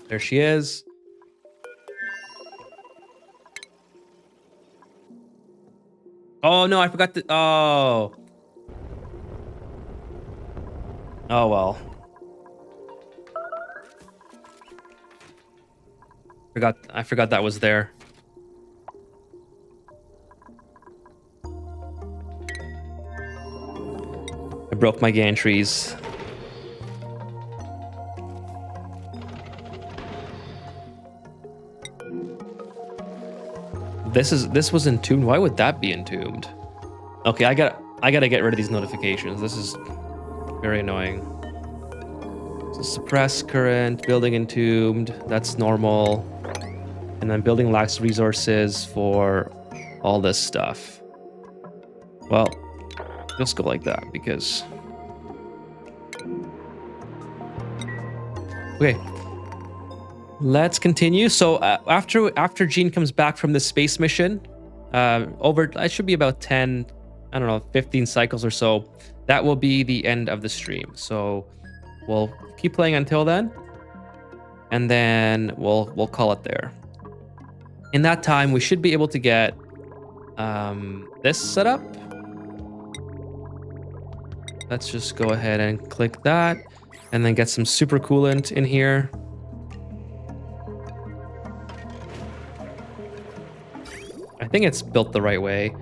There she is. Oh no, I forgot to. Oh. Oh well. I forgot that was there. I broke my gantries. This was entombed. Why would that be entombed? Okay, I gotta get rid of these notifications. This is very annoying. So suppress current, building entombed, that's normal. And then building lacks resources for all this stuff. Well, let's go like that because. Okay. Let's continue. So after Jean comes back from the space mission, it should be about 10, I don't know, 15 cycles or so. That will be the end of the stream. So we'll keep playing until then, and then we'll call it there. In that time, we should be able to get this set up. Let's just go ahead and click that, and then get some super coolant in here. I think it's built the right way.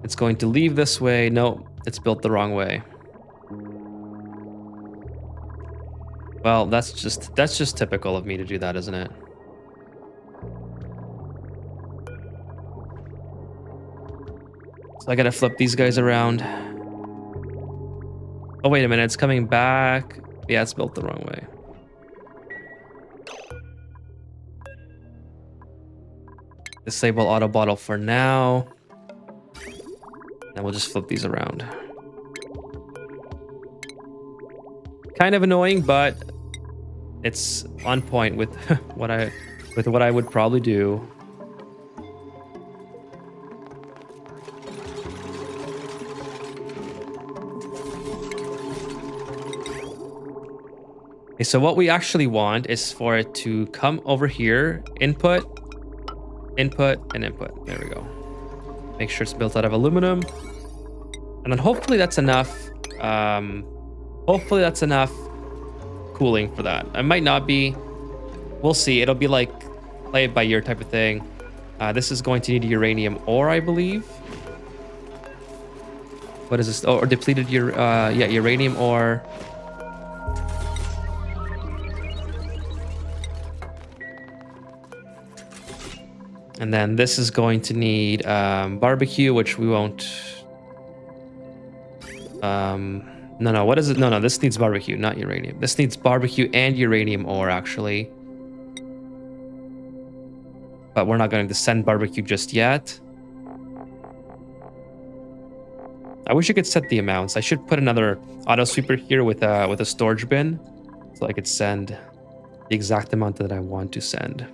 It's going to leave this way. No, it's built the wrong way. Well, that's just typical of me to do that, isn't it? So I gotta flip these guys around. Oh, wait a minute, it's coming back. Yeah, it's built the wrong way. Disable auto bottle for now. And we'll just flip these around. Kind of annoying, but it's on point with what I would probably do. Okay, so what we actually want is for it to come over here, input, input, and input. There we go. Make sure it's built out of aluminum. And then hopefully that's enough. Hopefully that's enough cooling for that. It might not be. We'll see. It'll be like play it by ear type of thing. This is going to need uranium ore, I believe. What is this? Oh, or depleted uranium ore. And then this is going to need barbecue, which we won't. No, what is it? No, this needs barbecue, not uranium. This needs barbecue and uranium ore, actually. But we're not going to send barbecue just yet. I wish you could set the amounts. I should put another auto sweeper here with a storage bin, so I could send the exact amount that I want to send.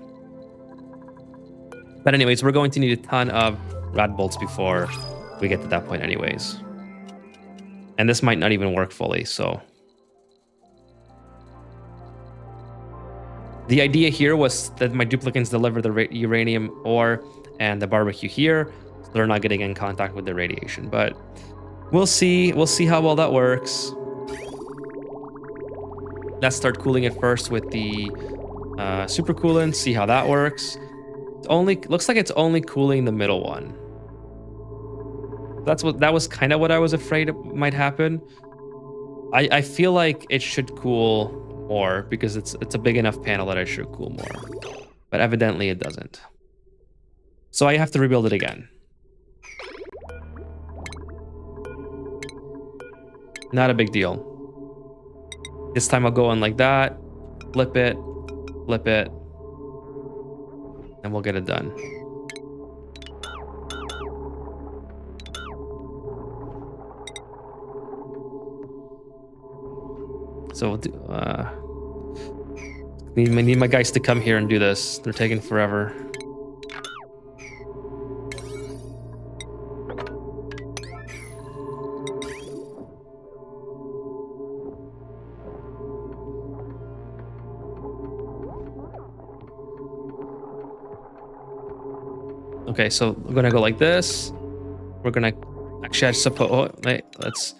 But anyways, we're going to need a ton of rad bolts before we get to that point anyways. And this might not even work fully, so. The idea here was that my duplicants deliver the uranium ore and the barbecue here, so they're not getting in contact with the radiation. But we'll see. We'll see how well that works. Let's start cooling it first with the supercoolant, see how that works. Looks like it's only cooling the middle one. That was kind of what I was afraid it might happen. I feel like it should cool more because it's a big enough panel that it should cool more. But evidently it doesn't. So I have to rebuild it again. Not a big deal. This time I'll go on like that, flip it, and we'll get it done. So we'll do, need my guys to come here and do this. They're taking forever. Okay, so we're gonna go like this. We're gonna actually, I suppose. Oh, wait, let's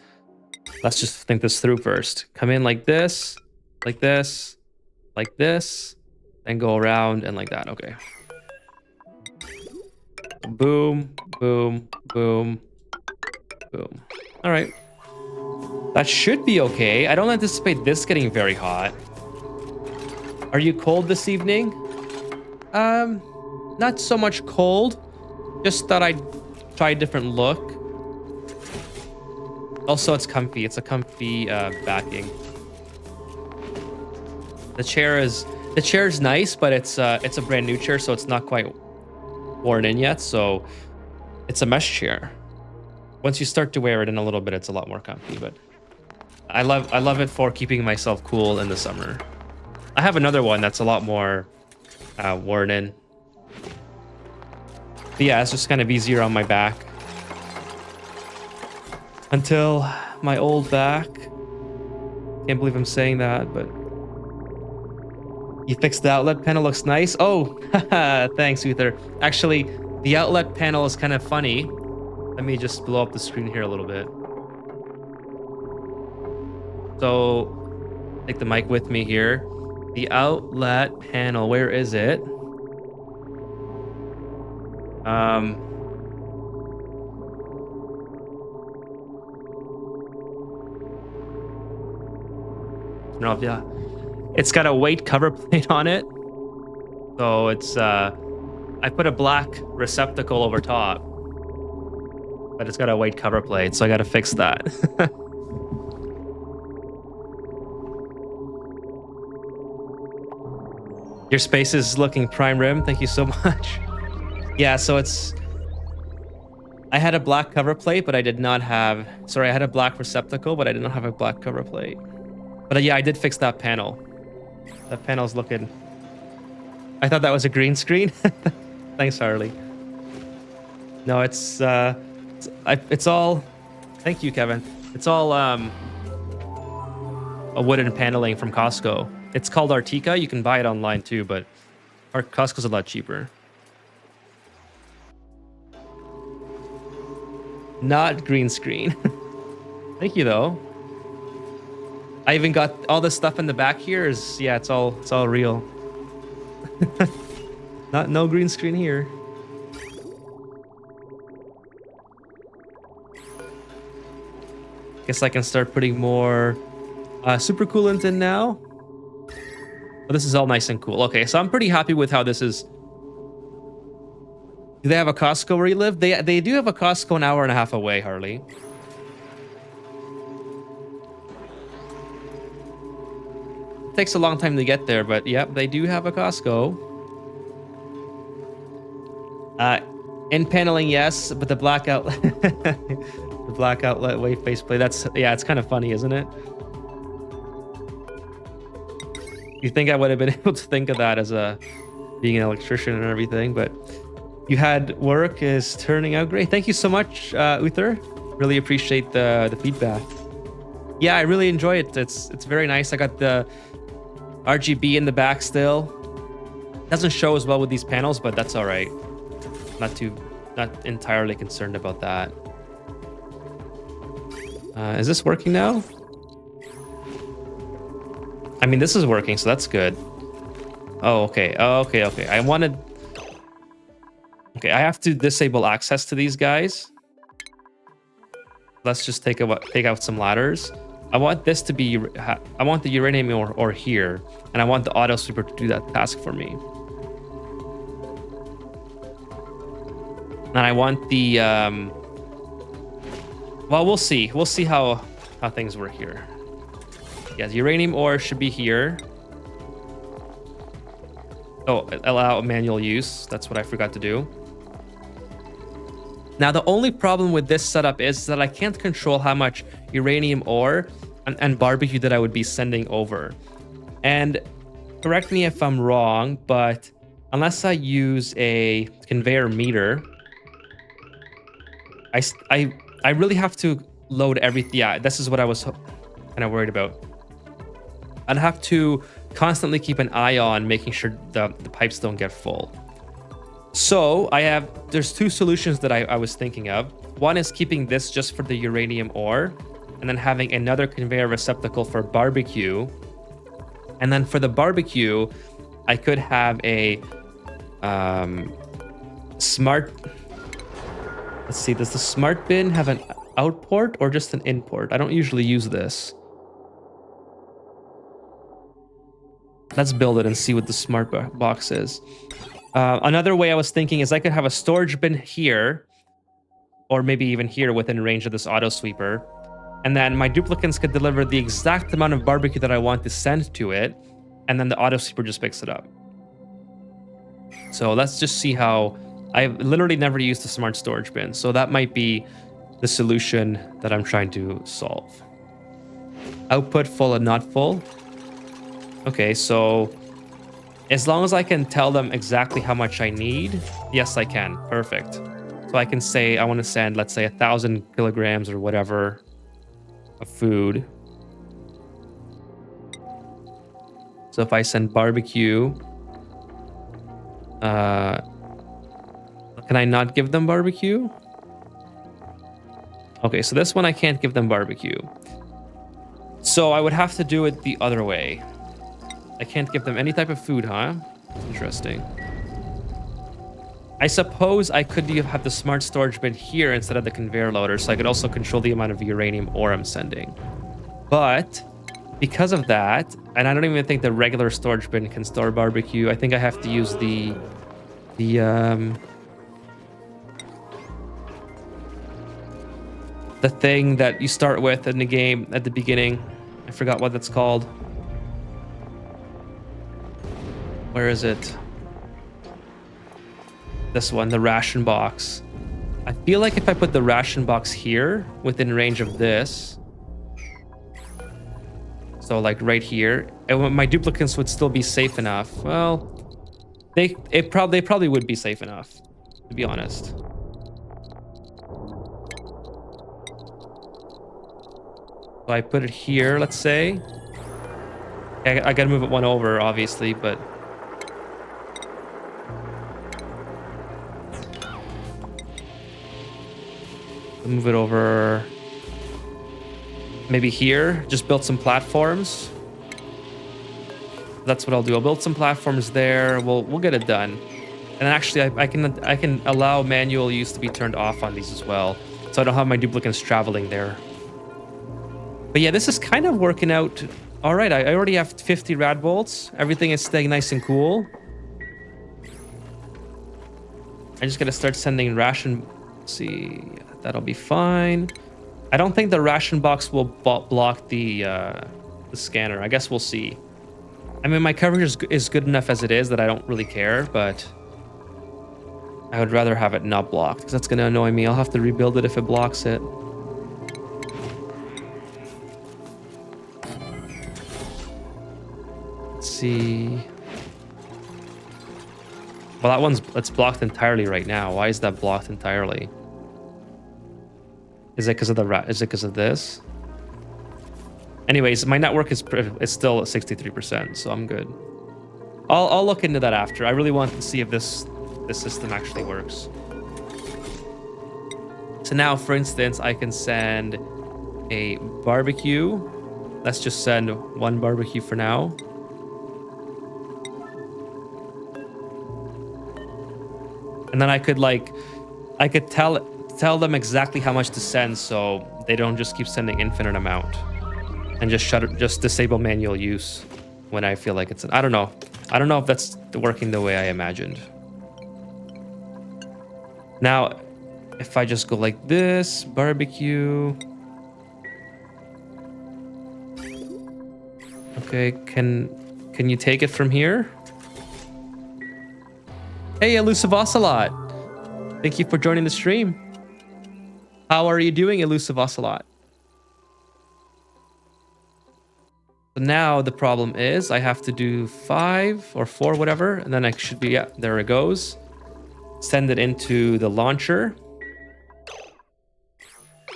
just think this through first. Come in like this, like this, like this, and go around and like that. Okay. Boom, boom, boom, boom. All right. That should be okay. I don't anticipate this getting very hot. Are you cold this evening? Not so much cold. Just thought I'd try a different look. Also, it's comfy. It's a comfy backing. The chair is nice, but it's a brand new chair, so it's not quite worn in yet. So it's a mesh chair. Once you start to wear it in a little bit, it's a lot more comfy. But I love it for keeping myself cool in the summer. I have another one that's a lot more worn in. But yeah, it's just kind of easier on my back. Until my old back. Can't believe I'm saying that, but you fixed the outlet panel, looks nice. Oh, thanks, Uther. Actually, the outlet panel is kind of funny. Let me just blow up the screen here a little bit. So, take the mic with me here. The outlet panel, where is it? No, yeah, it's got a weight cover plate on it, so it's I put a black receptacle over top, but it's got a weight cover plate, so I got to fix that. Your space is looking prime rim. Thank you so much. Yeah, so I had a black cover plate, but I did not have. Sorry, I had a black receptacle, but I did not have a black cover plate. But yeah, I did fix that panel. That panel's looking... I thought that was a green screen. Thanks, Harley. No, it's all... Thank you, Kevin. It's all a wooden paneling from Costco. It's called Artica. You can buy it online too, but our Costco's a lot cheaper. Not green screen. Thank you though. I even got all this stuff in the back here. Yeah, it's all real. No green screen here. Guess I can start putting more super coolant in now. Oh, this is all nice and cool. Okay, so I'm pretty happy with how this is. Do they have a Costco where you live? They do have a Costco an hour and a half away, Harley. It takes a long time to get there, but yep, they do have a Costco. In paneling, yes, but the black outlet, the black outlet wave faceplate. Yeah, it's kind of funny, isn't it? You think I would have been able to think of that as being an electrician and everything, but you had work is turning out great. Thank you so much, Uther. Really appreciate the feedback. Yeah, I really enjoy it. It's very nice. I got the RGB in the back still. Doesn't show as well with these panels, but that's all right. Not entirely concerned about that. Is this working now? I mean, this is working, so that's good. Oh, okay. Oh, okay. Okay, I have to disable access to these guys. Let's just take out some ladders. I want this to be, I want the uranium ore here, and I want the auto sweeper to do that task for me. And I want the, well, we'll see. We'll see how things work here. Yeah, the uranium ore should be here. Oh, allow manual use. That's what I forgot to do. Now, the only problem with this setup is that I can't control how much uranium ore and barbecue that I would be sending over. And correct me if I'm wrong, but unless I use a conveyor meter, I really have to load everything. Yeah, this is what I was kind of worried about. I'd have to constantly keep an eye on making sure the pipes don't get full. So there's two solutions that I was thinking of. One is keeping this just for the uranium ore, and then having another conveyor receptacle for barbecue. And then for the barbecue, I could have a smart. Let's see, does the smart bin have an out port or just an in port? I don't usually use this. Let's build it and see what the smart box is. Another way I was thinking is I could have a storage bin here, or maybe even here within range of this auto sweeper. And then my duplicants could deliver the exact amount of barbecue that I want to send to it. And then the auto sweeper just picks it up. So let's just see how. I've literally never used a smart storage bin. So that might be the solution that I'm trying to solve. Output full and not full. Okay, so as long as I can tell them exactly how much I need, yes, I can. Perfect. So I can say I want to send, let's say, 1,000 kilograms or whatever of food. So if I send barbecue, can I not give them barbecue? Okay, so this one I can't give them barbecue. So I would have to do it the other way. I can't give them any type of food, huh? Interesting. I suppose I could have the smart storage bin here instead of the conveyor loader, so I could also control the amount of uranium ore I'm sending. But because of that, and I don't even think the regular storage bin can store barbecue, I think I have to use the thing that you start with in the game at the beginning. I forgot what that's called. Where is it? This one, the ration box. I feel like if I put the ration box here within range of this, so like right here, and my duplicants would still be safe enough. Well, they probably would be safe enough, to be honest. So I put it here, let's say. I gotta move it one over, obviously, but move it over maybe here. Just build some platforms. That's what I'll do. I'll build some platforms there. We'll get it done. And actually, I can allow manual use to be turned off on these as well, so I don't have my duplicates traveling there. But yeah, this is kind of working out all right. I already have 50 rad bolts. Everything is staying nice and cool. I just gotta start sending ration. Let's see, that'll be fine. I don't think the ration box will block the scanner. I guess we'll see. I mean, my coverage is good enough as it is that I don't really care, but I would rather have it not blocked because that's going to annoy me. I'll have to rebuild it if it blocks it. Let's see. Well, it's blocked entirely right now. Why is that blocked entirely? Is it because of is it because of this? Anyways, my network is still at 63%, so I'm good. I'll look into that after. I really want to see if this system actually works. So now, for instance, I can send a barbecue. Let's just send one barbecue for now. And then I could tell them exactly how much to send, so they don't just keep sending infinite amount. And just disable manual use when I feel like it's. I don't know. I don't know if that's working the way I imagined. Now, if I just go like this, barbecue. Okay, can you take it from here? Hey, Elusive Ocelot. Thank you for joining the stream. How are you doing, Elusive Ocelot? So now the problem is I have to do 5 or 4, whatever, and then I should be, yeah, there it goes. Send it into the launcher.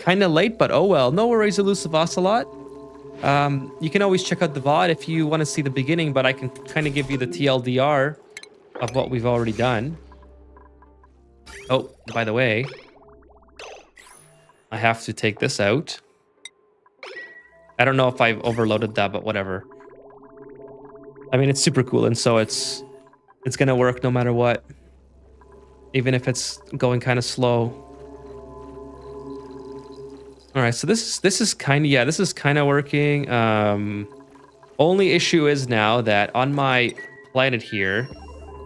Kind of late, but oh well. No worries, Elusive Ocelot. You can always check out the VOD if you want to see the beginning, but I can kind of give you the TLDR of what we've already done. Oh, by the way, I have to take this out. I don't know if I've overloaded that, but whatever. I mean, it's super cool, and so it's gonna work no matter what, even if it's going kind of slow. All right, so this is kind of working. Only issue is now that on my planet here,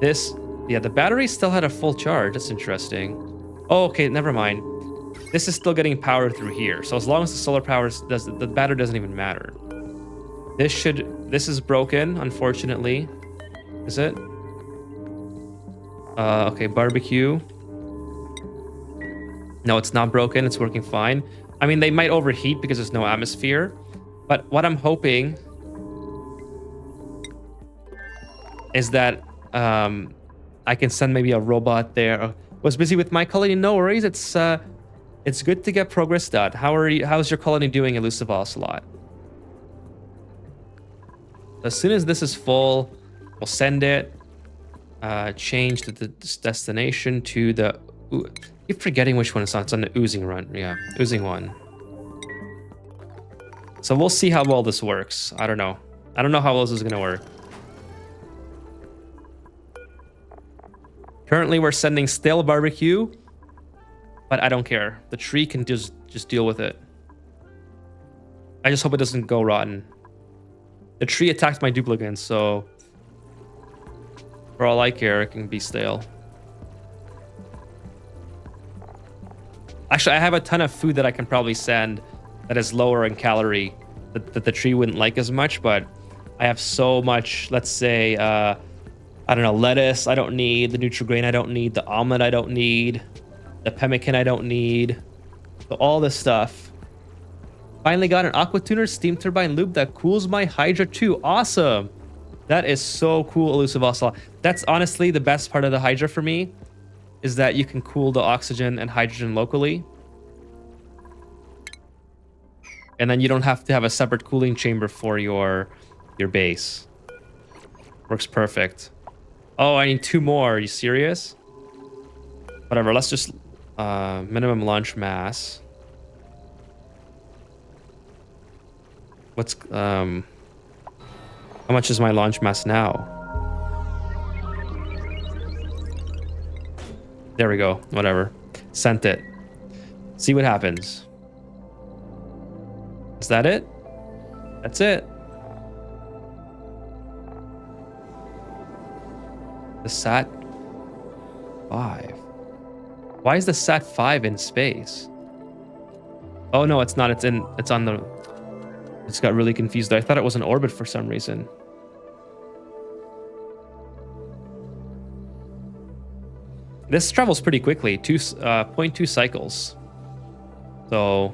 the battery still had a full charge. That's interesting. Oh, okay, never mind. This is still getting power through here. So as long as the solar power does, the battery doesn't even matter. This is broken, unfortunately. Is it? Okay, barbecue. No, it's not broken. It's working fine. I mean, they might overheat because there's no atmosphere. But what I'm hoping is that I can send maybe a robot there. Was busy with my colony. No worries. It's good to get progress done. How's your colony doing, Elusive Ocelot? As soon as this is full, we'll send it. Change the destination to the. Keep forgetting which one it's on. It's on the oozing run. Yeah, oozing one. So we'll see how well this works. I don't know. I don't know how well this is gonna work. Currently, we're sending stale barbecue. But I don't care. The tree can just deal with it. I just hope it doesn't go rotten. The tree attacked my duplicants, so for all I care, it can be stale. Actually, I have a ton of food that I can probably send that is lower in calorie that the tree wouldn't like as much, but I have so much, let's say, I don't know, lettuce I don't need, the Nutri-Grain I don't need, the almond I don't need, the pemmican I don't need. So all this stuff. Finally got an aqua tuner steam turbine loop that cools my Hydra too. Awesome. That is so cool, Elusive Ocelot. That's honestly the best part of the Hydra for me, is that you can cool the oxygen and hydrogen locally. And then you don't have to have a separate cooling chamber for your your base. Works perfect. Oh, I need 2 more. Are you serious? Whatever, let's just minimum launch mass. What's how much is my launch mass now? There we go. Whatever. Sent it. See what happens. Is that it? That's it. The Sat 5. Why is the Sat 5 in space? Oh no, it's not. It's on the... It's got really confused. I thought it was in orbit for some reason. This travels pretty quickly, 0.2 cycles. So,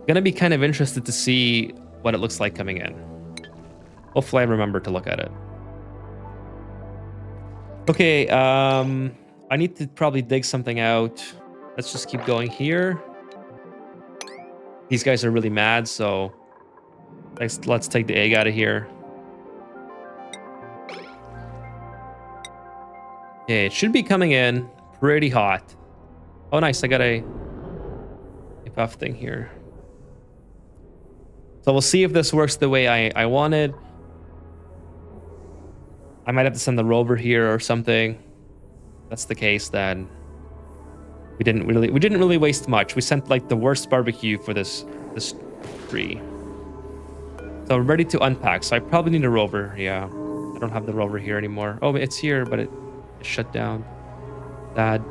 gonna be kind of interested to see what it looks like coming in. Hopefully I remember to look at it. Okay, I need to probably dig something out. Let's just keep going here. These guys are really mad, so let's take the egg out of here. Okay, it should be coming in pretty hot. Oh, nice. I got a puff thing here. So we'll see if this works the way I wanted. I might have to send the rover here or something. If that's the case, then we didn't really waste much. We sent like the worst barbecue for this tree. So we're ready to unpack. So I probably need a rover. Yeah, I don't have the rover here anymore. Oh, it's here, but it shut down. Sad.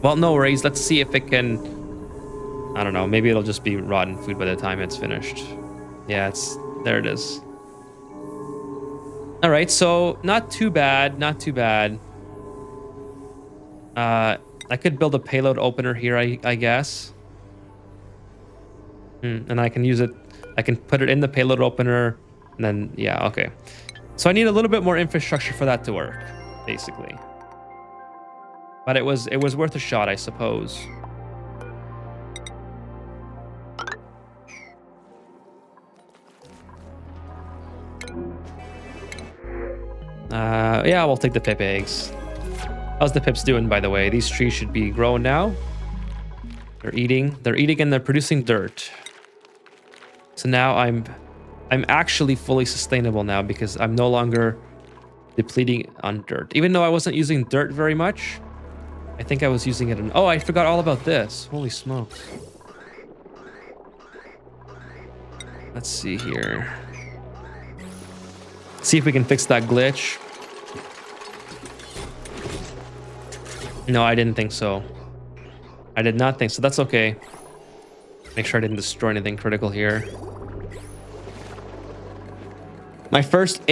Well, no worries. Let's see if it can... I don't know. Maybe it'll just be rotten food by the time it's finished. Yeah, there it is. All right, so not too bad. Not too bad. I could build a payload opener here, I guess. And I can use it. I can put it in the payload opener. And then, yeah, okay. So I need a little bit more infrastructure for that to work, basically. But it was worth a shot, I suppose. Yeah, we'll take the pip eggs. How's the pips doing, by the way? These trees should be growing now. They're eating and they're producing dirt. So now I'm actually fully sustainable now because I'm no longer depleting on dirt. Even though I wasn't using dirt very much, I think I was using it in... Oh, I forgot all about this. Holy smokes. Let's see here. See if we can fix that glitch. No, I didn't think so. I did not think so. That's okay. Make sure I didn't destroy anything critical here. My first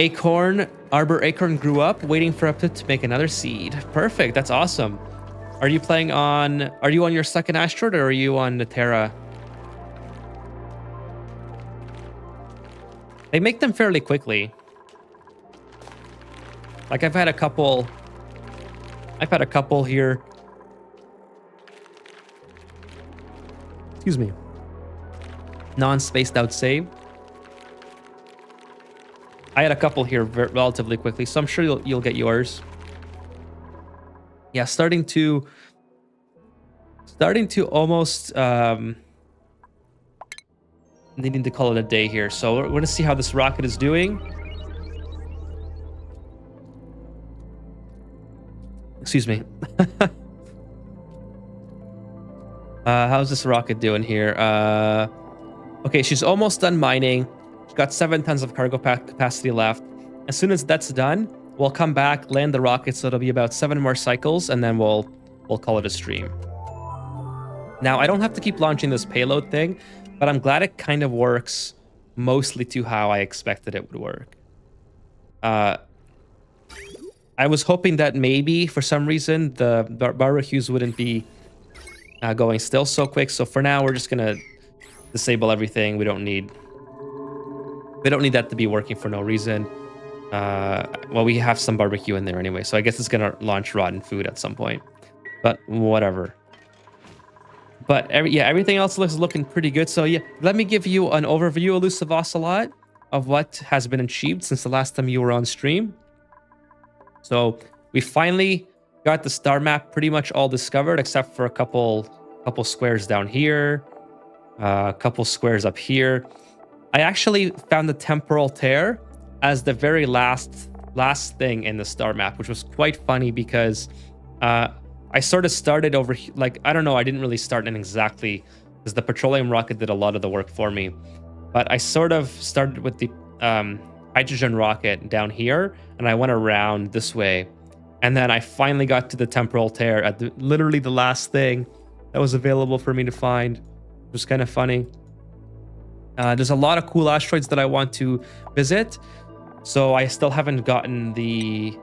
arbor acorn grew up, waiting for a pip to make another seed. Perfect. That's awesome. Are you on your second asteroid or are you on the Terra? They make them fairly quickly. Like I've had a couple here. Excuse me. Non-spaced out save. I had a couple here relatively quickly, so I'm sure you'll get yours. Yeah, starting to almost needing to call it a day here. So we're going to see how this rocket is doing. Excuse me. How's this rocket doing here? Okay, she's almost done mining. She's got 7 tons of cargo capacity left. As soon as that's done, we'll come back, land the rocket, so it'll be about 7 more cycles, and then we'll call it a stream. Now, I don't have to keep launching this payload thing, but I'm glad it kind of works mostly to how I expected it would work. I was hoping that maybe, for some reason, the barbecues wouldn't be going still so quick. So for now, we're just gonna disable everything. We don't need that to be working for no reason. Well, we have some barbecue in there anyway, so I guess it's gonna launch rotten food at some point. But whatever. But everything else looks looking pretty good. So yeah, let me give you an overview, Elusive Ocelot, of what has been achieved since the last time you were on stream. So we finally got the star map pretty much all discovered, except for a couple squares down here, a couple squares up here. I actually found the temporal tear as the very last thing in the star map, which was quite funny because I sort of started over, like, I don't know, I didn't really start in exactly, because the petroleum rocket did a lot of the work for me. But I sort of started with the hydrogen rocket down here, and I went around this way. And then I finally got to the temporal tear at literally the last thing that was available for me to find. It was kind of funny. There's a lot of cool asteroids that I want to visit. So I still haven't gotten the...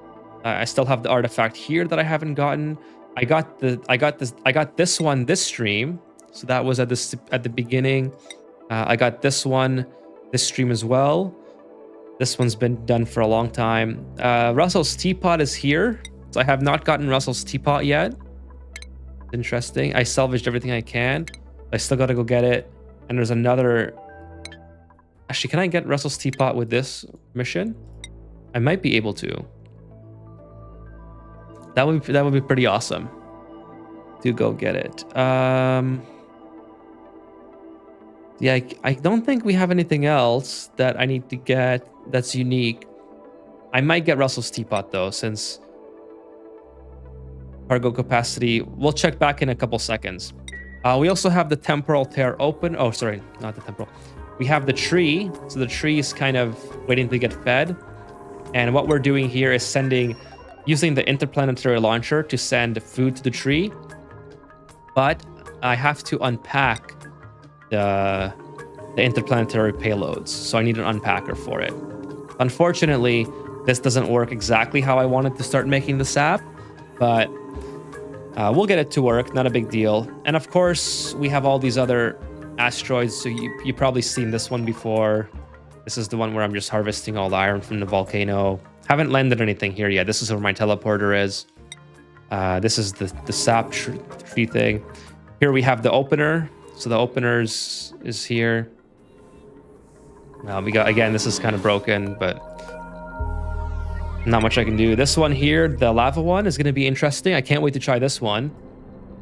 I still have the artifact here that I haven't gotten. I got this one this stream, so that was at the beginning. I got this one this stream as well. This one's been done for a long time. Russell's teapot is here, so I have not gotten Russell's teapot yet. Interesting. I salvaged everything I can. I still got to go get it. And there's another. Actually, can I get Russell's teapot with this mission? I might be able to. That would be pretty awesome to go get it. Yeah, I don't think we have anything else that I need to get that's unique. I might get Russell's teapot though, since cargo capacity. We'll check back in a couple seconds. We also have the temporal tear open. Oh, sorry, not the temporal. We have the tree. So the tree is kind of waiting to get fed. And what we're doing here is using the interplanetary launcher to send food to the tree. But I have to unpack the interplanetary payloads. So I need an unpacker for it. Unfortunately, this doesn't work exactly how I wanted to start making the sap, but we'll get it to work, not a big deal. And of course, we have all these other asteroids. So you've probably seen this one before. This is the one where I'm just harvesting all the iron from the volcano. Haven't landed anything here yet. This is where my teleporter is. This is the sap tree thing. Here we have the opener. So the openers is here. We got, again, this is kind of broken, but not much I can do. This one here, the lava one, is going to be interesting. I can't wait to try this one.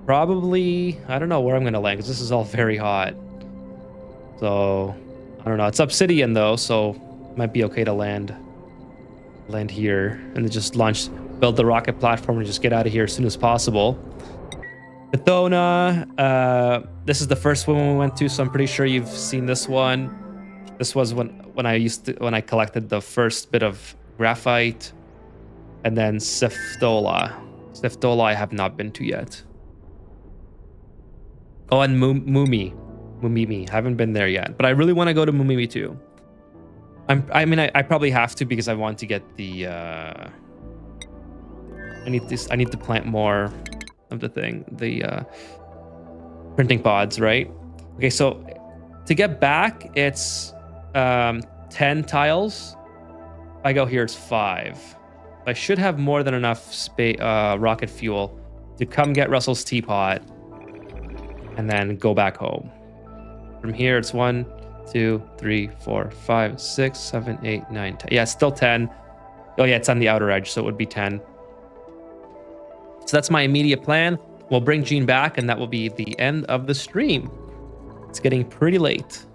Probably, I don't know where I'm going to land because this is all very hot. So, I don't know. It's obsidian though, so it might be okay to land here and then just build the rocket platform and just get out of here as soon as possible. Bethona, this is the first one we went to, so I'm pretty sure you've seen this one. This was when I collected the first bit of graphite. And then Siftola. Siftola I have not been to yet. Oh, and Mumimi. I haven't been there yet, but I really want to go to Mumimi too. I probably have to because I want to get the I need to plant more of the thing, the printing pods, right? Okay, so to get back, it's 10 tiles. If I go here, it's 5. I should have more than enough rocket fuel to come get Russell's teapot and then go back home. From here, it's 1, 2, 3, 4, 5, 6, 7, 8, 9, 10. Yeah, it's still 10. Oh yeah, it's on the outer edge, so it would be 10. So that's my immediate plan. We'll bring Gene back, and that will be the end of the stream. It's getting pretty late.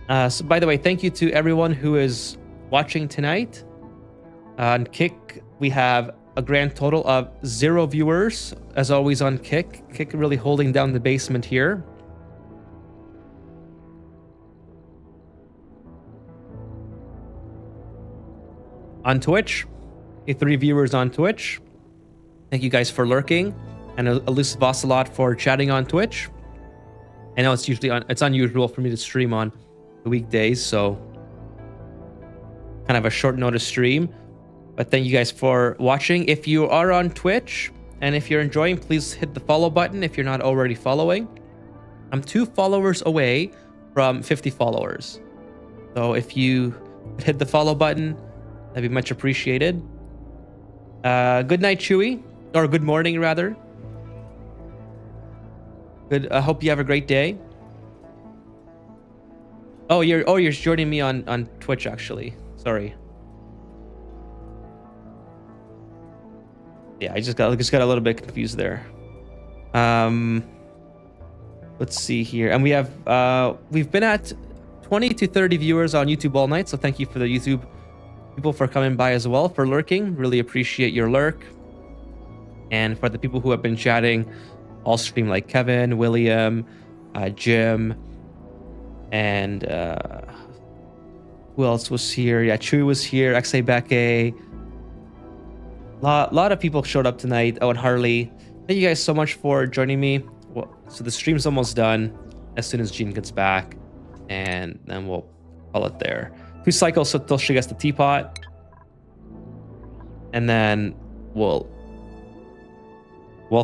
So by the way, thank you to everyone who is watching tonight. On Kick, we have a grand total of 0 viewers, as always on Kick. Kick really holding down the basement here. On Twitch, 3 viewers on Twitch. Thank you guys for lurking, and Elusive Ocelot for chatting on Twitch. I know it's unusual for me to stream on the weekdays, so kind of a short notice stream. But thank you guys for watching. If you are on Twitch and if you're enjoying, please hit the follow button if you're not already following. I'm 2 followers away from 50 followers. So if you hit the follow button, that'd be much appreciated. Good night, Chewy. Or good morning, rather. Good. I hope you have a great day. You're joining me on Twitch actually. Sorry. Yeah, I just got a little bit confused there. Let's see here, and we've been at 20 to 30 viewers on YouTube all night. So thank you for the YouTube people for coming by as well, for lurking. Really appreciate your lurk. And for the people who have been chatting all stream, like Kevin, William, Jim, and who else was here? Yeah, Chewy was here, XA Beke. Lot of people showed up tonight. Oh, and Harley. Thank you guys so much for joining me. Well, so the stream's almost done. As soon as Jean gets back, and then we'll call it there. 2 cycles until she gets the teapot, and then we'll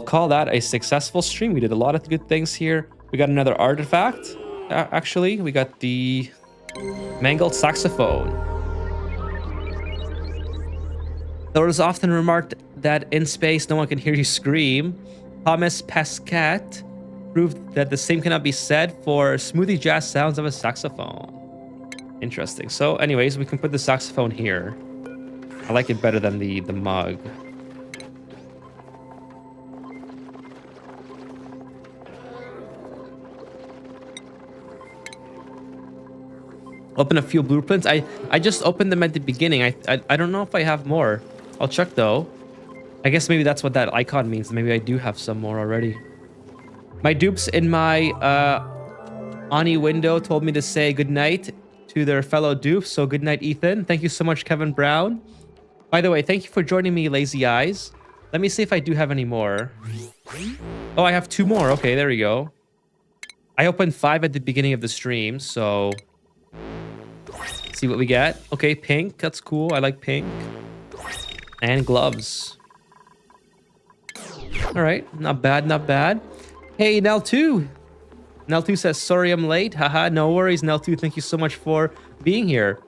call that a successful stream. We did a lot of good things here. We got another artifact. Actually, we got the mangled saxophone. Though it is often remarked that in space no one can hear you scream, Thomas Pesquet proved that the same cannot be said for smoothie jazz sounds of a saxophone. Interesting. So anyways, we can put the saxophone here. I like it better than the mug. Open a few blueprints. I just opened them at the beginning. I don't know if I have more. I'll check though. I guess maybe that's what that icon means. Maybe I do have some more already. My dupes in my Ani window told me to say goodnight to their fellow dupes. So good night, Ethan. Thank you so much, Kevin Brown. By the way, thank you for joining me, Lazy Eyes. Let me see if I do have any more. Oh, I have 2 more. Okay, there we go. I opened 5 at the beginning of the stream, so see what we get. Okay, pink. That's cool. I like pink. And gloves. All right, not bad, not bad. Hey, Nel2. Nel2 says, sorry I'm late. Haha, no worries, Nel2. Thank you so much for being here.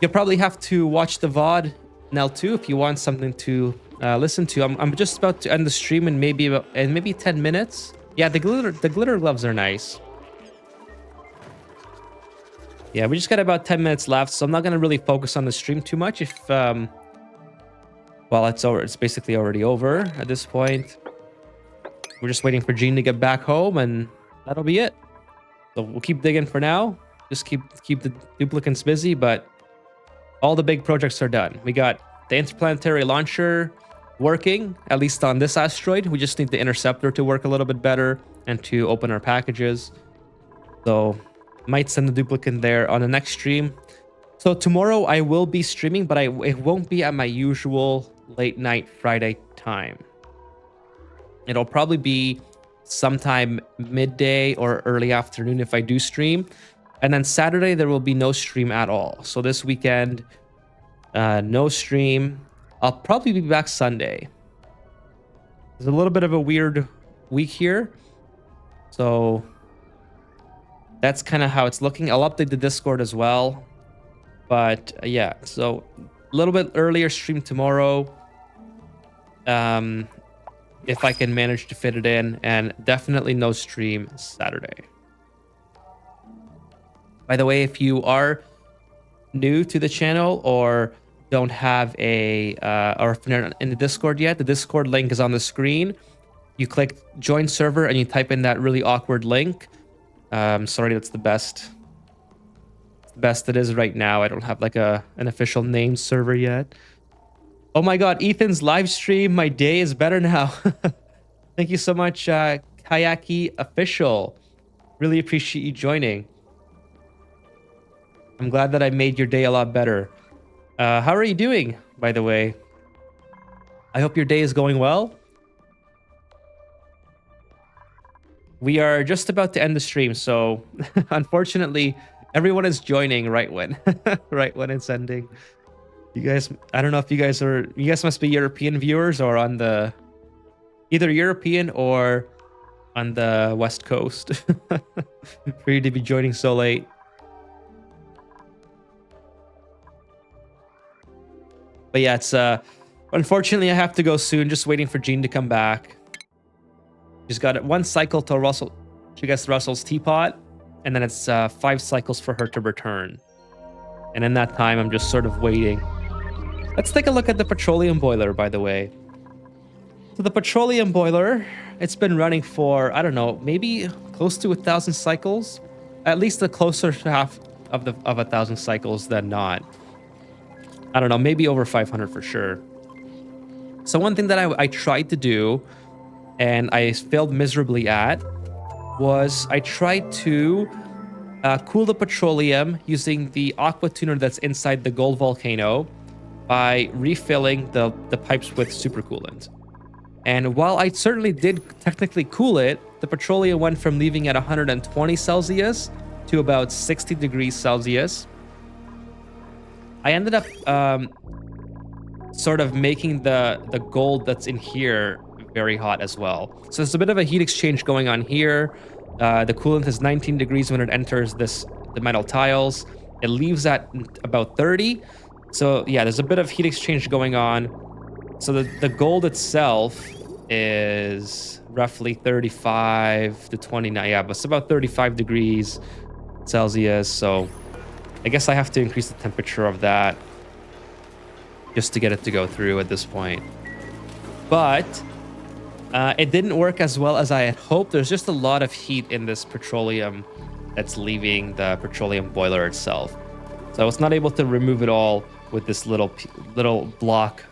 You'll probably have to watch the VOD, Nel2, if you want something to listen to. I'm just about to end the stream in maybe 10 minutes. Yeah, the glitter gloves are nice. Yeah, we just got about 10 minutes left, so I'm not gonna really focus on the stream too much. If well, it's basically already over at this point. We're just waiting for Jean to get back home, and that'll be it. So we'll keep digging for now. Just keep the duplicates busy, but all the big projects are done. We got the interplanetary launcher working, at least on this asteroid. We just need the interceptor to work a little bit better and to open our packages. So might send the duplicate there on the next stream. So tomorrow I will be streaming, but it won't be at my usual late night Friday time. It'll probably be sometime midday or early afternoon if I do stream. And then Saturday, there will be no stream at all. So this weekend, no stream. I'll probably be back Sunday. There's a little bit of a weird week here. So that's kind of how it's looking. I'll update the Discord as well. But yeah, so a little bit earlier stream tomorrow. If I can manage to fit it in, and definitely no stream Saturday. By the way, if you are new to the channel or don't have or if you're not in the Discord yet, the Discord link is on the screen. You click join server and you type in that really awkward link. Sorry, that's the best it is right now. I don't have like an official name server yet. Oh my god, Ethan's live stream. My day is better now. Thank you so much, Kayaki Official. Really appreciate you joining. I'm glad that I made your day a lot better. How are you doing, by the way? I hope your day is going well. We are just about to end the stream, so unfortunately, everyone is joining right when it's ending. You guys, I don't know if you guys must be European viewers or on either European or on the West Coast for you to be joining so late. But yeah, it's unfortunately I have to go soon. Just waiting for Jean to come back. She's got 1 cycle till Russell. She gets Russell's teapot, and then it's 5 cycles for her to return. And in that time, I'm just sort of waiting. Let's take a look at the petroleum boiler, by the way. So the petroleum boiler, it's been running for, I don't know, maybe close to 1,000 cycles. At least the closer to half of 1,000 cycles than not. I don't know, maybe over 500 for sure. So one thing that I tried to do, and I failed miserably at, was I tried to cool the petroleum using the aqua tuner that's inside the gold volcano by refilling the pipes with supercoolant. And while I certainly did technically cool it, the petroleum went from leaving at 120 Celsius to about 60 degrees Celsius. I ended up sort of making the gold that's in here very hot as well. So there's a bit of a heat exchange going on here. The coolant is 19 degrees when it enters the metal tiles. It leaves at about 30. So yeah, there's a bit of heat exchange going on. So the gold itself is roughly 35 to 29. Yeah, but it's about 35 degrees Celsius. So I guess I have to increase the temperature of that just to get it to go through at this point. But it didn't work as well as I had hoped. There's just a lot of heat in this petroleum that's leaving the petroleum boiler itself. So I was not able to remove it all with this little block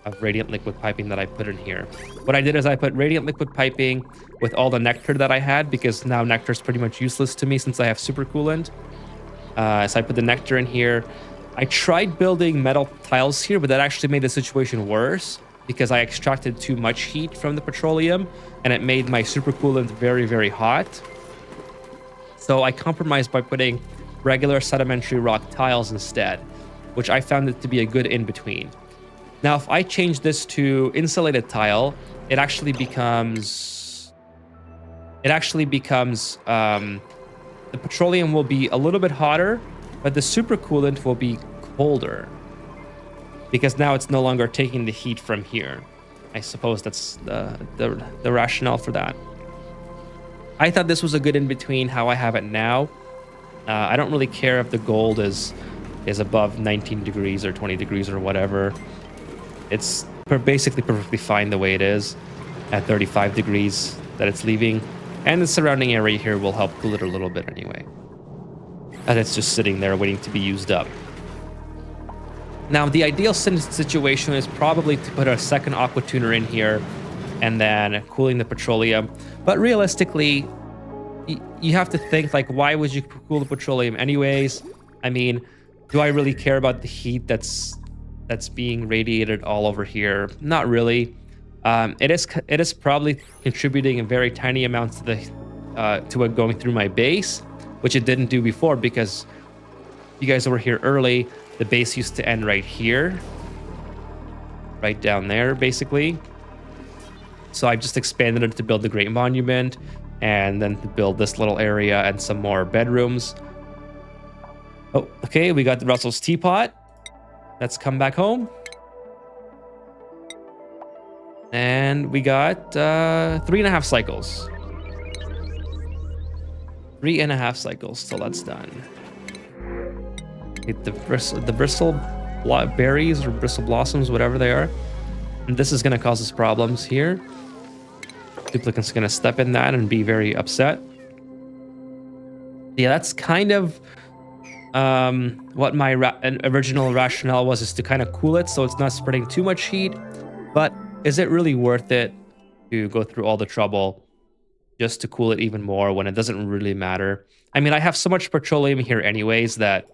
of radiant liquid piping that I put in here. What I did is I put radiant liquid piping with all the nectar that I had, because now nectar is pretty much useless to me since I have supercoolant. So I put the nectar in here. I tried building metal tiles here, but that actually made the situation worse because I extracted too much heat from the petroleum and it made my supercoolant very, very hot. So I compromised by putting regular sedimentary rock tiles instead, which I found it to be a good in-between. Now, if I change this to insulated tile, it actually becomes the petroleum will be a little bit hotter, but the supercoolant will be colder because now it's no longer taking the heat from here. I suppose that's the rationale for that. I thought this was a good in-between how I have it now. I don't really care if the gold is above 19 degrees or 20 degrees or whatever. It's basically perfectly fine the way it is at 35 degrees that it's leaving. And the surrounding area here will help cool it a little bit anyway. And it's just sitting there waiting to be used up. Now, the ideal situation is probably to put a second aqua tuner in here and then cooling the petroleum. But realistically, you have to think, like, why would you cool the petroleum anyways? I mean, do I really care about the heat that's being radiated all over here? Not really. It is probably contributing in very tiny amounts to it going through my base, which it didn't do before, because you guys were here early. The base used to end right here, right down there, basically. So I just expanded it to build the Great Monument, and then to build this little area and some more bedrooms. Oh, okay, we got the Russell's teapot. Let's come back home. And we got 3.5 cycles. 3.5 cycles till that's done. Get the bristle berries or bristle blossoms, whatever they are. And this is going to cause us problems here. Duplicant's going to step in that and be very upset. Yeah, that's kind of what my original rationale was, is to kind of cool it so it's not spreading too much heat. But is it really worth it to go through all the trouble just to cool it even more when it doesn't really matter? I mean, I have so much petroleum here anyways that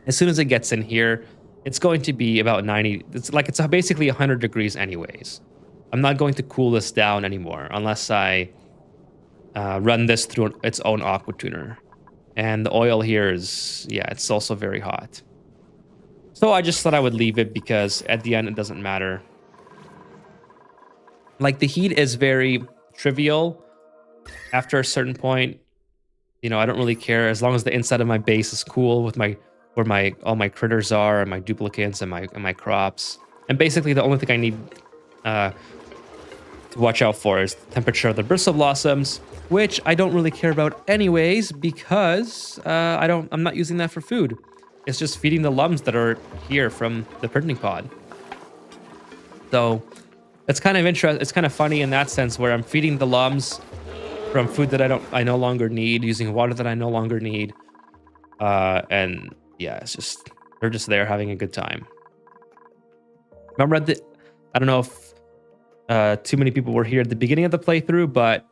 as soon as it gets in here, it's going to be about 90. It's basically 100 degrees anyways. I'm not going to cool this down anymore unless I run this through its own aqua tuner. And the oil here is, yeah, it's also very hot. So I just thought I would leave it because at the end, it doesn't matter. Like, the heat is very trivial after a certain point. You know, I don't really care as long as the inside of my base is cool with where all my critters are and my duplicates and my crops. And basically the only thing I need to watch out for is the temperature of the bristle blossoms, which I don't really care about anyways because I'm not using that for food. It's just feeding the lums that are here from the printing pod. So it's kind of interesting. It's kind of funny in that sense where I'm feeding the lums from food that I no longer need, using water that I no longer need. And yeah, they're just there having a good time. Remember I don't know if too many people were here at the beginning of the playthrough, but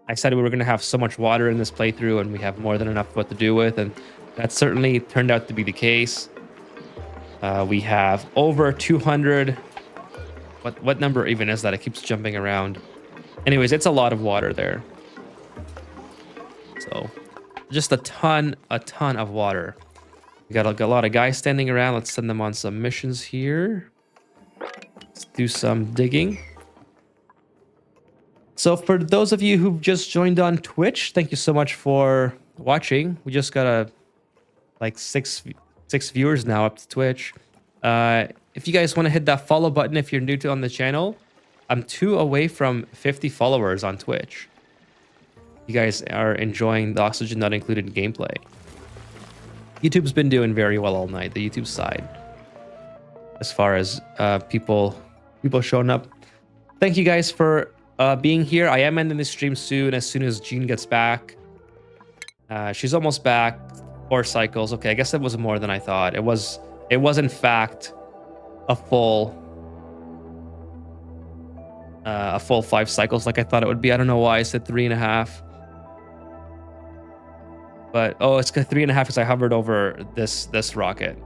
I said we were going to have so much water in this playthrough and we have more than enough what to do with, and that certainly turned out to be the case. We have over 200. What number even is that? It keeps jumping around. Anyways, it's a lot of water there. So just a ton of water. We got a lot of guys standing around. Let's send them on some missions here. Let's do some digging. So for those of you who've just joined on Twitch, thank you so much for watching. We just got like six viewers now up to Twitch. If you guys want to hit that follow button if you're new on the channel, I'm 2 away from 50 followers on Twitch. You guys are enjoying the Oxygen Not Included gameplay. YouTube's been doing very well all night, the YouTube side, as far as people showing up. Thank you guys for being here. I am ending the stream soon as Jean gets back. She's almost back. 4 cycles. Okay, I guess it was more than I thought. It was in fact a full 5 cycles like I thought it would be. I don't know why I said 3.5. But it's 3.5 because I hovered over this rocket.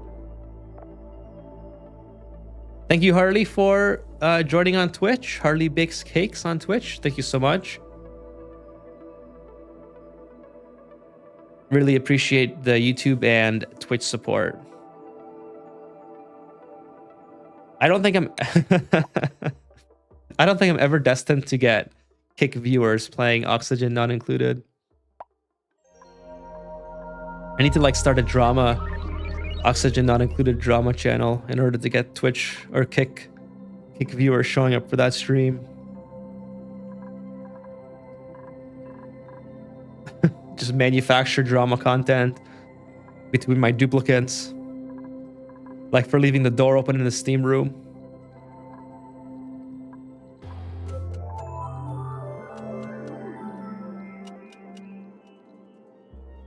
Thank you, Harley, for joining on Twitch. Harley Bakes Cakes on Twitch. Thank you so much. Really appreciate the YouTube and Twitch support. I don't think I'm ever destined to get kick viewers playing Oxygen Not Included. I need to like start a drama, Oxygen Not Included drama channel in order to get Twitch or kick viewers showing up for that stream. Just manufacture drama content between my duplicates. Like for leaving the door open in the steam room.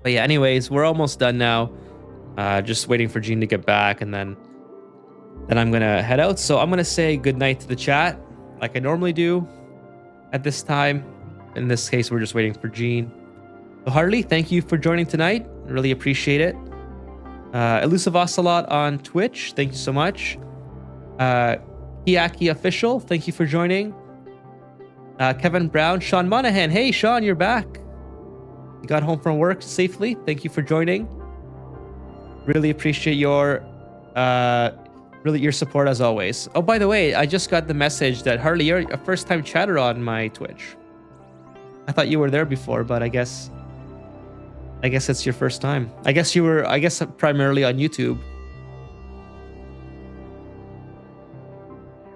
But yeah, anyways, we're almost done now. Just waiting for Jean to get back, and then I'm gonna head out. So I'm gonna say goodnight to the chat, like I normally do at this time. In this case, we're just waiting for Jean. So Harley, thank you for joining tonight. Really appreciate it. Elusive Ocelot on Twitch, thank you so much. Kiaki Official, thank you for joining. Kevin Brown, Sean Monahan, hey Sean, you're back. You got home from work safely. Thank you for joining. Really appreciate your support as always. Oh, by the way, I just got the message that Harley, you're a first-time chatter on my Twitch. I thought you were there before, but I guess it's your first time. I guess primarily on YouTube.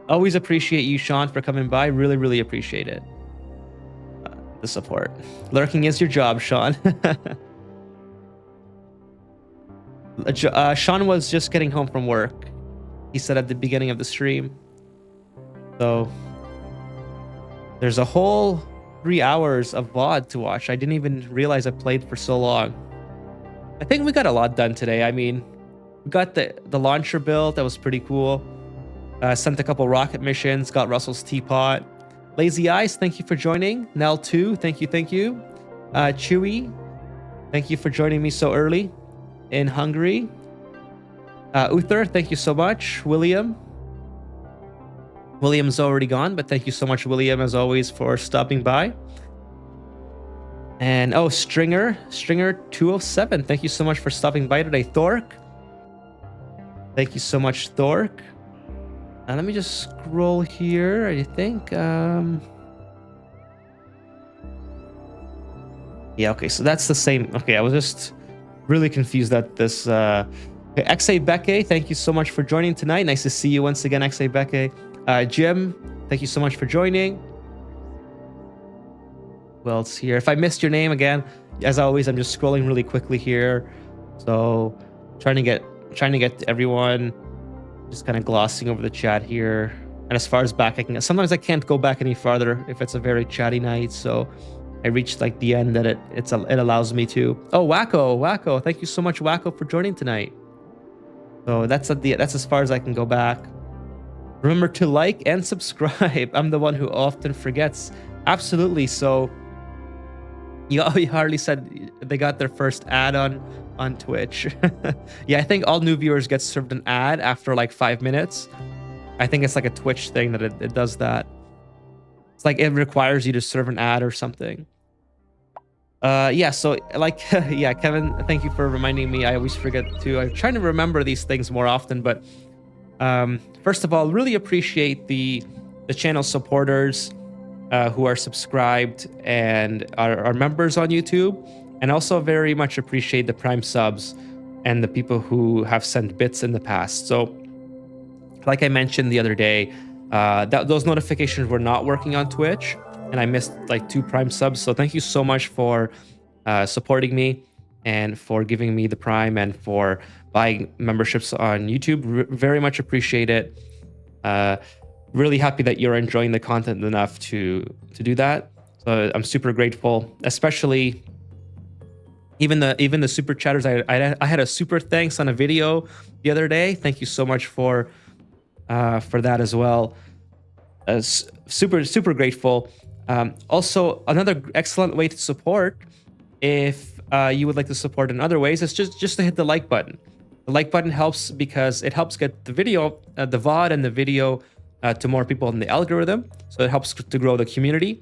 Always appreciate you, Sean, for coming by. Really, really appreciate it. The support. Lurking is your job, Sean. Sean was just getting home from work. He said at the beginning of the stream. So there's a whole 3 hours of VOD to watch. I didn't even realize I played for so long. I think we got a lot done today. I mean, we got the launcher built. That was pretty cool. Sent a couple rocket missions. Got Russell's teapot. Lazy Eyes, thank you for joining. Nell2, thank you. Chewy, thank you for joining me so early in Hungary. Uther, thank you so much. William's already gone, but thank you so much, William, as always, for stopping by. And Stringer 207, thank you so much for stopping by today. Thork, thank you so much, Thork. And let me just scroll here. I think yeah, okay, so that's the same. Okay, I was just really confused at this. Okay, XA Becke, thank you so much for joining tonight. Nice to see you once again, XA Becke. Jim, thank you so much for joining. who else here? If I missed your name again, as always, I'm just scrolling really quickly here. So trying to get to everyone, just kind of glossing over the chat here. And as far as back I can get, sometimes I can't go back any farther if it's a very chatty night. So I reached like the end that it allows me to. Oh, Wacko, thank you so much, Wacko, for joining tonight. So that's as far as I can go back. Remember to like and subscribe. I'm the one who often forgets. Absolutely. So you hardly said they got their first ad on Twitch. Yeah, I think all new viewers get served an ad after like 5 minutes. I think it's like a Twitch thing that it does that. It's like it requires you to serve an ad or something. Yeah, so like, yeah, Kevin, thank you for reminding me. I always forget to. I'm trying to remember these things more often, but first of all, really appreciate the channel supporters who are subscribed and are members on YouTube, and also very much appreciate the Prime subs and the people who have sent bits in the past. So, like I mentioned the other day, those notifications were not working on Twitch, and I missed like 2 Prime subs. So thank you so much for supporting me and for giving me the Prime and for buying memberships on YouTube. Very much appreciate it. Really happy that you're enjoying the content enough to do that. So I'm super grateful, especially even the super chatters. I had a super thanks on a video the other day. Thank you so much for that as well. Super grateful. Also, another excellent way to support, if you would like to support in other ways, is just to hit the like button. The like button helps because it helps get the video, the VOD and the video to more people in the algorithm. So it helps to grow the community.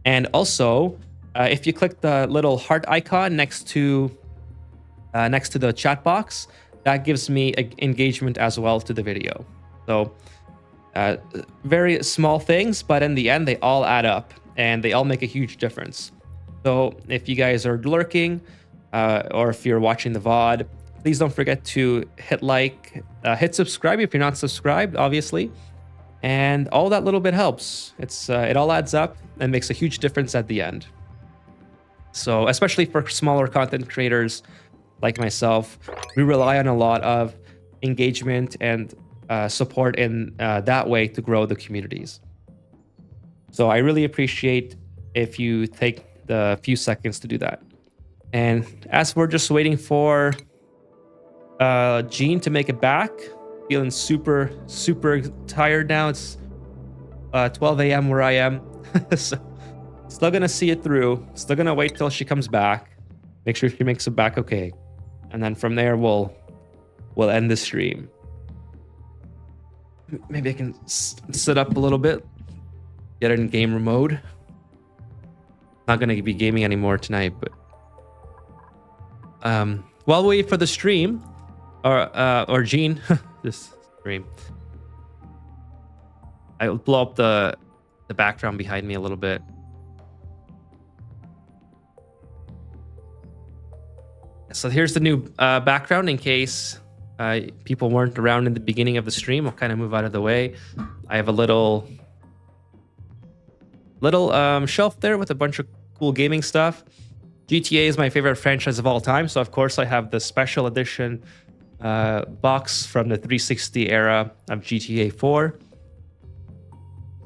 And also, if you click the little heart icon next to the chat box, that gives me engagement as well to the video. So very small things, but in the end, they all add up and they all make a huge difference. So if you guys are lurking or if you're watching the VOD, please don't forget to hit like, hit subscribe if you're not subscribed, obviously. And all that little bit helps. It all adds up and makes a huge difference at the end. So especially for smaller content creators like myself, we rely on a lot of engagement and support in that way to grow the communities. So I really appreciate if you take the few seconds to do that. And as we're just waiting for Gene to make it back, feeling super tired now. It's 12 a.m. where I am. So still gonna see it through. Still gonna wait till she comes back. Make sure she makes it back okay. And then from there we'll end the stream. Maybe I can sit up a little bit, get in gamer mode. Not gonna be gaming anymore tonight, but while we wait for the stream, or Gene, this stream, I'll blow up the background behind me a little bit. So here's the new background in case people weren't around in the beginning of the stream. I'll kind of move out of the way. I have a little shelf there with a bunch of cool gaming stuff. GTA is my favorite franchise of all time, so of course I have the special edition box from the 360 era of GTA 4.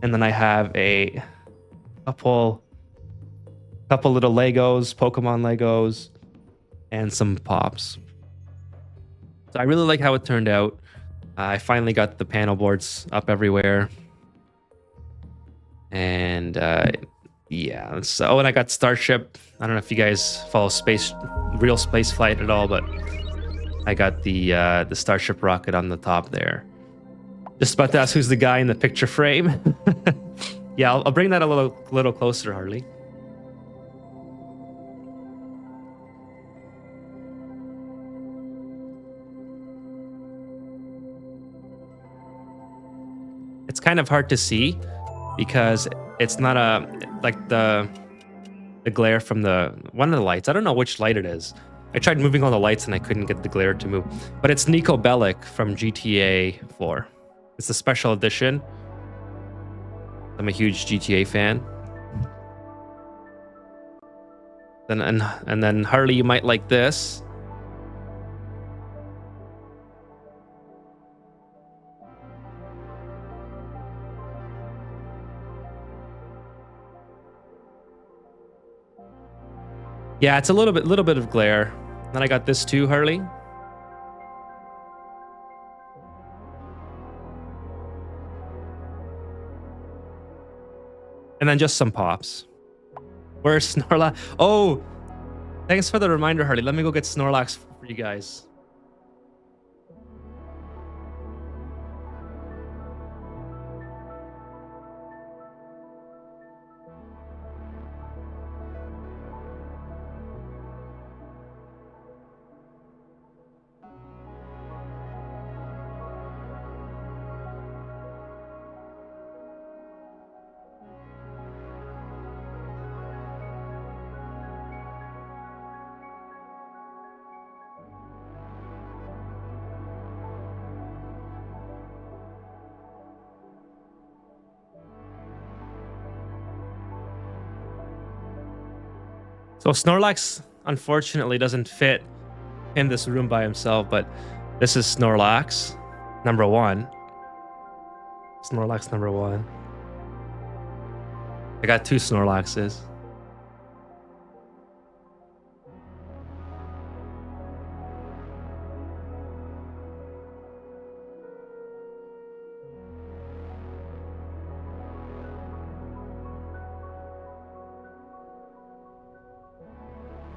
And then I have a couple little Legos, Pokemon Legos, and some Pops. So I really like how it turned out. I finally got the panel boards up everywhere. And yeah, so, and I got Starship. I don't know if you guys follow real space flight at all, but I got the Starship rocket on the top there. Just about to ask who's the guy in the picture frame. Yeah, I'll bring that a little closer, Harley. It's kind of hard to see because it's not like the glare from one of the lights. I don't know which light it is. I tried moving all the lights and I couldn't get the glare to move. But it's Nico Bellic from GTA 4. It's a special edition. I'm a huge GTA fan. And then Harley, you might like this. Yeah, it's a little bit of glare. Then I got this too, Harley. And then just some pops. Where's Snorlax? Oh, thanks for the reminder, Harley. Let me go get Snorlax for you guys. So Snorlax, unfortunately, doesn't fit in this room by himself, but this is Snorlax, number 1. Snorlax number 1. I got 2 Snorlaxes.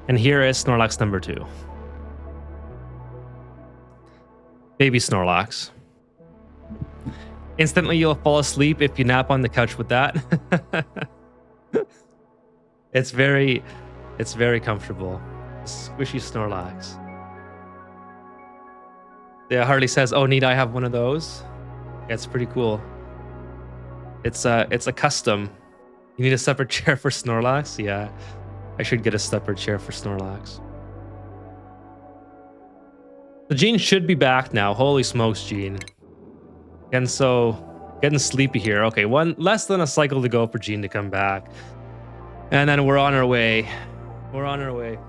And here is Snorlax number 2. Baby Snorlax. Instantly you'll fall asleep if you nap on the couch with that. It's very comfortable. Squishy Snorlax. Yeah, Harley says, "Oh, need I have one of those?" Yeah, it's pretty cool. It's a custom. You need a separate chair for Snorlax? Yeah. I should get a separate chair for Snorlax. The Gene should be back now. Holy smokes, Gene. And so, getting sleepy here. Okay, less than a cycle to go for Gene to come back. And then we're on our way. We're on our way.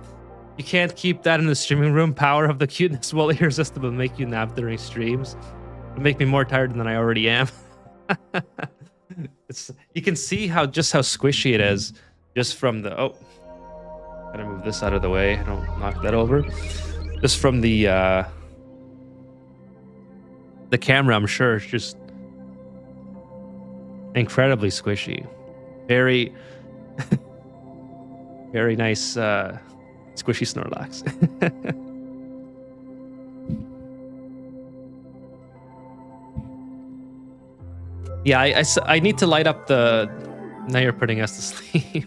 You can't keep that in the streaming room. Power of the cuteness will irresistible make you nap during streams. It'll make me more tired than I already am. You can see just how squishy it is just from the... Oh. Gotta move this out of the way. I don't knock that over. Just from the camera, I'm sure it's just incredibly squishy. Very, very nice squishy Snorlax. Yeah, I need to light up the... Now you're putting us to sleep.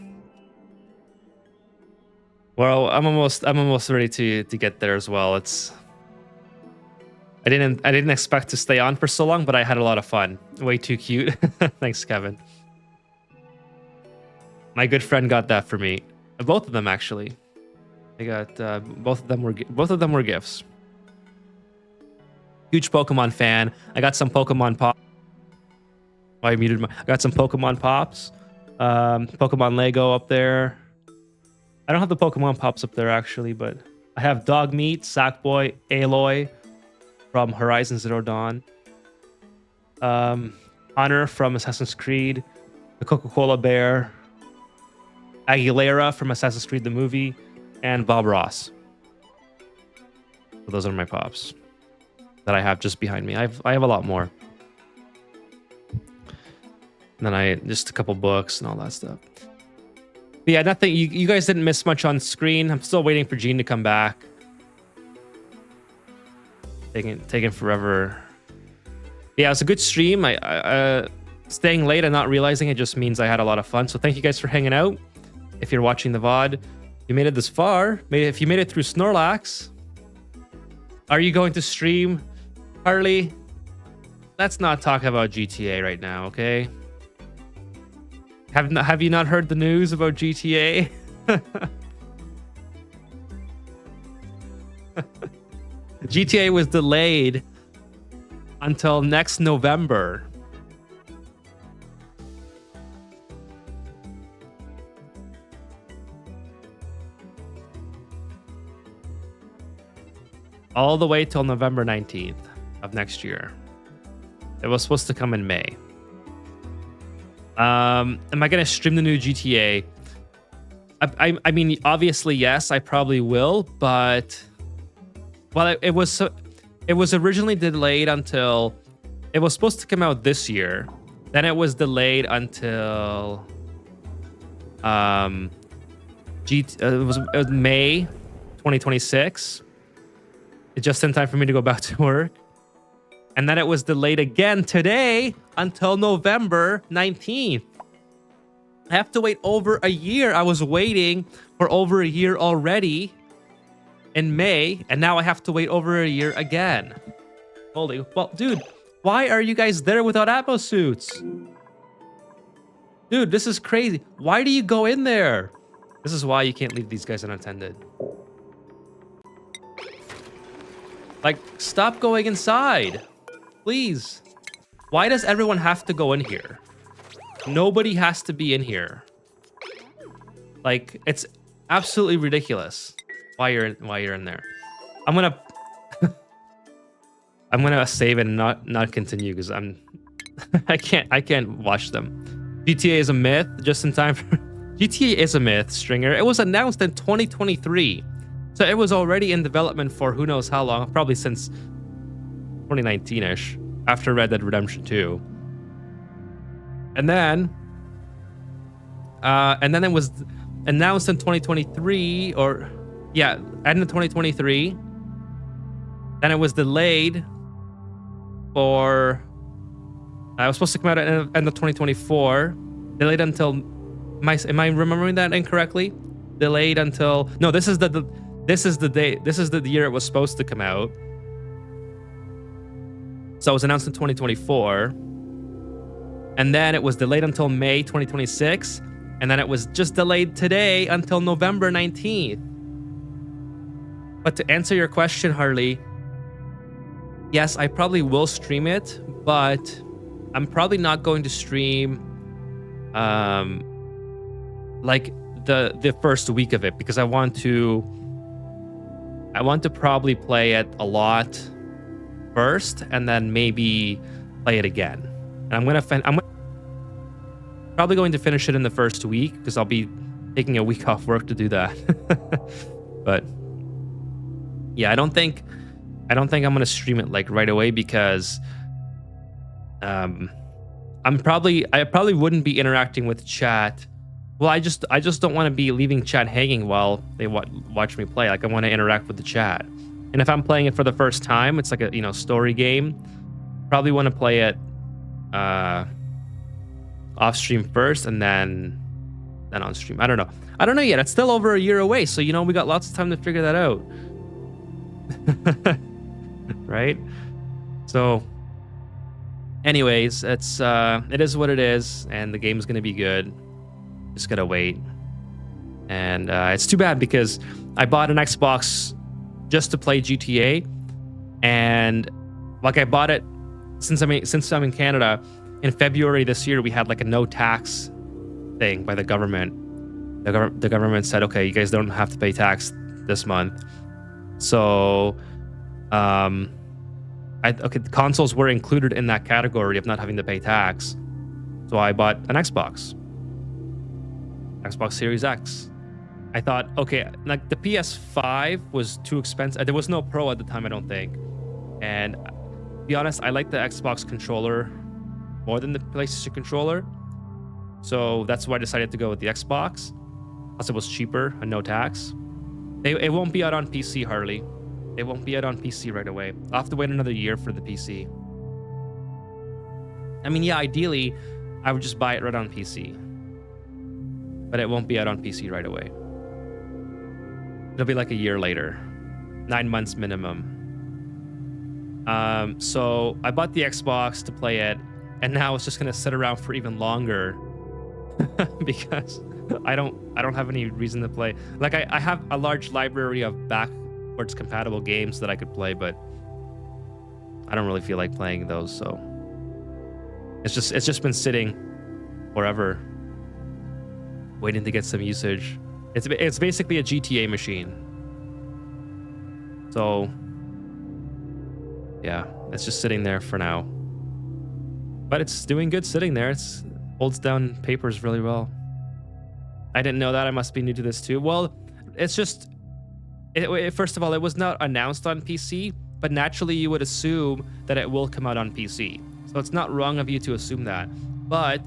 Well, I'm almost ready to get there as well. I didn't expect to stay on for so long, but I had a lot of fun. Way too cute. Thanks, Kevin. My good friend got that for me. Both of them actually. I got both of them were gifts. Huge Pokemon fan. I got some Pokemon Pop. I got some Pokemon Pops. Pokemon Lego up there. I don't have the Pokemon Pops up there actually, but I have Dog Meat, Sackboy, Aloy from Horizon Zero Dawn, Honor from Assassin's Creed, the Coca-Cola Bear, Aguilera from Assassin's Creed the movie, and Bob Ross. So those are my Pops that I have just behind me. I have a lot more. And then just a couple books and all that stuff. But yeah, nothing. You guys didn't miss much on screen. I'm still waiting for Gene to come back. Taking forever. Yeah, it was a good stream. I staying late and not realizing it just means I had a lot of fun. So thank you guys for hanging out. If you're watching the VOD, you made it this far. If you made it through Snorlax, are you going to stream, Harley? Let's not talk about GTA right now, okay? Have you not heard the news about GTA? GTA was delayed until next November. all the way till November 19th of next year. It was supposed to come in May. Am I gonna stream the new GTA? I mean, obviously yes, I probably will, but well, it was originally delayed until it was supposed to come out this year. Then it was delayed until it was May 2026. It's just in time for me to go back to work. And then it was delayed again today until November 19th. I have to wait over a year. I was waiting for over a year already in May, and now I have to wait over a year again. Holy, well, dude, why are you guys there without Atmos suits? Dude, this is crazy. Why do you go in there? This is why you can't leave these guys unattended. Like, stop going inside. Please. Why does everyone have to go in here? Nobody has to be in here. Like, it's absolutely ridiculous why you're in there. I'm gonna I'm gonna save and not continue because I can't watch them. GTA is a myth. Just in time for GTA is a myth, Stringer. It was announced in 2023. So it was already in development for who knows how long, probably since 2019-ish, after Red Dead Redemption 2. And then it was announced in 2023, or yeah, end of 2023. Then it was delayed for it was supposed to come out at end of 2024. Delayed until am I remembering that incorrectly? Delayed until this is the date. This is the year it was supposed to come out. So it was announced in 2024. And then it was delayed until May 2026. And then it was just delayed today until November 19th. But to answer your question, Harley, yes, I probably will stream it, but I'm probably not going to stream like the first week of it, because I want to probably play it a lot first and then maybe play it again. And I'm probably going to finish it in the first week because I'll be taking a week off work to do that. But yeah, I don't think I'm gonna stream it like right away because I probably wouldn't be interacting with chat. Well, I just don't want to be leaving chat hanging while they watch me play. Like, I want to interact with the chat. And if I'm playing it for the first time, it's like a story game. Probably want to play it off stream first and then on stream. I don't know yet. It's still over a year away, so we got lots of time to figure that out. Right? So anyways, it is what it is, and the game's gonna be good. Just gotta wait. And it's too bad because I bought an Xbox just to play GTA, and like I bought it since I'm in Canada. In February this year, we had like a no tax thing by the government. The government said, okay, you guys don't have to pay tax this month. So, the consoles were included in that category of not having to pay tax. So I bought an Xbox Series X. I thought, okay, like the PS5 was too expensive. There was no Pro at the time, I don't think. And to be honest, I like the Xbox controller more than the PlayStation controller. So that's why I decided to go with the Xbox. Plus it was cheaper and no tax. It won't be out on PC, Harley. It won't be out on PC right away. I'll have to wait another year for the PC. I mean, yeah, ideally, I would just buy it right on PC. But it won't be out on PC right away. It'll be like a year later. 9 months minimum. So I bought the Xbox to play it, and now it's just gonna sit around for even longer because I don't have any reason to play. Like I have a large library of backwards compatible games that I could play, but I don't really feel like playing those. So it's just been sitting forever, waiting to get some usage. It's basically a GTA machine. So yeah, it's just sitting there for now. But it's doing good sitting there. It holds down papers really well. I didn't know that. I must be new to this too. Well, it's just, first of all, it was not announced on PC, but naturally you would assume that it will come out on PC. So it's not wrong of you to assume that. But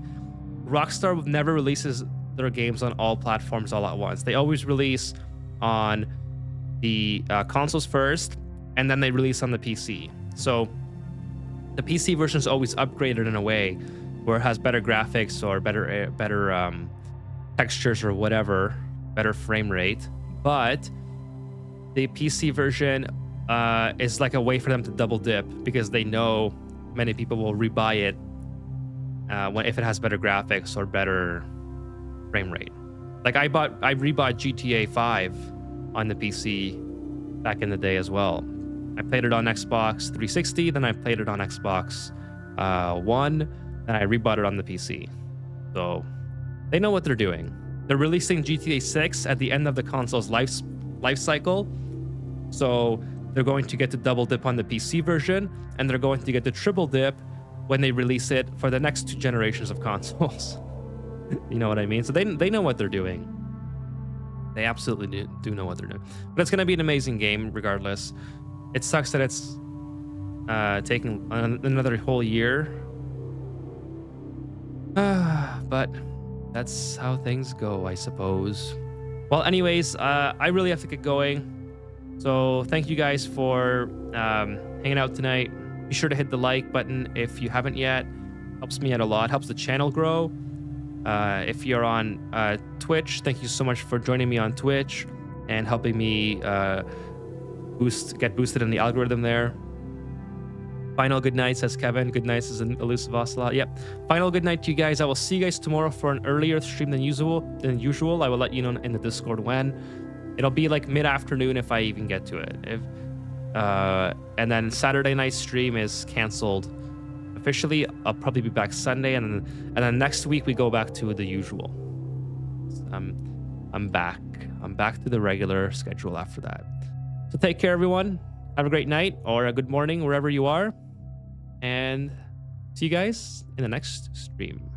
Rockstar never releases their games on all platforms all at once. They always release on the consoles first, and then they release on the PC. So the PC version is always upgraded in a way where it has better graphics or better textures or whatever, better frame rate. But the PC version is like a way for them to double dip, because they know many people will rebuy it if it has better graphics or better frame rate. Like I rebought GTA 5 on the PC back in the day as well. I played it on Xbox 360, then I played it on Xbox One, then I rebought it on the PC. So they know what they're doing. They're releasing GTA 6 at the end of the console's life cycle. So they're going to get to double dip on the PC version, and they're going to get to triple dip when they release it for the next 2 generations of consoles. You know what I mean? So they know what they're doing. They absolutely do know what they're doing. But it's going to be an amazing game regardless. It sucks that it's taking another whole year. But that's how things go, I suppose. Well, anyways, I really have to get going. So thank you guys for hanging out tonight. Be sure to hit the like button if you haven't yet. Helps me out a lot. Helps the channel grow. If you're on Twitch, thank you so much for joining me on Twitch and helping me get boosted in the algorithm there. Final good night, says Kevin. Good night, says an elusive ocelot. Yep. Final good night to you guys. I will see you guys tomorrow for an earlier stream than usual. I will let you know in the Discord when. It'll be like mid-afternoon if I even get to it. And then Saturday night stream is canceled officially. I'll probably be back Sunday, and then next week we go back to the usual. I'm back. I'm back to the regular schedule after that. So take care, everyone. Have a great night or a good morning wherever you are, and see you guys in the next stream.